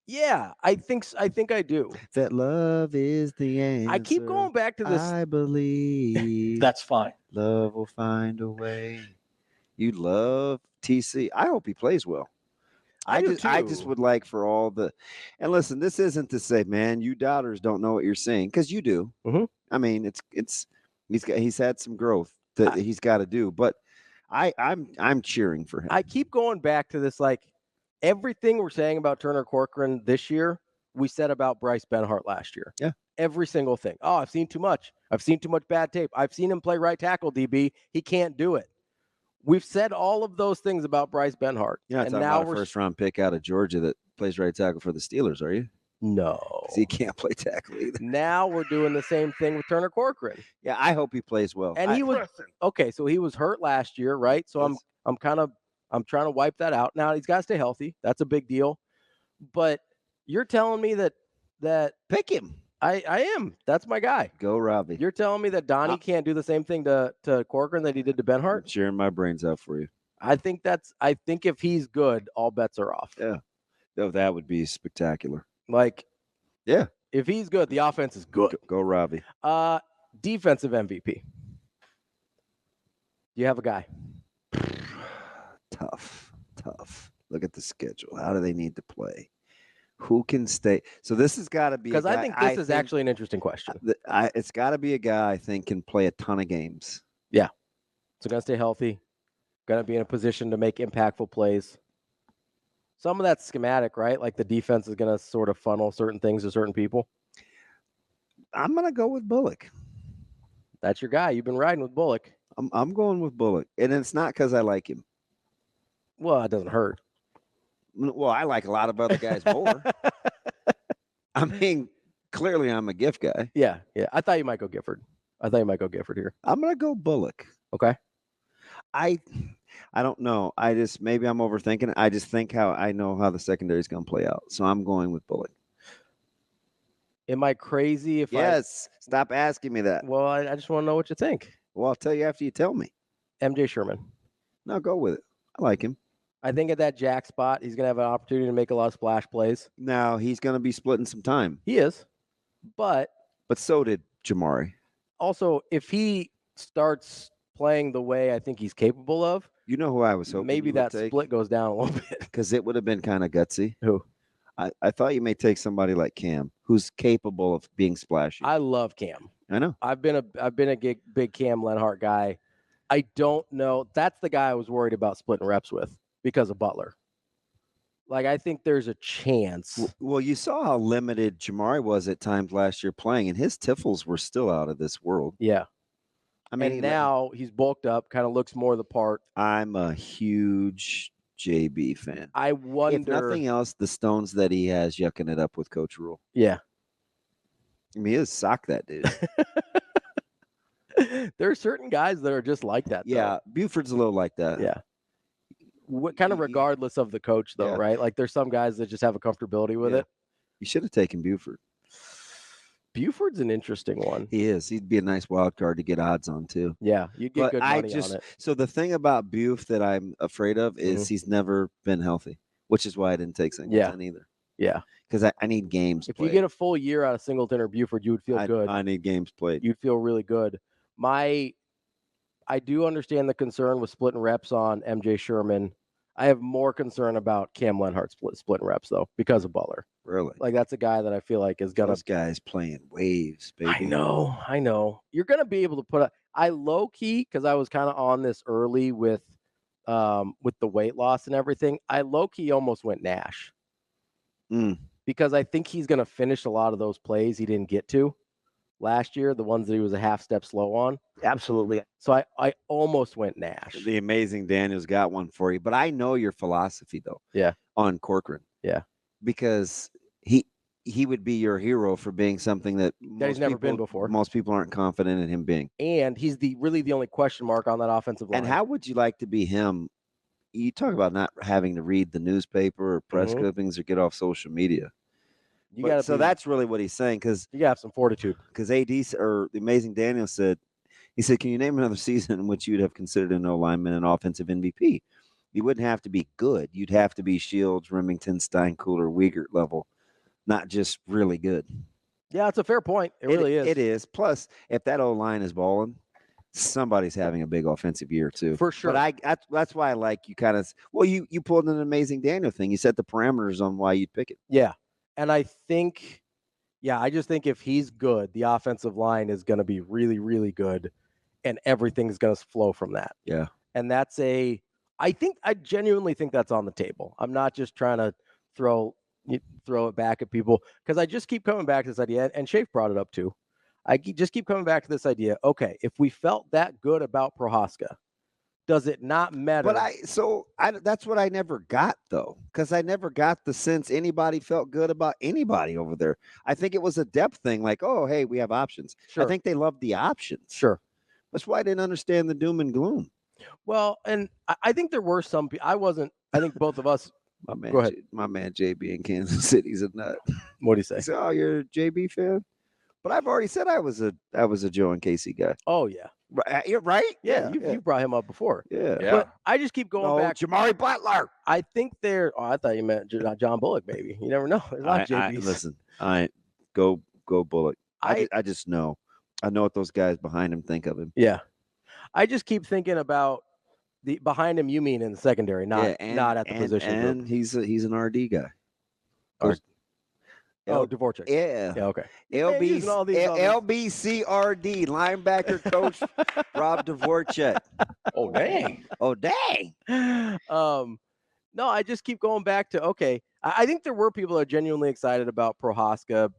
Yeah, I think I do. That love is the answer. I keep going back to this. I believe. That's fine. Love will find a way. You love TC. I hope he plays well. I just would like for all the, and listen, this isn't to say, man, you doubters don't know what you're saying, because you do. Mm-hmm. I mean, he's had some growth that he's got to do, but I'm cheering for him. I keep going back to this, like everything we're saying about Turner Corcoran this year, we said about Bryce Benhart last year. Yeah, every single thing. Oh, I've seen too much. I've seen too much bad tape. I've seen him play right tackle, DB. He can't do it. We've said all of those things about Bryce Benhart. Yeah, and now we're first round pick out of Georgia that plays right tackle for the Steelers, are you? No. He can't play tackle either. Now we're doing the same thing with Turner Corcoran. Yeah, I hope he plays well. And he was okay, so he was hurt last year, right? So I'm trying to wipe that out. Now he's got to stay healthy. That's a big deal. But you're telling me that pick him. I am. That's my guy. Go, Ravi. You're telling me that Donnie can't do the same thing to Corcoran that he did to Benhart? I'm sharing my brains out for you. I think if he's good, all bets are off. Yeah. Oh, that would be spectacular. Like, Yeah. if he's good, the offense is good. Go Ravi. Defensive MVP. Do you have a guy? Tough. Look at the schedule. How do they need to play? Who can stay? So this has got to be Because I think this is actually an interesting question. It's got to be a guy I think can play a ton of games. Yeah. So going to stay healthy. Going to be in a position to make impactful plays. Some of that's schematic, right? Like the defense is going to sort of funnel certain things to certain people. I'm going to go with Bullock. That's your guy. You've been riding with Bullock. I'm going with Bullock. And it's not because I like him. Well, it doesn't hurt. Well, I like a lot of other guys more. I mean, clearly I'm a gift guy. Yeah. I thought you might go Gifford. Here. I'm going to go Bullock. Okay. I don't know. Maybe I'm overthinking it. I just think I know how the secondary is going to play out. So I'm going with Bullock. Am I crazy if Yes. Stop asking me that. Well, I just want to know what you think. Well, I'll tell you after you tell me. MJ Sherman. No, go with it. I like him. I think at that jack spot, he's going to have an opportunity to make a lot of splash plays. Now, he's going to be splitting some time. He is. But so did Jamari. Also, if he starts playing the way I think he's capable of, you know who I was hoping maybe that split goes down a little bit. Because it would have been kind of gutsy. Who? I thought you may take somebody like Cam, who's capable of being splashy. I love Cam. I know. I've been a big Cam Lenhart guy. I don't know. That's the guy I was worried about splitting reps with because of Butler. Like, I think there's a chance. Well, you saw how limited Jamari was at times last year playing, and his tiffles were still out of this world. Yeah. I mean, and now he's bulked up, kind of looks more the part. I'm a huge JB fan. I wonder. If nothing else, the stones that he has yucking it up with Coach Rule. Yeah. I mean, he is sock that dude. There are certain guys that are just like that. Yeah. Though. Buford's a little like that. Yeah. Kind of regardless of the coach, though, right? Like there's some guys that just have a comfortability with it. You should have taken Buford. Buford's an interesting one. He is. He'd be a nice wild card to get odds on, too. Yeah, you'd get good money on it. So the thing about Buf that I'm afraid of is he's never been healthy, which is why I didn't take Singleton either. Yeah. Because I need games played. If you get a full year out of Singleton or Buford, you would feel good. I need games played. You'd feel really good. I do understand the concern with splitting reps on MJ Sherman. I have more concern about Cam Lenhart splitting reps, though, because of Butler. Really? Like, that's a guy that I feel like is going to. Those guys playing waves, baby. I know. You're going to be able to put a. I low-key, because I was kind of on this early with the weight loss and everything, I low-key almost went Nash. Because I think he's going to finish a lot of those plays he didn't get to last year, the ones that he was a half step slow on. Absolutely. So I almost went Nash. The amazing Daniel's got one for you, but I know your philosophy though. Yeah. On Corcoran. Yeah. Because he would be your hero for being something that he's never been before. Most people aren't confident in him being. And he's really the only question mark on that offensive line. And how would you like to be him? You talk about not having to read the newspaper or press clippings or get off social media. So that's really what he's saying, because you got some fortitude. Because AD or the amazing Daniel said, can you name another season in which you'd have considered an O-lineman an offensive MVP? You wouldn't have to be good. You'd have to be Shields, Remington, Steinkuhler, Wiegert level, not just really good. Yeah, it's a fair point. It really is. It is. Plus, if that O-line is balling, somebody's having a big offensive year too. For sure. But that's why I like you kind of. Well, you pulled an amazing Daniel thing. You set the parameters on why you'd pick it. Yeah. And I think, I just think if he's good, the offensive line is going to be really, really good, and everything's going to flow from that. Yeah. And I genuinely think that's on the table. I'm not just trying to throw it back at people, because I just keep coming back to this idea, and Schaefer brought it up too. I just keep coming back to this idea. Okay, if we felt that good about Prohaska, does it not matter? But that's what I never got, though, because I never got the sense anybody felt good about anybody over there. I think it was a depth thing, like, oh, hey, we have options. Sure. I think they loved the options. Sure. That's why I didn't understand the doom and gloom. Well, and I think there were some people. I think both of us. Go ahead. My man JB in Kansas City's a nut. What do you say? Oh, you're a JB fan? But I've already said I was a Joe and Casey guy. Oh yeah, Right? yeah. You brought him up before. Yeah. But I just keep going back. Jamari Butler. I think they're. Oh, I thought you meant John Bullock. Maybe you never know. There's a lot of JBs. Listen, go Bullock. I just know. I know what those guys behind him think of him. Yeah, I just keep thinking about the behind him. You mean in the secondary, not at the position and group. he's an RD guy. Dvorak. Yeah. Yeah. Okay. Man, using all these- LBCRD linebacker coach Rob Dvorak. Oh, dang. Oh dang. No, I just keep going back to okay. I think there were people that are genuinely excited about Prohaska,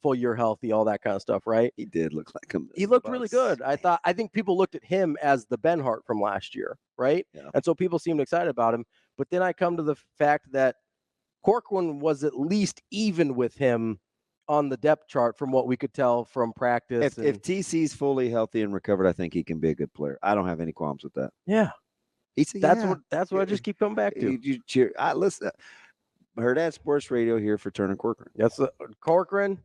full year healthy, all that kind of stuff, right? He did look like him. He looked really good. I think people looked at him as the Ben Hart from last year, right? Yeah. And so people seemed excited about him. But then I come to the fact that Corcoran was at least even with him on the depth chart from what we could tell from practice. If TC's fully healthy and recovered, I think he can be a good player. I don't have any qualms with that. Yeah. That's what I just keep coming back to. You cheer. Listen. Hurrdat Sports Radio here for Turner Corcoran. That's Corcoran,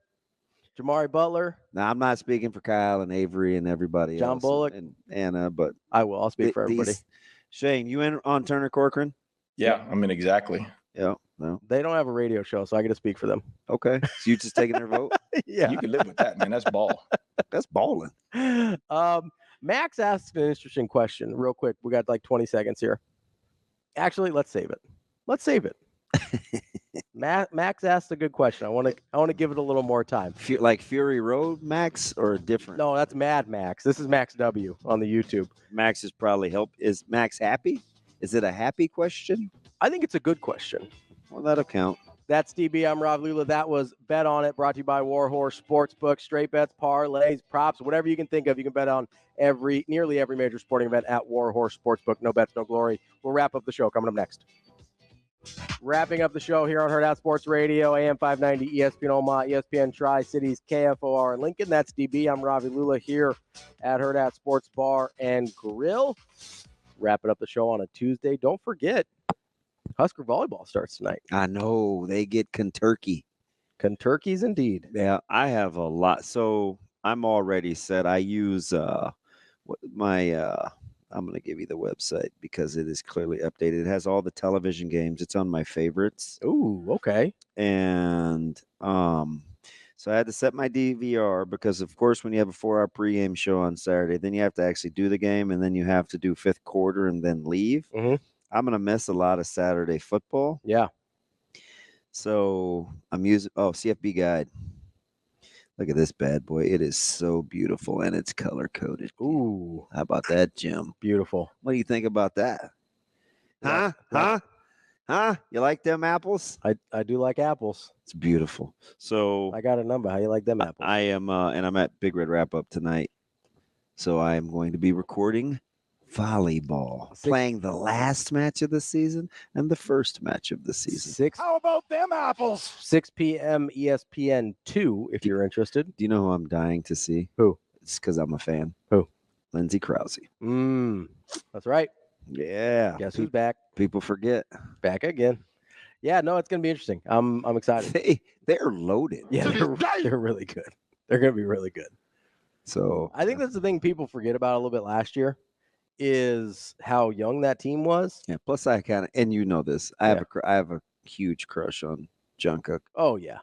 Jamari Butler. Now I'm not speaking for Kyle and Avery and everybody John else Bullock and Anna, but I'll speak for everybody. Shane, you in on Turner Corcoran? Yeah, I mean, exactly. Yeah. No. They don't have a radio show, so I get to speak for them. Okay. So you just taking their vote? Yeah. You can live with that, man. That's ball. That's balling. Max asked an interesting question real quick. We got like 20 seconds here. Actually, let's save it. Max asked a good question. I want to give it a little more time. Like Fury Road Max or different? No, that's Mad Max. This is Max W on the YouTube. Max is probably Is Max happy? Is it a happy question? I think it's a good question. Well, that'll count. That's DB. I'm Ravi. Lulla. That was Bet On It, brought to you by Warhorse Sportsbook. Straight bets, parlays, props, whatever you can think of. You can bet on nearly every major sporting event at Warhorse Sportsbook. No bets, no glory. We'll wrap up the show coming up next. Wrapping up the show here on Hurrdat Sports Radio, AM 590, ESPN Omaha, ESPN Tri-Cities, KFOR in Lincoln. That's DB. I'm Ravi Lulla here at Hurrdat Sports Bar and Grill. Wrapping up the show on a Tuesday. Don't forget, Husker volleyball starts tonight. I know. They get Kentucky. Kentucky's indeed. Yeah, I have a lot. So I'm already set. I use I'm going to give you the website because it is clearly updated. It has all the television games. It's on my favorites. Ooh, okay. And so I had to set my DVR because, of course, when you have a 4-hour pregame show on Saturday, then you have to actually do the game, and then you have to do fifth quarter and then leave. Mm-hmm. I'm going to miss a lot of Saturday football. Yeah. So I'm using CFB Guide. Look at this bad boy. It is so beautiful, and it's color-coded. Ooh. How about that, Jim? Beautiful. What do you think about that? Yeah. Huh? You like them apples? I do like apples. It's beautiful. So I got a number. How you like them apples? I am, and I'm at Big Red Wrap Up tonight. So I am going to be recording volleyball, playing the last match of the season and the first match of the season. How about them apples? 6 p.m. ESPN 2, if you're interested. Do you know who I'm dying to see? Who? It's because I'm a fan. Who? Lindsey Krause. That's right. Yeah. Guess who's back? People forget. Back again. Yeah, no, it's gonna be interesting. I'm excited. They're loaded. Yeah, they're really good. They're gonna be really good. So I think that's the thing people forget about a little bit last year is how young that team was. Yeah. Plus, I kind of, and you know this, I have a huge crush on Jungkook. Oh yeah,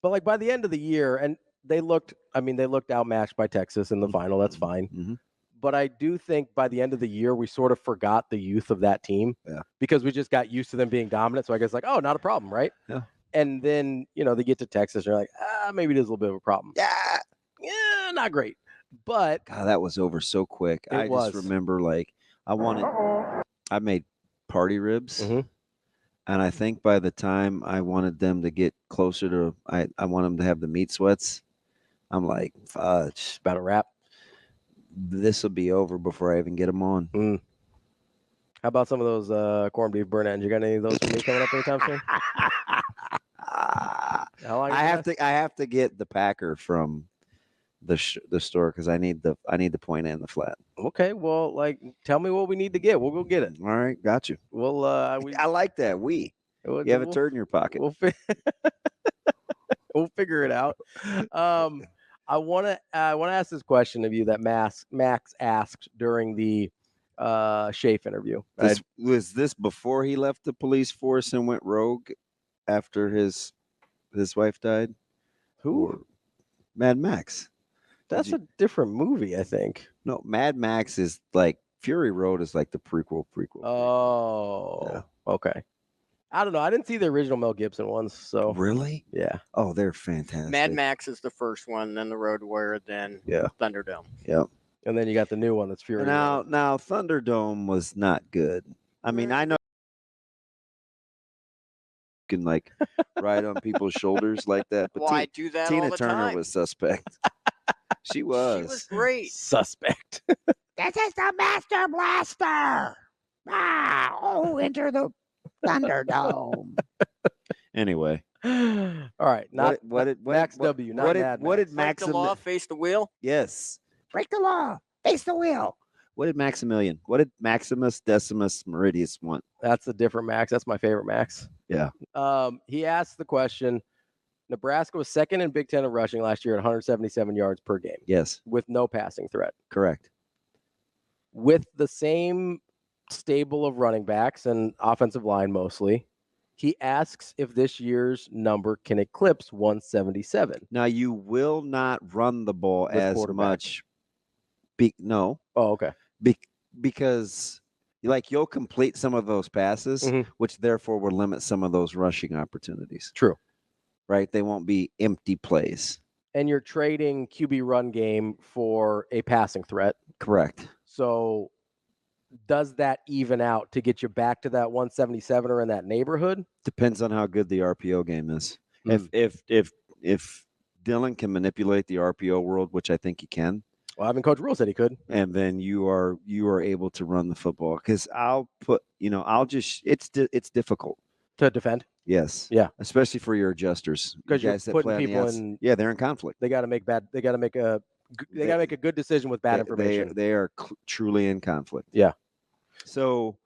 but like by the end of the year, and they looked outmatched by Texas in the final. That's fine. Mm-hmm. But I do think by the end of the year, we sort of forgot the youth of that team. Yeah. Because we just got used to them being dominant. So I guess like, oh, not a problem, right? Yeah. And then, they get to Texas and you're like, maybe it is a little bit of a problem. Yeah, not great. But God, that was over so quick. I just remember I made party ribs. Mm-hmm. And I think by the time I wanted them to get closer to, I want them to have the meat sweats. I'm like, fudge. About a wrap. This will be over before I even get them on. How about some of those corned beef burnt-ends? You got any of those for me coming up anytime soon? How long? I have to get the packer from the store because I need the point and the flat. Okay, well, tell me what we need to get. We'll go get it. All right, got you. We'll I like that. You have a turd in your pocket. We'll figure it out. I want to ask this question of you that Max asked during the Schaefer interview. Was this before he left the police force and went rogue after his wife died? Who? Or Mad Max. That's a different movie, I think. No, Mad Max is like Fury Road is like the prequel. Oh, Yeah. Okay. I don't know. I didn't see the original Mel Gibson ones, so Really? yeah. Oh, they're fantastic. Mad Max is the first one, then the Road Warrior, then Thunderdome. Yep. And then you got the new one that's Fury Road. Now Thunderdome was not good. I mean, I know you can like ride on people's shoulders like that, but Well, I do that Tina all the Turner time. was suspect. She was. She was great. Suspect. This is the Master Blaster. Enter the Thunderdome. Anyway, All right. Not Max W. Not Mad what did Break the law, face the wheel. Yes. Break the law. Face the wheel. What did Maximilian? What did Maximus Decimus Meridius want? That's a different Max. That's my favorite Max. Yeah. He asked the question. Nebraska was second in Big Ten in rushing last year at 177 yards per game Yes. with no passing threat. Correct. With the same stable of running backs and offensive line mostly, he asks if this year's number can eclipse 177. Now you will not run the ball With as quarterback. much. No. Oh, okay. Because like you'll complete some of those passes, Mhm. which therefore will limit some of those rushing opportunities. True. Right? They won't be empty plays. And you're trading QB run game for a passing threat. Correct. So does that even out to get you back to that 177 or in that neighborhood? Depends on how good the RPO game is. Mm. If Dylan can manipulate the RPO world, which I think he can, Well, I mean, Coach Rule said he could. and then you are able to run the football. Because it's difficult. To defend. Yes. Yeah. Especially for your adjusters. Because You you're guys that putting play on the people outs- in. Yeah, they're in conflict. They got to make bad. They got to make a. They got to make a good decision with bad information. They are truly in conflict. Yeah. So,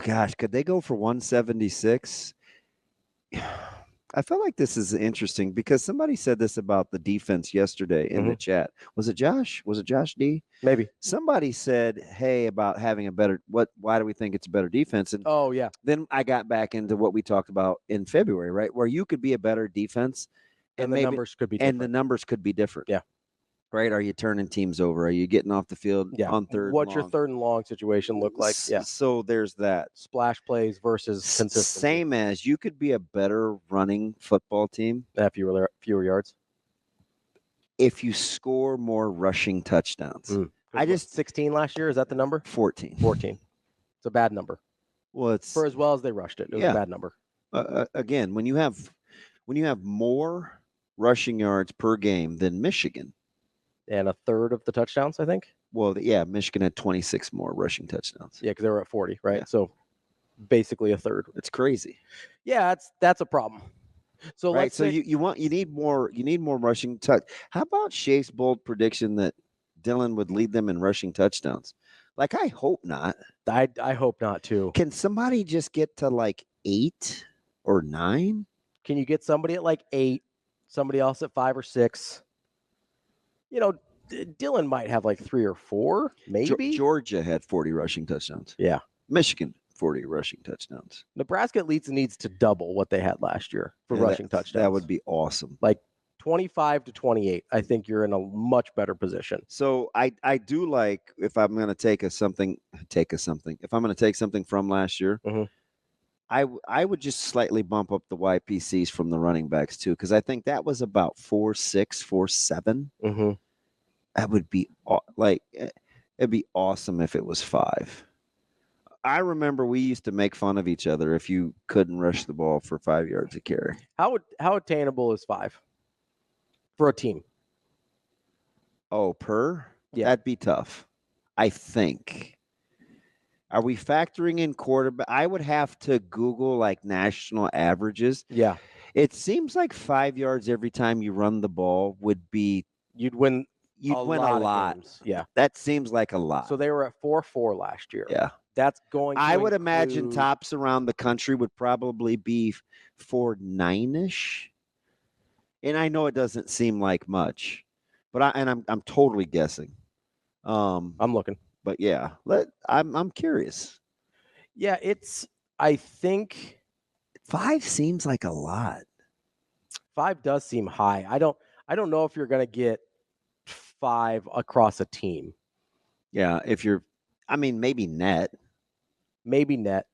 gosh, could they go for 176? I feel like this is interesting because somebody said this about the defense yesterday in the chat. Was it Josh? Was it Josh D? Maybe. Somebody said, hey, about having a better, why do we think it's a better defense? And Oh, yeah. then I got back into what we talked about in February, right? Where you could be a better defense And the numbers could be and different. the numbers could be different. Yeah. Right? Are you turning teams over? Are you getting off the field on third? What's your long? third and long situation look like? Yeah. So there's that. Splash plays versus consistency. Same as you could be a better running football team Fewer yards. if you score more rushing touchdowns. I just 16 last year. Is that the number? 14. 14. It's a bad number. Well, it's For as well as they rushed it. It was a bad number. again when you have more rushing yards per game than Michigan. And a third of the touchdowns, I think. Well, yeah, Michigan had 26 more rushing touchdowns. Yeah, because they were at 40, right? Yeah. So basically a third. It's crazy. Yeah, that's a problem. So Right. let's So say, you need more rushing touch. How about Schaef's bold prediction that Dylan would lead them in rushing touchdowns? Like, I hope not. I hope not too. Can somebody just get to like 8 or 9? Can you get somebody at like 8, somebody else at 5 or 6? You know, Dylan might have like 3 or 4, maybe. Georgia had 40 rushing touchdowns. Yeah. Michigan, 40 rushing touchdowns. Nebraska at least needs to double what they had last year for Yeah, rushing touchdowns. That would be awesome. Like 25 to 28. I think you're in a much better position. So I do like, if I'm going to take something from last year, Mhm. I would just slightly bump up the YPCs from the running backs too, because I think that was about 4.6, 4.7. Mm-hmm. That would be it'd be awesome if it was 5. I remember we used to make fun of each other if you couldn't rush the ball for 5 yards a carry. How attainable is 5 for a team? Oh, per? Yeah. That'd be tough, I think. Are we factoring in quarterback? I would have to Google like national averages. Yeah. It seems like 5 yards every time you run the ball would be You'd win a of lot. games. Yeah. That seems like a lot. So they were at 4-4 last year. yeah. That's going to I would imagine include- tops around the country would probably be 4.9-ish. And I know it doesn't seem like much, but I'm totally guessing. I'm looking. But yeah, I'm curious. Yeah, I think 5 seems like a lot. 5 does seem high. I don't know if you're going to get 5 across a team. Yeah, maybe net. Maybe net.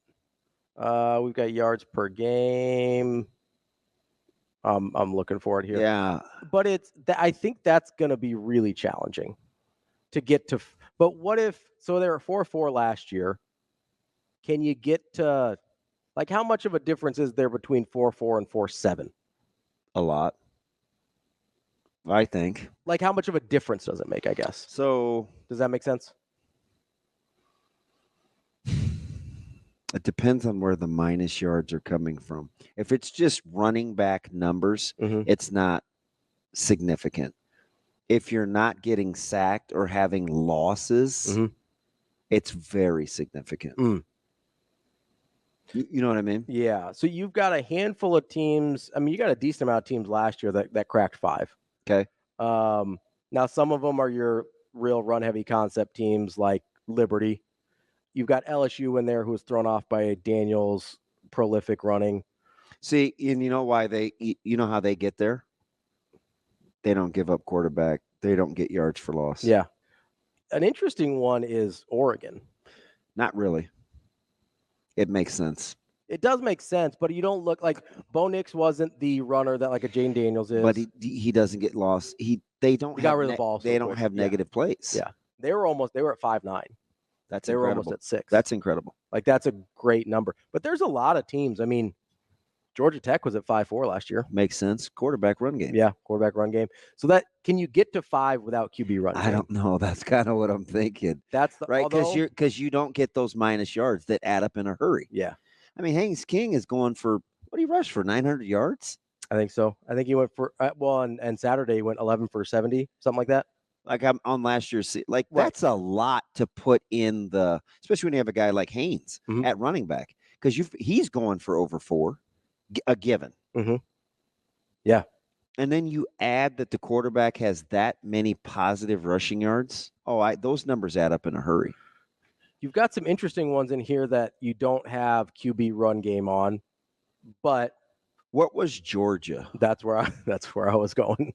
We've got yards per game. I'm looking for it here. Yeah. But I think that's going to be really challenging to get to. But what if, so they were 4-4 last year. Can you get to, like, how much of a difference is there between 4-4 and 4-7? A lot, I think. Like, how much of a difference does it make, I guess? So does that make sense? It depends on where the minus yards are coming from. If it's just running back numbers, it's not significant. If you're not getting sacked or having losses, it's very significant. You know what I mean? Yeah. So you've got a handful of teams. I mean, you got a decent amount of teams last year that cracked 5. Okay. Now, some of them are your real run-heavy concept teams like Liberty. You've got LSU in there who was thrown off by Daniel's prolific running. See, and you know why you know how they get there? They don't give up quarterback. They don't get yards for loss. Yeah. An interesting one is Oregon. Not really. It makes sense. It does make sense, but you don't look like Bo Nix wasn't the runner that like a Jane Daniels is. But he doesn't get lost. They don't got rid of the ball. They don't have negative plays. Yeah. They were at 5-9. They were almost at 6. That's incredible. Like, that's a great number. But there's a lot of teams. I mean, Georgia Tech was at 5-4 last year. Makes sense. Quarterback run game. Yeah, quarterback run game. So can you get to 5 without QB run game? I don't know. That's kind of what I'm thinking. That's right, because you don't get those minus yards that add up in a hurry. Yeah. I mean, Haynes King is going for, what did he rush for, 900 yards? I think so. I think he went for, and Saturday he went 11 for 70, something like that. Like I'm on last year's, that's a lot to put in especially when you have a guy like Haynes at running back, because he's going for over 4, a given. Yeah. And then you add that the quarterback has that many positive rushing yards. Those numbers add up in a hurry. You've got some interesting ones in here that you don't have QB run game on, but what was Georgia? That's where I was going.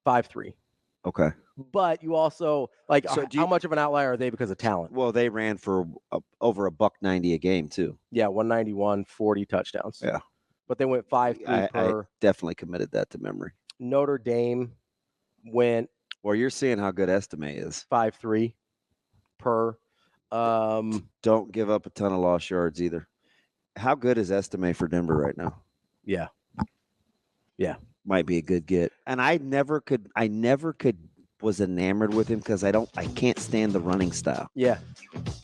5-3. Okay. But you also how much of an outlier are they because of talent? Well, they ran for over $190 a game too. Yeah, 191, 40 touchdowns. Yeah. But they went 5-3 per. I definitely committed that to memory. Notre Dame went. Well, you're seeing how good Estime is. 5-3 per. Don't give up a ton of lost yards either. How good is Estime for Denver right now? Yeah. Yeah. Might be a good get. And I never was enamored with him because I can't stand the running style. Yeah.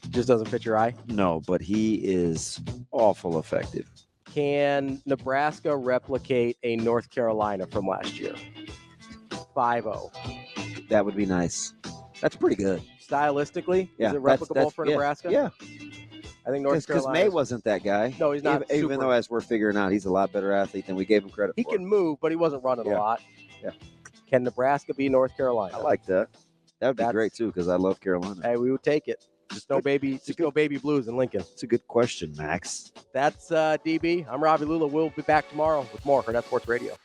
Just doesn't fit your eye. No, but he is awful effective. Can Nebraska replicate a North Carolina from last year? 5-0. That would be nice. That's pretty good. Stylistically, yeah, is it replicable for Nebraska? Yeah. I think North Carolina. Because May wasn't that guy. No, he's not. Even though, as we're figuring out, he's a lot better athlete than we gave him credit for. He can move, but he wasn't running a lot. Yeah. Can Nebraska be North Carolina? I like that. That would be great too, because I love Carolina. Hey, we would take it. Just no baby blues in Lincoln. It's a good question, Max. That's DB. I'm Ravi Lulla. We'll be back tomorrow with more Hurrdat Sports Radio.